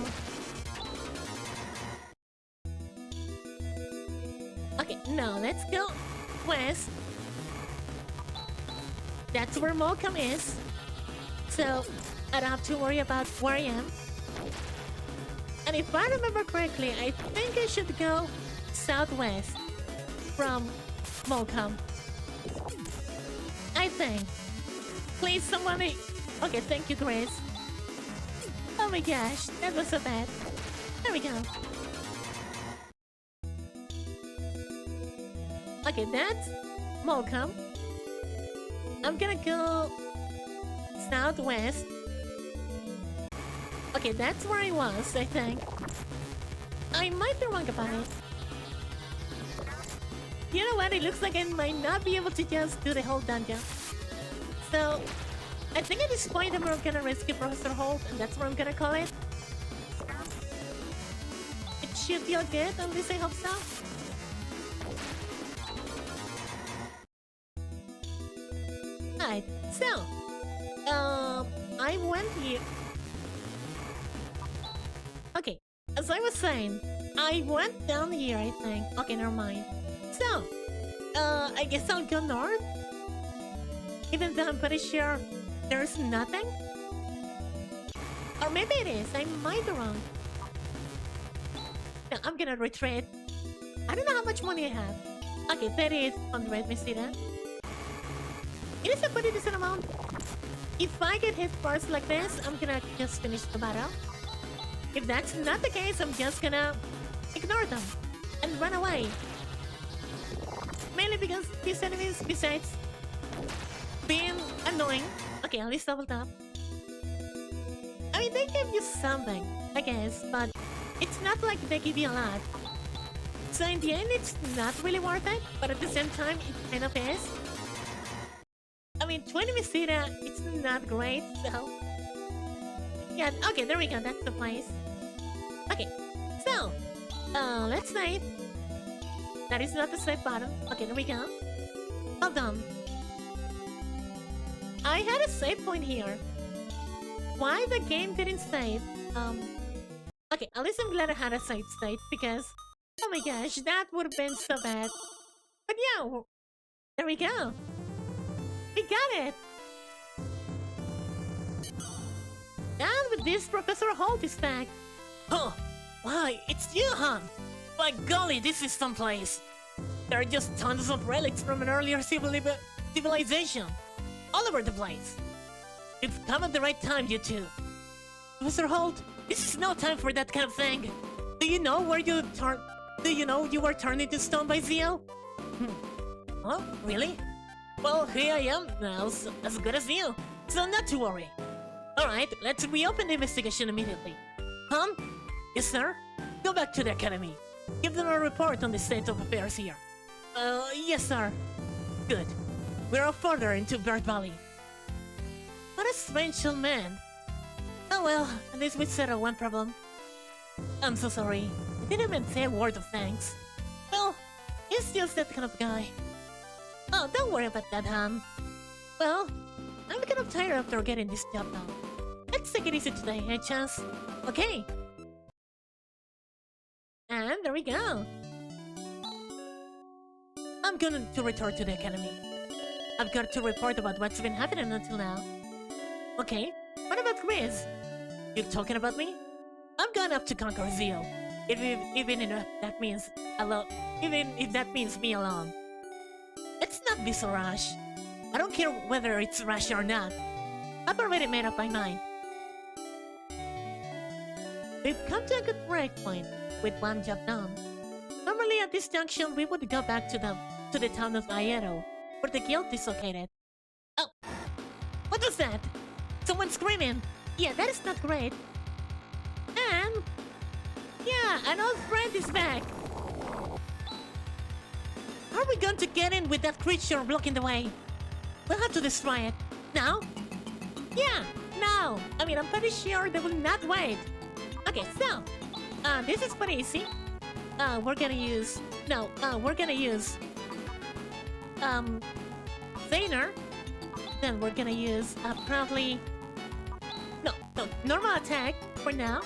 [SPEAKER 1] Okay, now let's go west. That's where Malcolm is. So I don't have to worry about where I am. And if I remember correctly, I think I should go southwest from Malcolm. I think. Please, somebody... Okay, thank you, Grace. Oh my gosh, that was so bad. There we go. Okay, that's Malcolm. I'm gonna go southwest. Okay, that's where I was, I think. I might be wrong about it. You know what? It looks like I might not be able to just do the whole dungeon. So, I think at this point I'm gonna rescue Professor Holt, and that's what I'm gonna call it. It should feel good, at least I hope so. Alright, so... I went here... Okay, as I was saying, I went down here, I think. Okay, never mind. So, I guess I'll go north? Even though I'm pretty sure there's nothing? Or maybe it is, I might be wrong. No, I'm gonna retreat. I don't know how much money I have. Okay, that is 100, we see that. It is a pretty decent amount. If I get hit first like this, I'm gonna just finish the battle. If that's not the case, I'm just gonna ignore them and run away. Mainly because these enemies, besides being annoying... Okay, at least leveled up. I mean, they give you something, I guess, but it's not like they give you a lot. So in the end, it's not really worth it, but at the same time, it kind of is. I mean, 20 Visita, it's not great, so... Yeah, okay, there we go, that's the place. Okay, so... let's save. That is not the save button. Okay, there we go. Hold on. I had a save point here. Why the game didn't save? Okay, at least I'm glad I had a save state, because... Oh my gosh, that would have been so bad. But yeah, there we go. We got it! And with this, Professor Holt is back. Oh, why, it's you, huh? By golly, this is someplace. There are just tons of relics from an earlier civilization. All over the place. You've come at the right time, you two. Professor Holt, this is no time for that kind of thing. Do you know where you were turned into stone by Zio? Oh, really? Well, here I am, now, as good as you. So not to worry. Alright, let's reopen the investigation immediately. Huh? Yes, sir? Go back to the academy. Give them a report on the state of affairs here. Yes, sir. Good. We're off further into Bird Valley. What a strange old man. Oh well, at least we settled one problem. I'm so sorry. I didn't even say a word of thanks. Well, he's just that kind of guy. Oh, don't worry about that, Han. Well, I'm kind of tired after getting this job done. Let's take it easy today, eh, Chance? Okay. And there we go. I'm going to return to the academy. I've got to report about what's been happening until now. Okay, what about Chris? You talking about me? I'm going up to conquer Zio. Even if that means me alone. Let's not be so rash. I don't care whether it's rash or not. I've already made up my mind. We've come to a good break point with one job done. Normally at this junction we would go back to the town of Aero, where the guild is located. Oh! What was that? Someone screaming! Yeah, that is not great. And... yeah, an old friend is back! How are we going to get in with that creature blocking the way? We'll have to destroy it. Now? Yeah, no. I mean, I'm pretty sure they will not wait. Okay, so, this is pretty easy. We're gonna use... No, we're gonna use... Zaner. Then we're gonna use, probably... No, normal attack for now.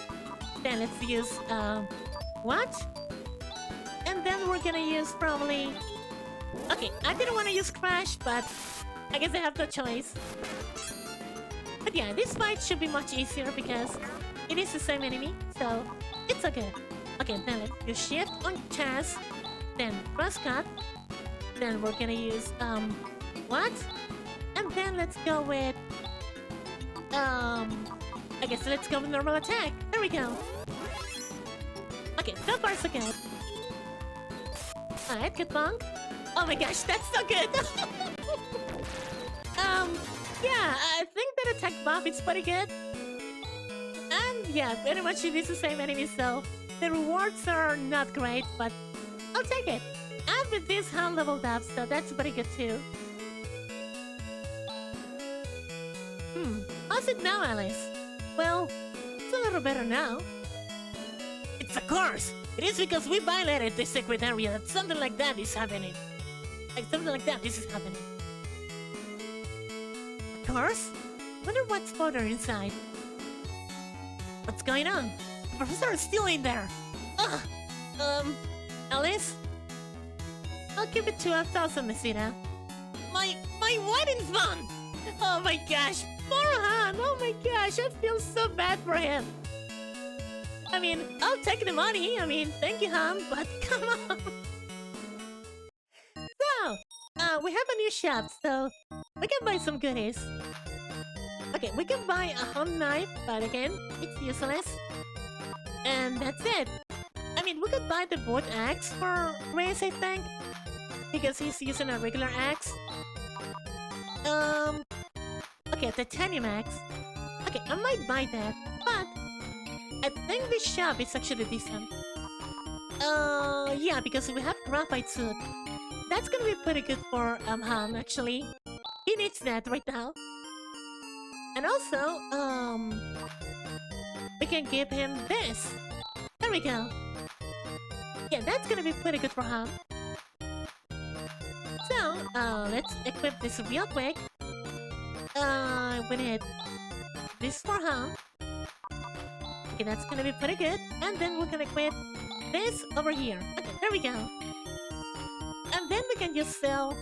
[SPEAKER 1] Then let's use, what? And then we're gonna use probably... Okay, I didn't want to use Crash, but I guess I have no choice. But yeah, this fight should be much easier because it is the same enemy, so it's okay. Okay, then let's use Shift on Chaz, then Crosscut, then we're gonna use, what? And then let's go with, I guess let's go with normal attack. There we go. Okay, so far so good. Alright, good bonk. Oh my gosh, that's so good! Yeah, I think that attack buff is pretty good. And yeah, pretty much it is the same enemy, so the rewards are not great, but I'll take it. And with this hand leveled up, so that's pretty good too. How's it now, Alice? Well, it's a little better now. It's a curse! It is because we violated the secret area that something like that is happening. Like something like that, this is happening. A curse? Wonder what's further inside. What's going on? The professor is still in there. Ugh! Alice? I'll give it to 1,000, Mesita. My wedding's fun! Oh my gosh, poor Han! Oh my gosh, I feel so bad for him. I mean, I'll take the money. I mean, thank you, Han, but come on. So, we have a new shop, so we can buy some goodies. Okay, we can buy a home knife, but again, it's useless. And that's it. I mean, we could buy the wood axe for Grace, I think, because he's using a regular axe. Okay, titanium axe. Okay, I might buy that, but I think this shop is actually decent. Yeah, because we have graphite suit. That's gonna be pretty good for Han, actually. He needs that right now. And also, we can give him this. There we go. Yeah, that's gonna be pretty good for Han. So, let's equip this real quick. We need this for Han. Okay, that's gonna be pretty good. And then we can equip this over here. Okay, there we go. And then we can just sell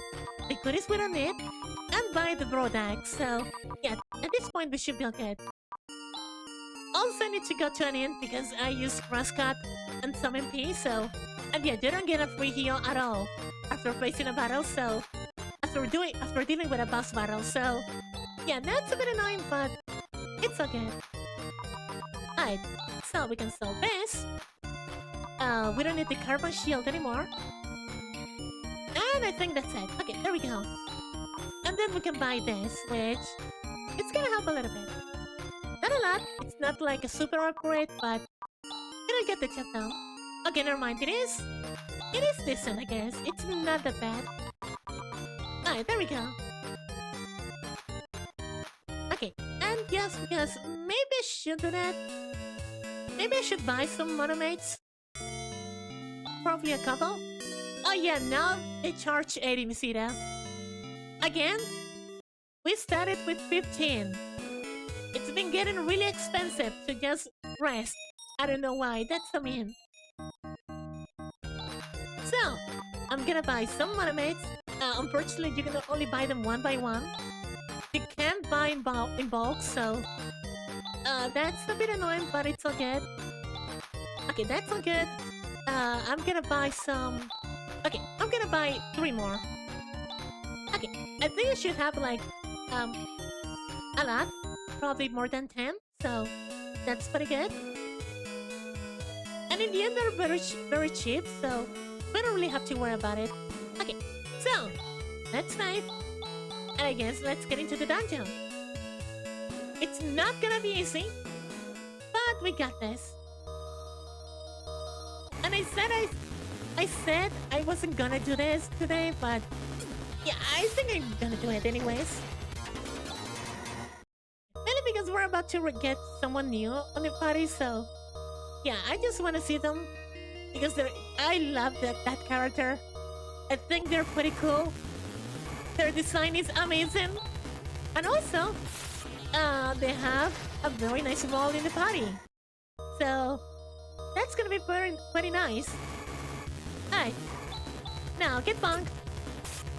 [SPEAKER 1] the goodies we don't need and buy the broad axe. So, yeah, at this point we should be okay. Also, I need to go to an inn because I used Crosscut and some MP, so... And yeah, you don't get a free heal at all after facing a battle, so... After dealing with a boss battle, so... Yeah, that's a bit annoying, but... It's okay. Alright, so we can sell this. We don't need the carbon shield anymore. And I think that's it. Okay, there we go. And then we can buy this, which... It's gonna help a little bit. Not a lot. It's not like a super upgrade, but... It'll get the job done. Okay, never mind. It is decent, I guess. It's not that bad. Alright, there we go. Okay, and just because maybe I should do that. Maybe I should buy some monomates. Probably a couple. Oh yeah, now they charge 80 Mesita. Again? We started with 15. It's been getting really expensive to just rest. I don't know why, that's so mean. So, I'm gonna buy some monomates. Unfortunately, you can only buy them one by one. You can't buy in bulk, so... that's a bit annoying, but it's all good. Okay, that's all good. I'm gonna buy some... Okay, I'm gonna buy 3 more. Okay, I think I should have like... a lot. Probably more than 10, so... That's pretty good. And in the end, they're very cheap, so... We don't really have to worry about it. Okay, so... Let's save. And I guess let's get into the dungeon. It's not gonna be easy, but we got this. And I said I wasn't gonna do this today, but yeah, I think I'm gonna do it anyways. to get someone new on the party, so yeah, I just want to see them because I love that character. I think they're pretty cool. Their design is amazing, and also they have a very nice role in the party. So that's gonna be pretty nice. Alright, now get bunked.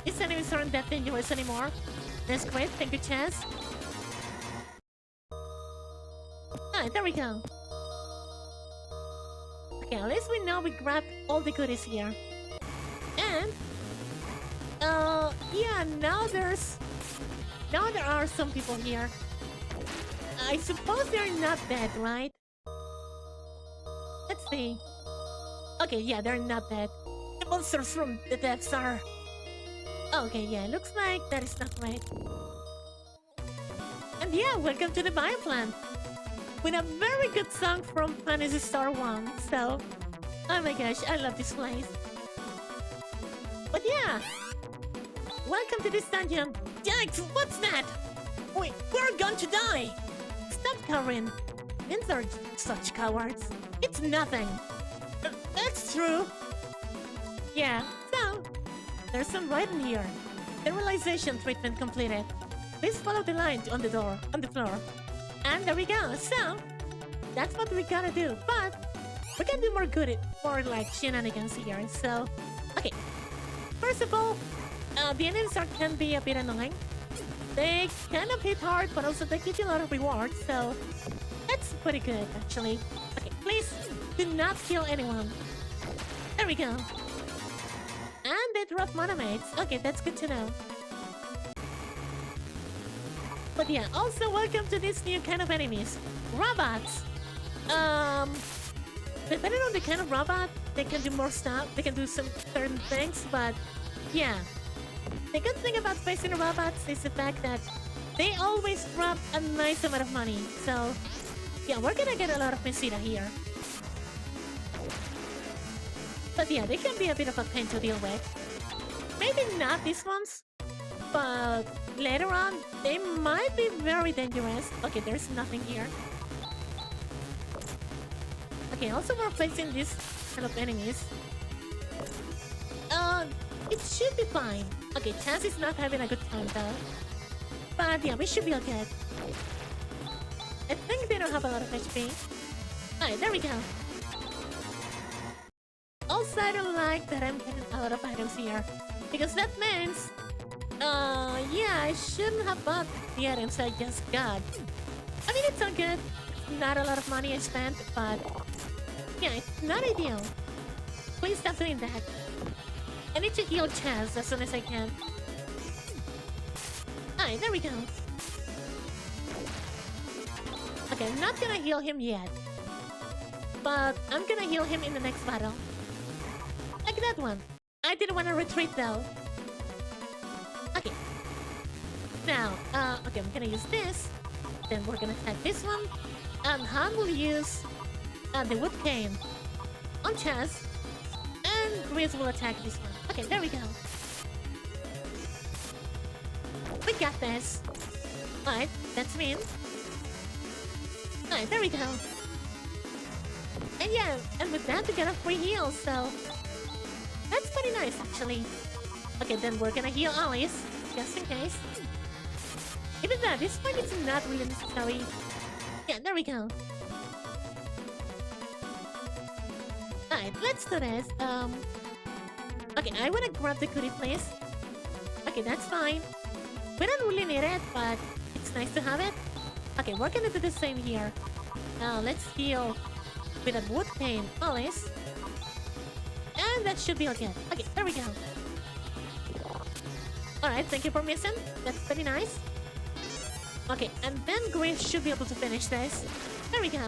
[SPEAKER 1] These enemies aren't that dangerous anymore. That's great, thank you, Chaz. Alright, there we go. Okay, at least we know we grabbed all the goodies here. And yeah, now there are some people here. I suppose they're not dead, right? Let's see. Okay, yeah, they're not dead. The monsters from the Death Star. Okay, yeah, looks like that is not right. And yeah, welcome to the bioplant. With a very good song from Phantasy Star 1, so... Oh my gosh, I love this place. But yeah! Welcome to this dungeon! Yikes, what's that? Wait, we're going to die! Stop cowering! Winds are such cowards. It's nothing. That's true. Yeah, so... There's some writing here. Sterilization treatment completed. Please follow the line on the floor. And there we go. So, that's what we gotta do. But, we can do more like shenanigans here. So, okay. First of all, the enemies can be a bit annoying. They kind of hit hard, but also they give you a lot of rewards. So, that's pretty good, actually. Okay, please do not kill anyone. There we go. And they drop monomates. Okay, that's good to know. But yeah, also welcome to this new kind of enemies. Robots! Depending on the kind of robot, they can do more stuff. They can do some certain things, but yeah. The good thing about facing robots is the fact that they always drop a nice amount of money. So yeah, we're gonna get a lot of mesita here. But yeah, they can be a bit of a pain to deal with. Maybe not these ones, but later on, they might be very dangerous. Okay, there's nothing here. Okay, also we're facing this kind of enemies. It should be fine. Okay, Chance is not having a good time though. But yeah, we should be okay. I think they don't have a lot of HP. Alright, there we go. Also, I don't like that I'm getting a lot of items here. Because that means... yeah, I shouldn't have bought the items I just got. I mean, it's all good. It's not a lot of money I spent, but... yeah, it's not ideal. Please stop doing that. I need to heal Chaz as soon as I can. Alright, there we go. Okay, I'm not gonna heal him yet. But I'm gonna heal him in the next battle. Like that one. I didn't want to retreat though. Okay. Now, okay, I'm gonna use this. Then we're gonna attack this one. And Han will use the wood cane on Chaz. And Grizz will attack this one. Okay, there we go. We got this. Alright, that's mean. Alright, there we go. And yeah, and with that we got a free heal, so... that's pretty nice, actually. Okay, then we're gonna heal Alice, just in case. Even though this point it's not really necessary. Yeah, there we go. Alright, let's do this. Okay, I wanna grab the goodie, please. Okay, that's fine. We don't really need it, but it's nice to have it. Okay, we're gonna do the same here. Now, let's heal with a wood cane, Alice. And that should be okay. Okay, there we go. Alright, thank you for missing. That's pretty nice. Okay, and then Grace should be able to finish this. There we go.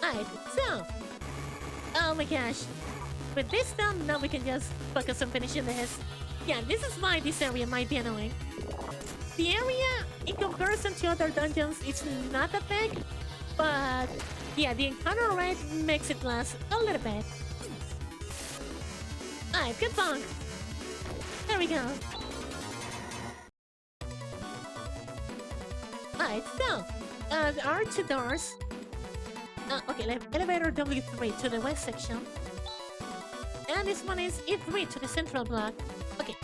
[SPEAKER 1] Alright, so... oh my gosh. With this done, now we can just focus on finishing this. Yeah, this is why this area might be annoying. The area, in comparison to other dungeons, it's not that big. But... yeah, the encounter rate makes it last a little bit. Alright, good bonk. There we go. Alright, so, there are two doors. Okay, elevator W3 to the west section. And this one is E3 to the central block. Okay,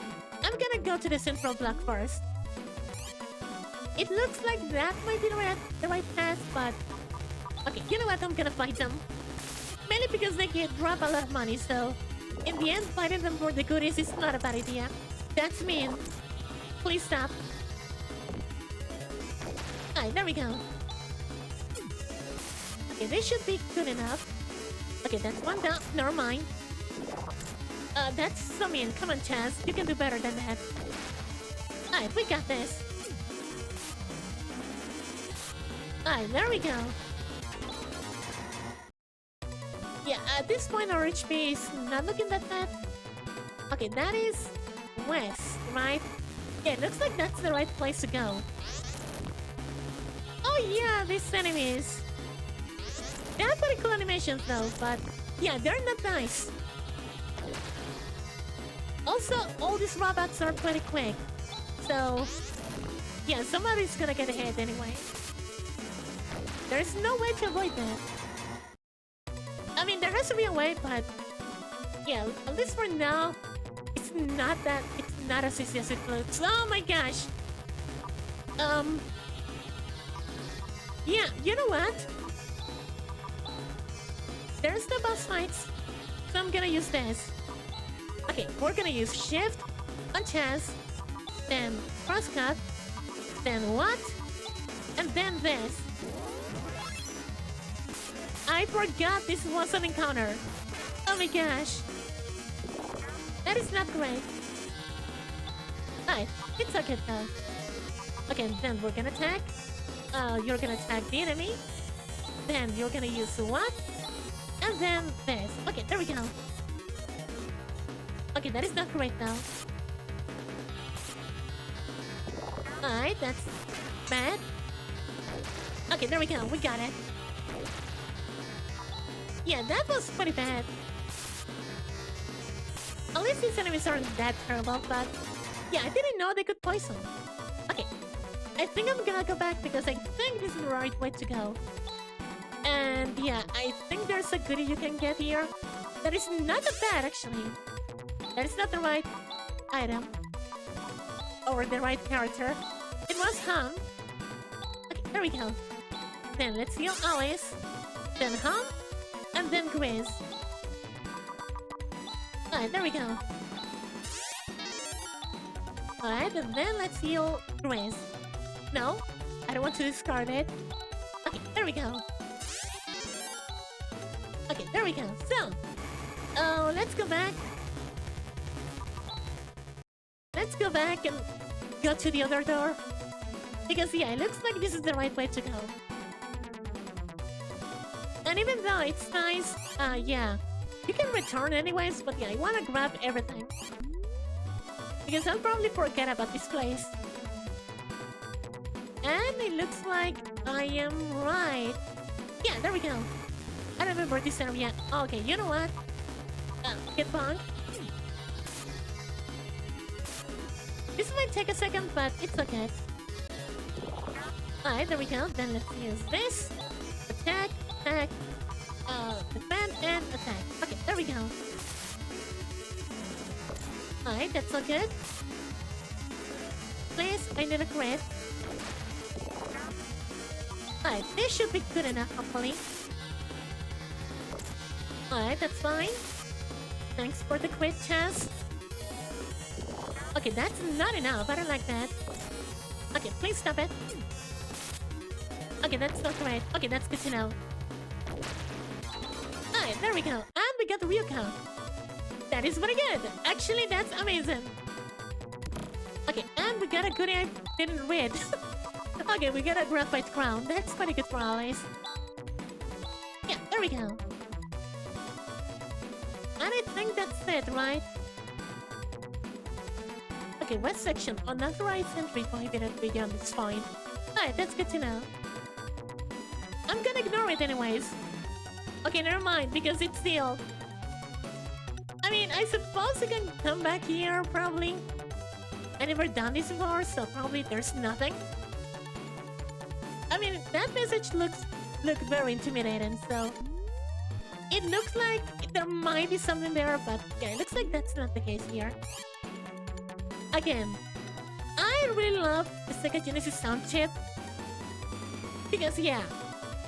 [SPEAKER 1] I'm gonna go to the central block first. It looks like that might be the right path, but... Okay, you know what? I'm gonna fight them. Mainly because they can drop a lot of money, so... In the end, fighting them for the goodies is not a bad idea. That's mean. Please stop. Alright, there we go. Okay, this should be good enough. Okay, that's one down. Never mind. That's so mean. Come on, Chaz. You can do better than that. Alright, we got this. Alright, there we go. Yeah, at this point our HP is not looking that bad. Okay, that is west, right? Yeah, it looks like that's the right place to go. Oh yeah, these enemies. They have pretty cool animations though, but yeah, they're not nice. Also, all these robots are pretty quick. So, yeah, somebody's gonna get ahead anyway. There's no way to avoid that. I mean, there has to be a way, but... Yeah, at least for now, it's not as easy as it looks. Oh my gosh! Yeah, you know what? There's the boss fights, so I'm gonna use this. Okay, we're gonna use shift on chest, then crosscut, then what? And then this. I forgot this was an encounter. Oh my gosh. That is not great. Alright, it's okay though. Okay, then we're gonna attack. You're gonna attack the enemy. Then you're gonna use what? And then this. Okay, there we go. Okay, that is not great now. Alright, that's bad. Okay, there we go. We got it. Yeah, that was pretty bad. At least these enemies aren't that terrible, but... Yeah, I didn't know they could poison. Okay. I think I'm gonna go back because I think this is the right way to go. And yeah, I think there's a goodie you can get here. That is not that bad, actually. That is not the right item. Or the right character. It was Hum. Okay, there we go. Then let's heal Alice. Then Hum. And then Grizz. Alright, there we go. Alright, and then let's heal Grizz. No, I don't want to discard it. Okay, there we go. Okay, there we go. So, let's go back. Let's go back and go to the other door. Because, yeah, it looks like this is the right way to go. And even though it's nice, yeah, you can return anyways, but yeah, I want to grab everything. Because I'll probably forget about this place. And it looks like I am right. Yeah, there we go. I remember this area. Okay, you know what? Get bunk. This might take a second, but it's okay. Alright, there we go. Then let's use this. Attack, attack, defend, and attack. Okay, there we go. Alright, that's all good. Please, I need a crit. Alright, this should be good enough, hopefully. Alright, that's fine. Thanks for the crit, Chaz. Okay, that's not enough. I don't like that. Okay, please stop it. Okay, that's not great. Okay, that's good to know. Alright, there we go. And we got the Ryuko. That is very good. Actually, that's amazing. Okay, and we got a goodie I didn't read. Okay, we got a graphite crown. That's pretty good for Alice. Yeah, there we go. And I think that's it, right? Okay, west section. Unauthorized entry prohibited beyond is fine. Alright, that's good to know. I'm gonna ignore it anyways. Okay, never mind, because it's sealed. I mean, I suppose I can come back here, probably. I never done this before, so probably there's nothing. that message look very intimidating. So it looks like there might be something there, but yeah, it looks like that's not the case here. Again, I really love the Sega Genesis sound chip because yeah,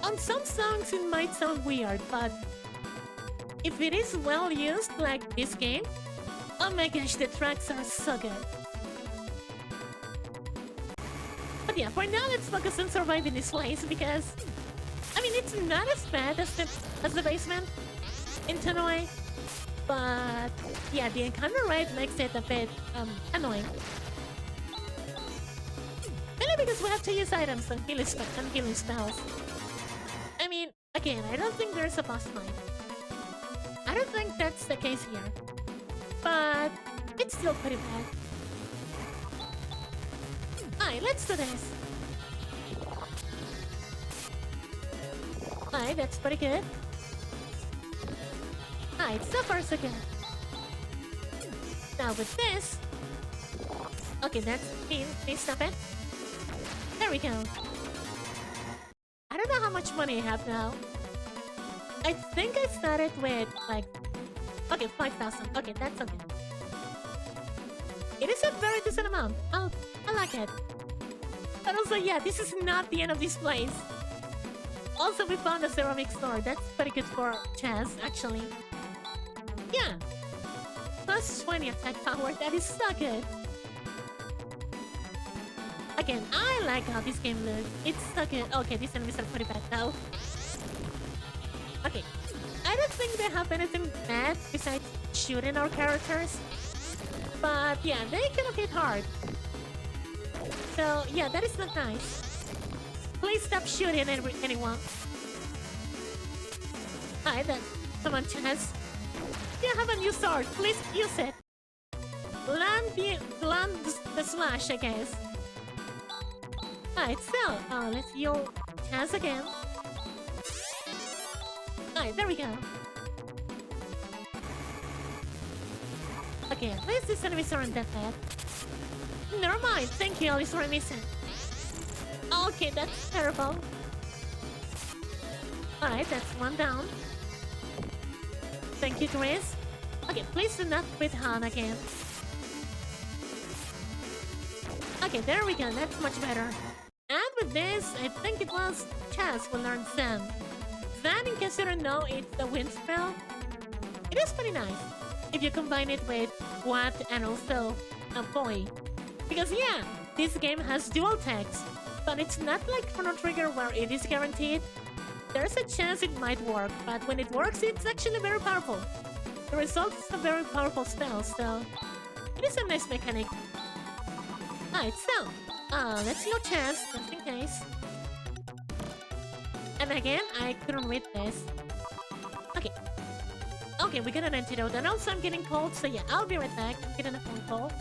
[SPEAKER 1] on some songs it might sound weird, but if it is well used like this game, oh my gosh, the tracks are so good. But yeah, for now let's focus on surviving this place because I mean it's not as bad as the basement in Tanoe, but yeah, the encounter rate makes it a bit annoying. Mainly because we have to use items and healing spells. I mean, again, I don't think there's a boss fight. I don't think that's the case here, but it's still pretty bad. Alright, let's do this. Alright, that's pretty good. Alright, so far so good. Now with this... Okay, that's mean. Please stop it. There we go. I don't know how much money I have now. I think I started with, like... Okay, 5,000. Okay, that's okay. It is a very decent amount. Oh, I like it. But also, yeah, this is not the end of this place. Also, we found a ceramic store. That's pretty good for chess, actually. Yeah. Plus 20 attack power. That is so good. Again, I like how this game looks. It's so good. Okay, these enemies are pretty bad though. Okay. I don't think they have anything bad besides shooting our characters. But yeah, they cannot hit hard. So yeah, that is not nice. Please stop shooting anyone. Alright then, someone chance. Yeah, have a new sword. Please use it. Land the slash, I guess. Alright, so let's heal chance again. Alright, there we go. Okay, at least these enemies aren't that bad. Never mind, thank you, Alice Remisen. Okay, that's terrible. Alright, that's one down. Thank you, Grace. Okay, please do not quit Han again. Okay, there we go, that's much better. And with this, I think it was Chaz who learned Zen. Zen, in case you don't know, it's the wind spell. It is pretty nice if you combine it with Watt and also a boy. Because yeah, this game has dual text, but it's not like Chrono Trigger where it is guaranteed. There's a chance it might work, but when it works, it's actually very powerful. The result is a very powerful spell, so it is a nice mechanic. Alright, so let's heal Chance, just in case. And again, I couldn't read this. Okay. Okay, we got an antidote, and also I'm getting cold, so yeah, I'll be right back. I'm getting a phone call.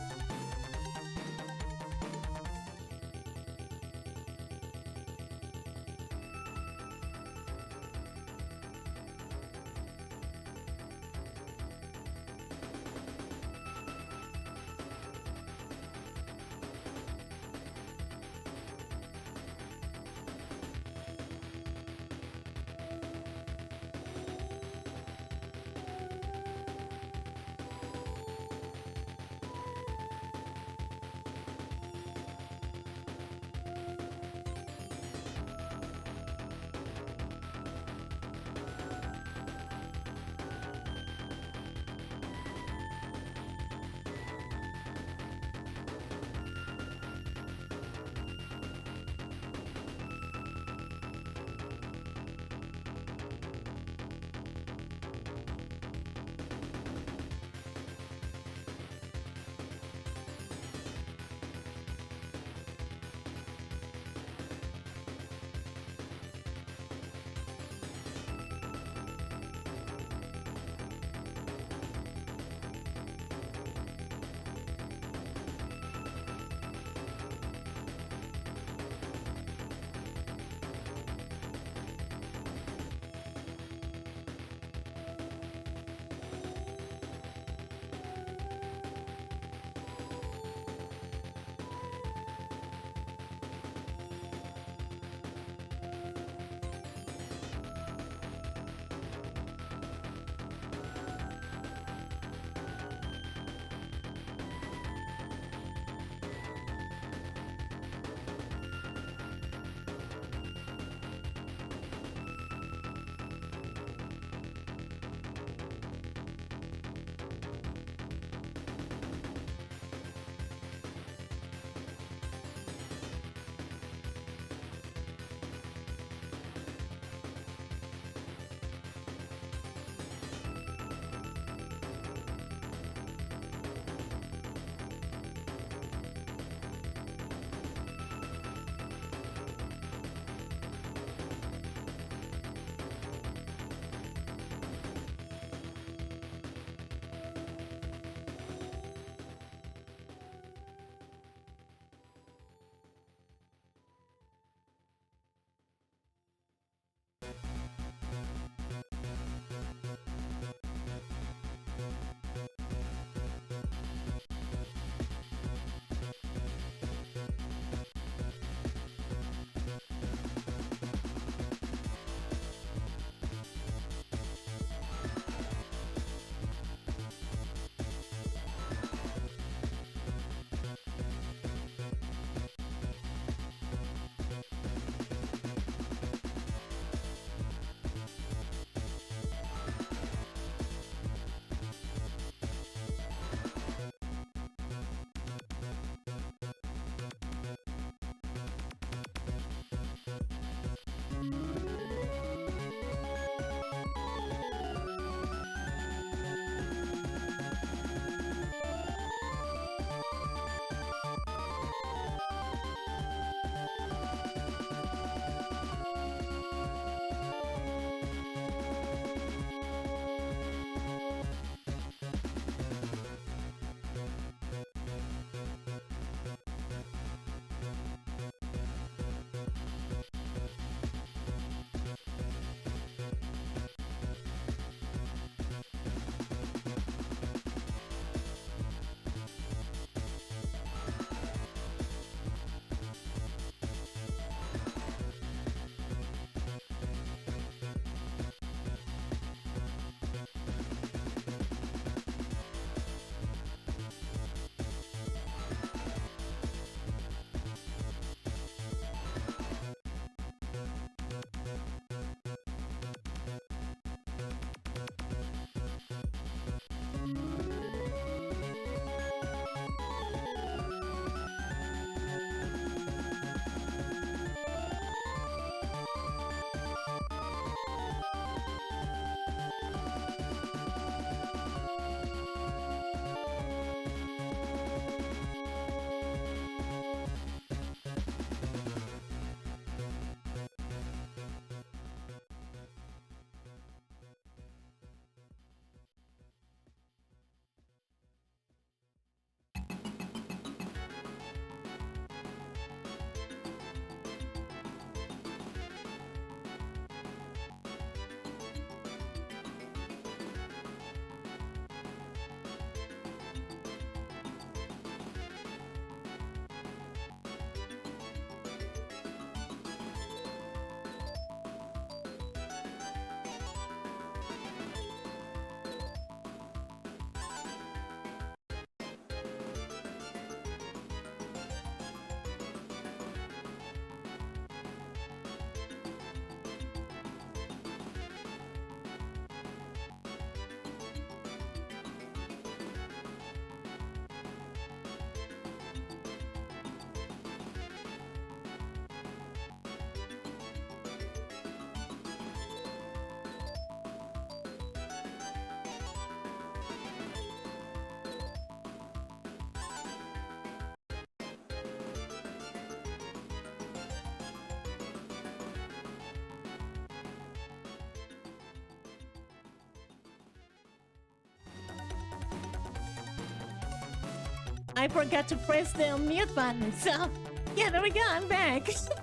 [SPEAKER 1] I forgot to press the mute button. So, yeah, there we go. I'm back. So,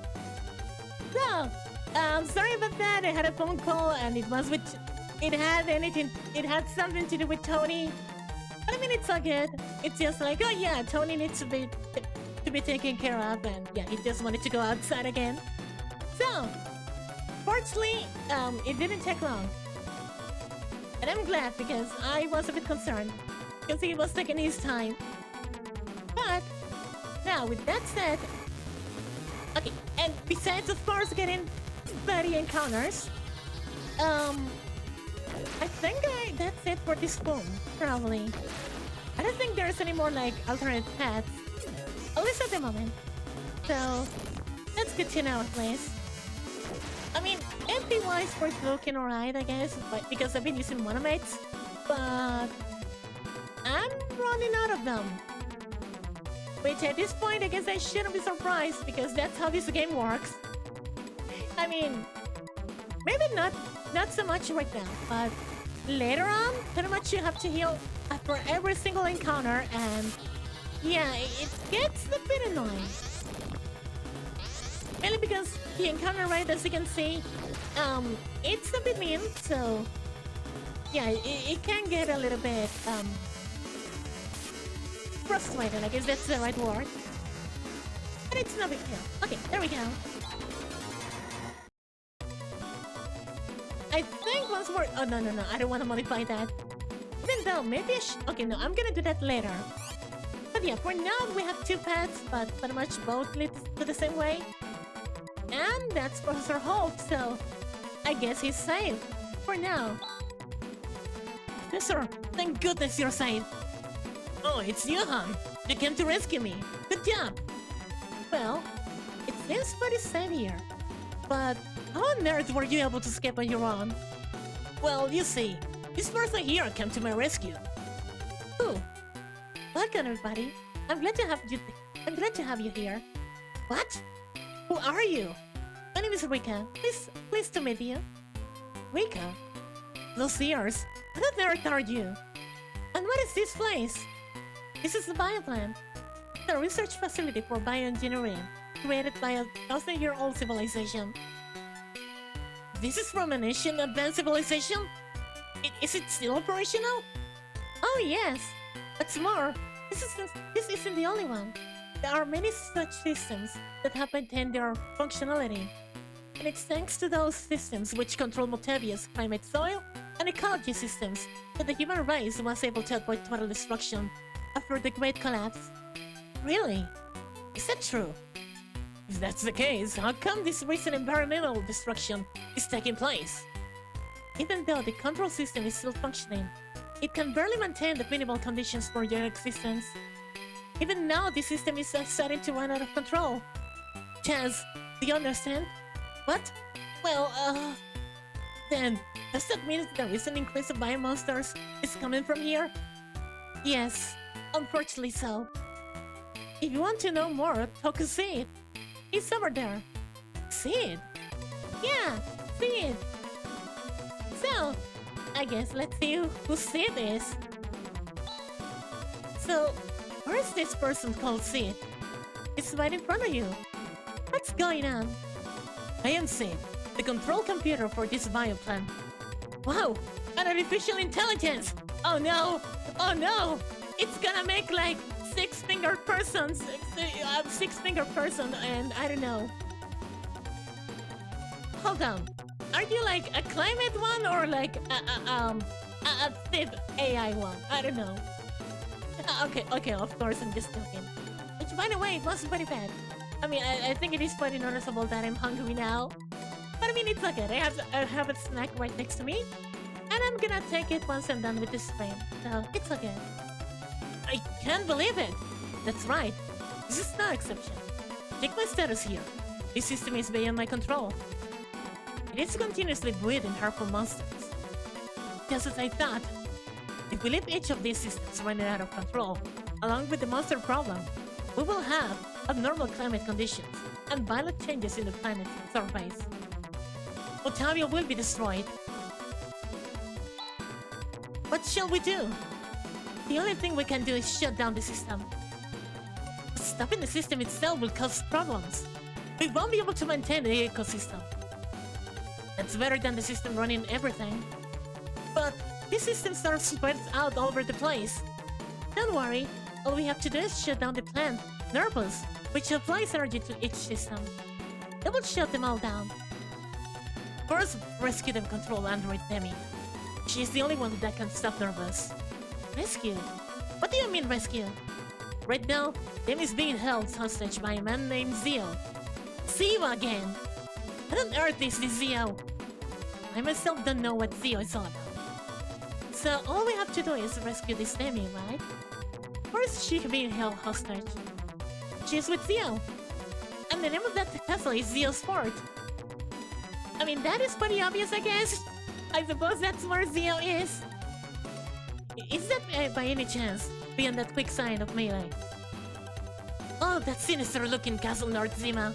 [SPEAKER 1] sorry about that. I had a phone call and it was with. It had something to do with Tony. But I mean, it's all good. It's just like, oh yeah, Tony needs to be taken care of, and yeah, he just wanted to go outside again. So, fortunately, it didn't take long. And I'm glad because I was a bit concerned because he was taking his time. But now, with that said, okay, and besides, of course, getting buddy encounters, I think that's it for this phone, probably. I don't think there's any more like alternate paths, at least at the moment. So that's good to know, at least. I mean, MP-wise, we're looking alright, I guess, but because I've been using monomates, but I'm running out of them. Which at this point, I guess I shouldn't be surprised because that's how this game works. I mean, maybe not so much right now, but later on, pretty much you have to heal after every single encounter, and yeah, it gets a bit annoying. Mainly because the encounter rate, as you can see, it's a bit mean, so yeah, it can get a little bit frustrating, I guess that's the right word. But it's no big deal. Okay, there we go. I think once more. Oh, no, I don't want to modify that. Even though, maybe okay, no, I'm gonna do that later. But yeah, for now, we have two paths, but pretty much both lead to the same way. And that's Professor Holt, so I guess he's safe. For now. Yes, sir. Thank goodness you're safe. Oh, it's you, huh? You came to rescue me. Good job. Well, it seems pretty safe here. But how on earth were you able to escape on your own? Well, you see, this person here came to my rescue. Who? Welcome, everybody. I'm glad to have you here. What? Who are you? My name is Rika. Pleased to meet you. Rika? Those ears. What on earth are you? And what is this place? This is the bioplant. It's a research facility for bioengineering, created by a 1,000-year-old civilization. This is from an ancient advanced civilization? Is it still operational? Oh yes! What's more, this isn't the only one. There are many such systems that have maintained their functionality. And it's thanks to those systems which control Motavia's climate, soil, and ecology systems that the human race was able to avoid total destruction after the Great Collapse. Really? Is that true? If that's the case, how come this recent environmental destruction is taking place? Even though the control system is still functioning, it can barely maintain the minimal conditions for your existence. Even now, the system is starting to run out of control. Chaz, do you understand? What? Well, then, does that mean that the recent increase of biomonsters is coming from here? Yes, unfortunately so. If you want to know more, talk to Sid. He's over there. Sid? Yeah, Sid. So, I guess let's see who Sid is. So, where is this person called Sid? It's right in front of you. What's going on? I am Sid, the control computer for this bioplant. Wow, an artificial intelligence! Oh no! Oh no! It's gonna make like six-fingered persons, six-fingered person, and I don't know. Hold on, are you like a climate one or like a Sid AI one? I don't know. Okay, of course I'm just joking. Which, by the way, it was very bad. I mean, I think it is pretty noticeable that I'm hungry now. But I mean, it's okay. I have a snack right next to me. And I'm gonna take it once I'm done with this stream. So, it's okay. I can't believe it! That's right. This is no exception. Check my status here. This system is beyond my control. It is continuously breeding harmful monsters. Just as I thought. If we leave each of these systems running out of control, along with the monster problem, we will have abnormal climate conditions and violent changes in the planet's surface. Otavia will be destroyed. What shall we do? The only thing we can do is shut down the system. stopping the system itself will cause problems. We won't be able to maintain the ecosystem. It's better than the system running everything. But this system starts spread out all over the place. Don't worry, all we have to do is shut down the plant, Nervous, which applies energy to each system. That will shut them all down. First, rescue and control Android Demi. She's the only one that can stop Nervous. Rescue? What do you mean rescue? Right now, Demi's being held hostage by a man named Zio. Zio again! What on earth is this Zio? I myself don't know what Zio is all about. So all we have to do is rescue this Demi, right? First, she's being held hostage. She's with Zio. And the name of that castle is Zio's Fort. I mean, that is pretty obvious, I guess. I suppose that's where Zio is. Is that by any chance beyond that quick sign of melee? Oh, that sinister-looking castle North Zima.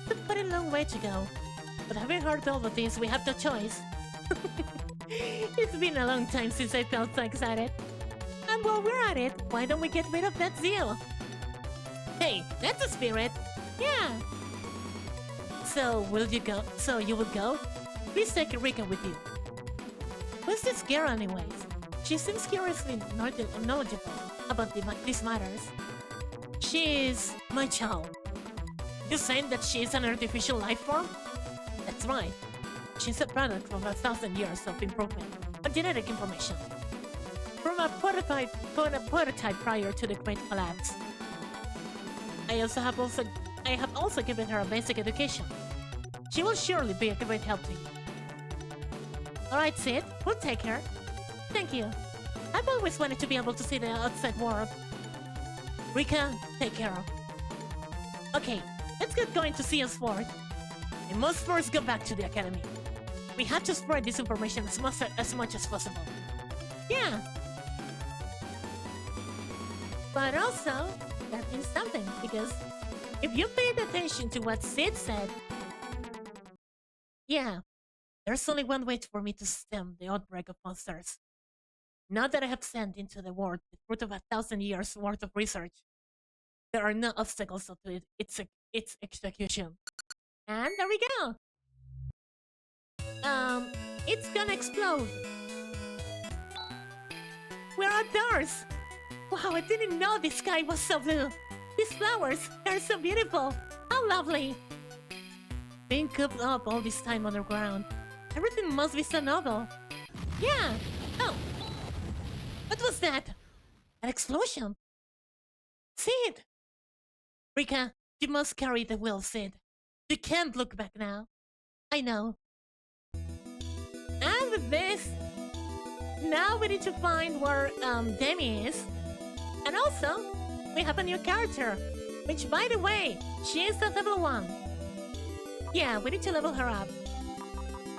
[SPEAKER 1] It's a pretty long way to go. But having heard all of this, we have no choice. It's been a long time since I felt so excited. And while we're at it, why don't we get rid of that Zio? Hey, that's a spirit! Yeah! So, will you go? So, you will go? Please take Rika with you. Who's this girl anyways? She seems curiously knowledgeable about these matters. She's my child. You saying that she's an artificial life form? That's right. She's a product of 1,000 years of improvement on genetic information. From a prototype prior to the Great Collapse. I have also given her a basic education. She will surely be a great help to you. Alright, Sid, we'll take her. Thank you. I've always wanted to be able to see the outside world. Rika, take care of. Okay, let's get going to see us Fort. We must first go back to the academy. We have to spread this information as much as possible. Yeah. But also, that means something, because if you paid attention to what Sid said, yeah, there's only one way for me to stem the outbreak of monsters. Now that I have sent into the world the fruit of 1,000 years worth of research, there are no obstacles to its execution. And there we go! It's gonna explode! We're outdoors! Wow, I didn't know the sky was so blue! These flowers, they're so beautiful! How lovely! Being cooped up all this time underground, everything must be so novel. Yeah! Oh! What was that? An explosion? Sid! Rika, you must carry the wheel, Sid. You can't look back now. I know. And with this, now we need to find where Demi is. And also, we have a new character, which, by the way, she is at level 1. Yeah, we need to level her up.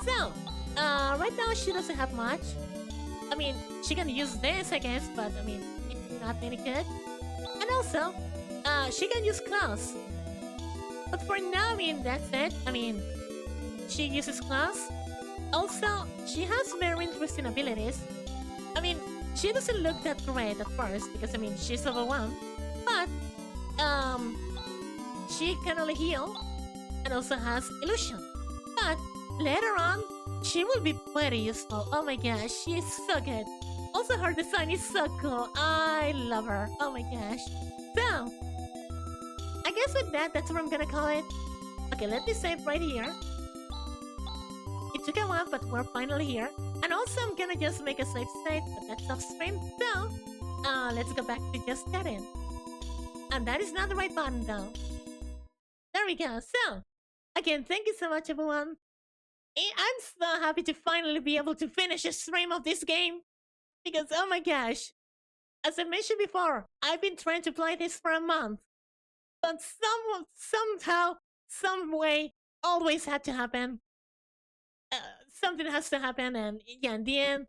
[SPEAKER 1] So, right now she doesn't have much. I mean, she can use this, I guess, but I mean, it's not any good. And also, she can use claws. But for now, I mean, that's it. I mean, she uses claws. Also, she has very interesting abilities. I mean, she doesn't look that great at first, because I mean, she's level 1. But, she can only heal, and also has illusion. But, later on, she will be pretty useful. Oh my gosh, she is so good. Also, her design is so cool. I love her. Oh my gosh. So, I guess with that, that's what I'm gonna call it. Okay, let me save right here. It took a while, but we're finally here. And also, I'm gonna just make a save state, but that's off stream. So, let's go back to just chatting. And that is not the right button, though. There we go. So, again, thank you so much, everyone. I'm so happy to finally be able to finish a stream of this game. Because, oh my gosh. As I mentioned before, I've been trying to play this for a month. But somehow, some way, always had to happen. Something has to happen, and yeah, in the end,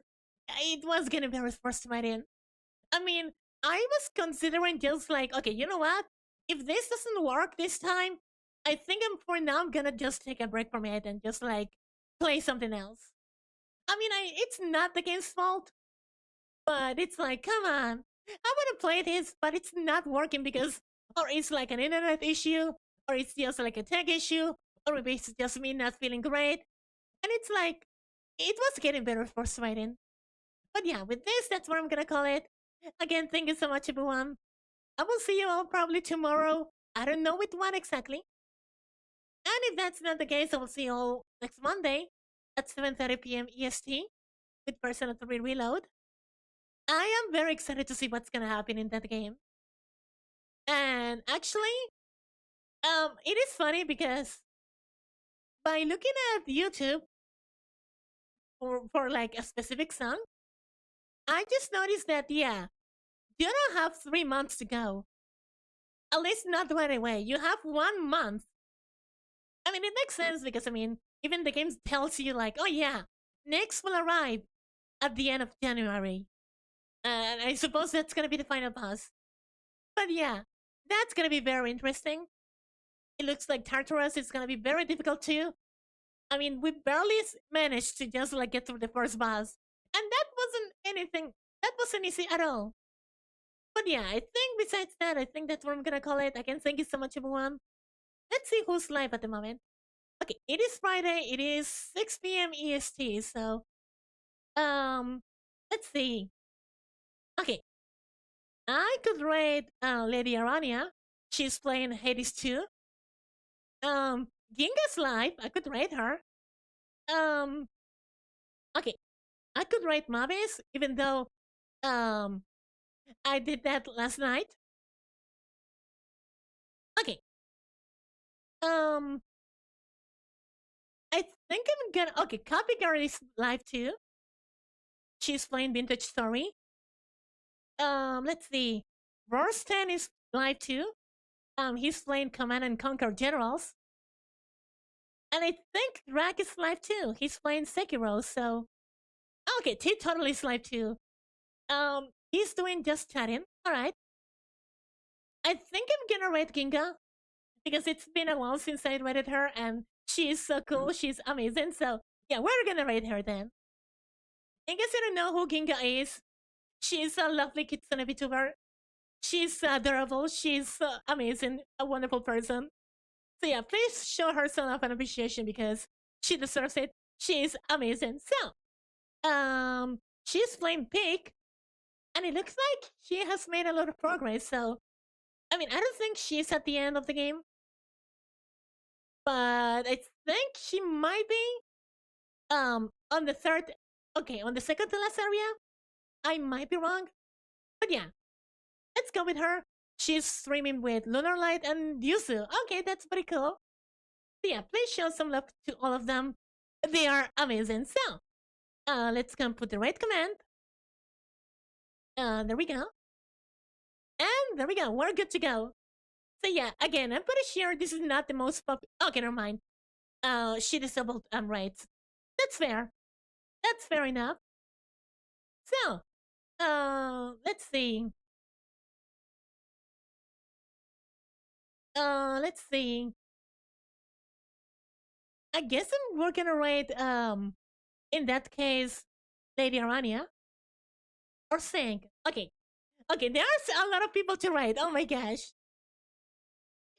[SPEAKER 1] it was gonna be frustrating. I mean, I was considering just like, okay, you know what? If this doesn't work this time, I think for now I'm gonna just take a break from it and just like play something else. I mean, it's not the game's fault, but it's like, come on. I want to play this, but it's not working because, or it's like an internet issue, or it's just like a tech issue, or maybe it's just me not feeling great. And it's like, it was getting better for Sweden. But yeah, with this, that's what I'm gonna call it. Again, thank you so much, everyone. I will see you all probably tomorrow. I don't know with what exactly. And if that's not the case, I will see you all next Monday at 7:30 p.m. EST with Persona 3 Reload. I am very excited to see what's gonna happen in that game. And actually, it is funny because by looking at YouTube for like a specific song, I just noticed that yeah, you don't have 3 months to go. At least not right away. You have 1 month. I mean, it makes sense because I mean, even the game tells you like, oh yeah, next will arrive at the end of January, and I suppose that's gonna be the final boss. But yeah, that's gonna be very interesting. It looks like Tartarus is gonna be very difficult too. I mean, we barely managed to just like get through the first boss, and that wasn't anything. That wasn't easy at all. But yeah, I think besides that, I think that's what I'm gonna call it. Again, thank you so much, everyone. Let's see who's live at the moment. Okay, it is Friday. It is 6 p.m. EST. So, um, let's see. Okay, I could rate Lady Arania. She's playing Hades 2. Ginga's live. I could rate her. Um, okay, I could rate Mavis, even though um I did that last night. Okay. Um, I think I'm gonna. Okay, Copy Girl is live too. She's playing Vintage Story. Let's see. Rorstan is live too. He's playing Command and Conquer Generals. And I think Drag is live too. He's playing Sekiro, so okay, T totally is live too. He's doing just chatting. Alright. I think I'm gonna rate Ginga because it's been a while since I rated her and she's so cool, she's amazing. So yeah, we're gonna rate her then. In case you don't know who Ginga is, she's a lovely kitsune Vtuber. She's adorable, she's amazing, a wonderful person. So yeah, please show her some love and appreciation because she deserves it. She's amazing. So, she's playing Pig, and it looks like she has made a lot of progress. So, I mean, I don't think she's at the end of the game, but I think she might be on the third. Okay, on the second to last area. I might be wrong, but yeah, let's go with her. She's streaming with Lunar Light and Yuzu. Okay, that's pretty cool. So yeah, please show some love to all of them. They are amazing. So, let's come put the right command. There we go. And there we go. We're good to go. So yeah, again, I'm pretty sure this is not the most popular. Okay, never mind. She disabled rights. That's fair. That's fair enough. So, let's see. Let's see. I guess we're gonna rate in that case Lady Arania or Sing. Okay. Okay, there's a lot of people to rate. Oh my gosh.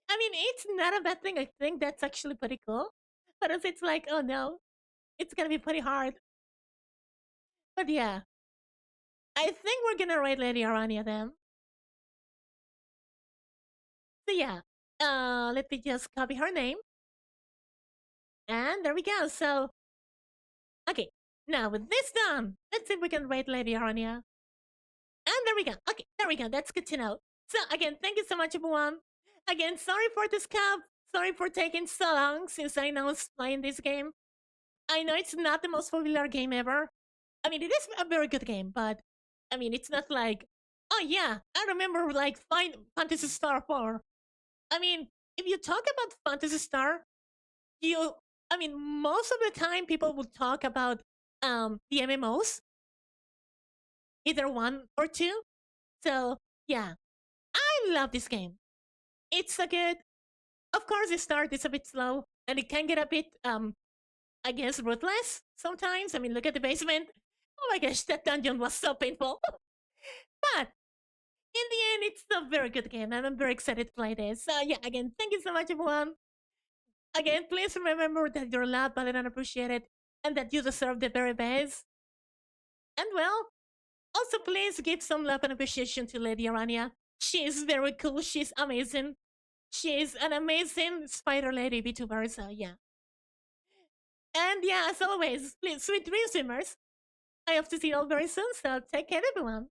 [SPEAKER 1] I mean, it's not a bad thing. I think that's actually pretty cool. But as it's like, oh no, it's gonna be pretty hard. But yeah, I think we're gonna rate Lady Arania then. So yeah, let me just copy her name. And there we go. So, okay, now with this done, let's see if we can rate Lady Arania. And there we go. Okay, there we go. That's good to know. So again, thank you so much, everyone. Again, sorry for this cup. Sorry for taking so long since I know it's playing this game. I know it's not the most popular game ever. I mean, it is a very good game, but I mean, it's not like, oh yeah, I remember like Phantasy Star IV. I mean, if you talk about Phantasy Star, you, I mean, most of the time people will talk about the MMOs, either one or two. So yeah, I love this game. It's so good. Of course, the start is a bit slow, and it can get a bit I guess ruthless sometimes. I mean, look at the basement. Oh my gosh, that dungeon was so painful. But in the end, it's a very good game, and I'm very excited to play this. So yeah, again, thank you so much, everyone. Again, please remember that you're loved, valued, and appreciated, and that you deserve the very best. And well, also please give some love and appreciation to Lady Arania. She is very cool. She's amazing. She is an amazing spider lady Vtuber. So yeah. And yeah, as always, please, sweet dreams, swimmers. I hope to see you all very soon. So take care, everyone.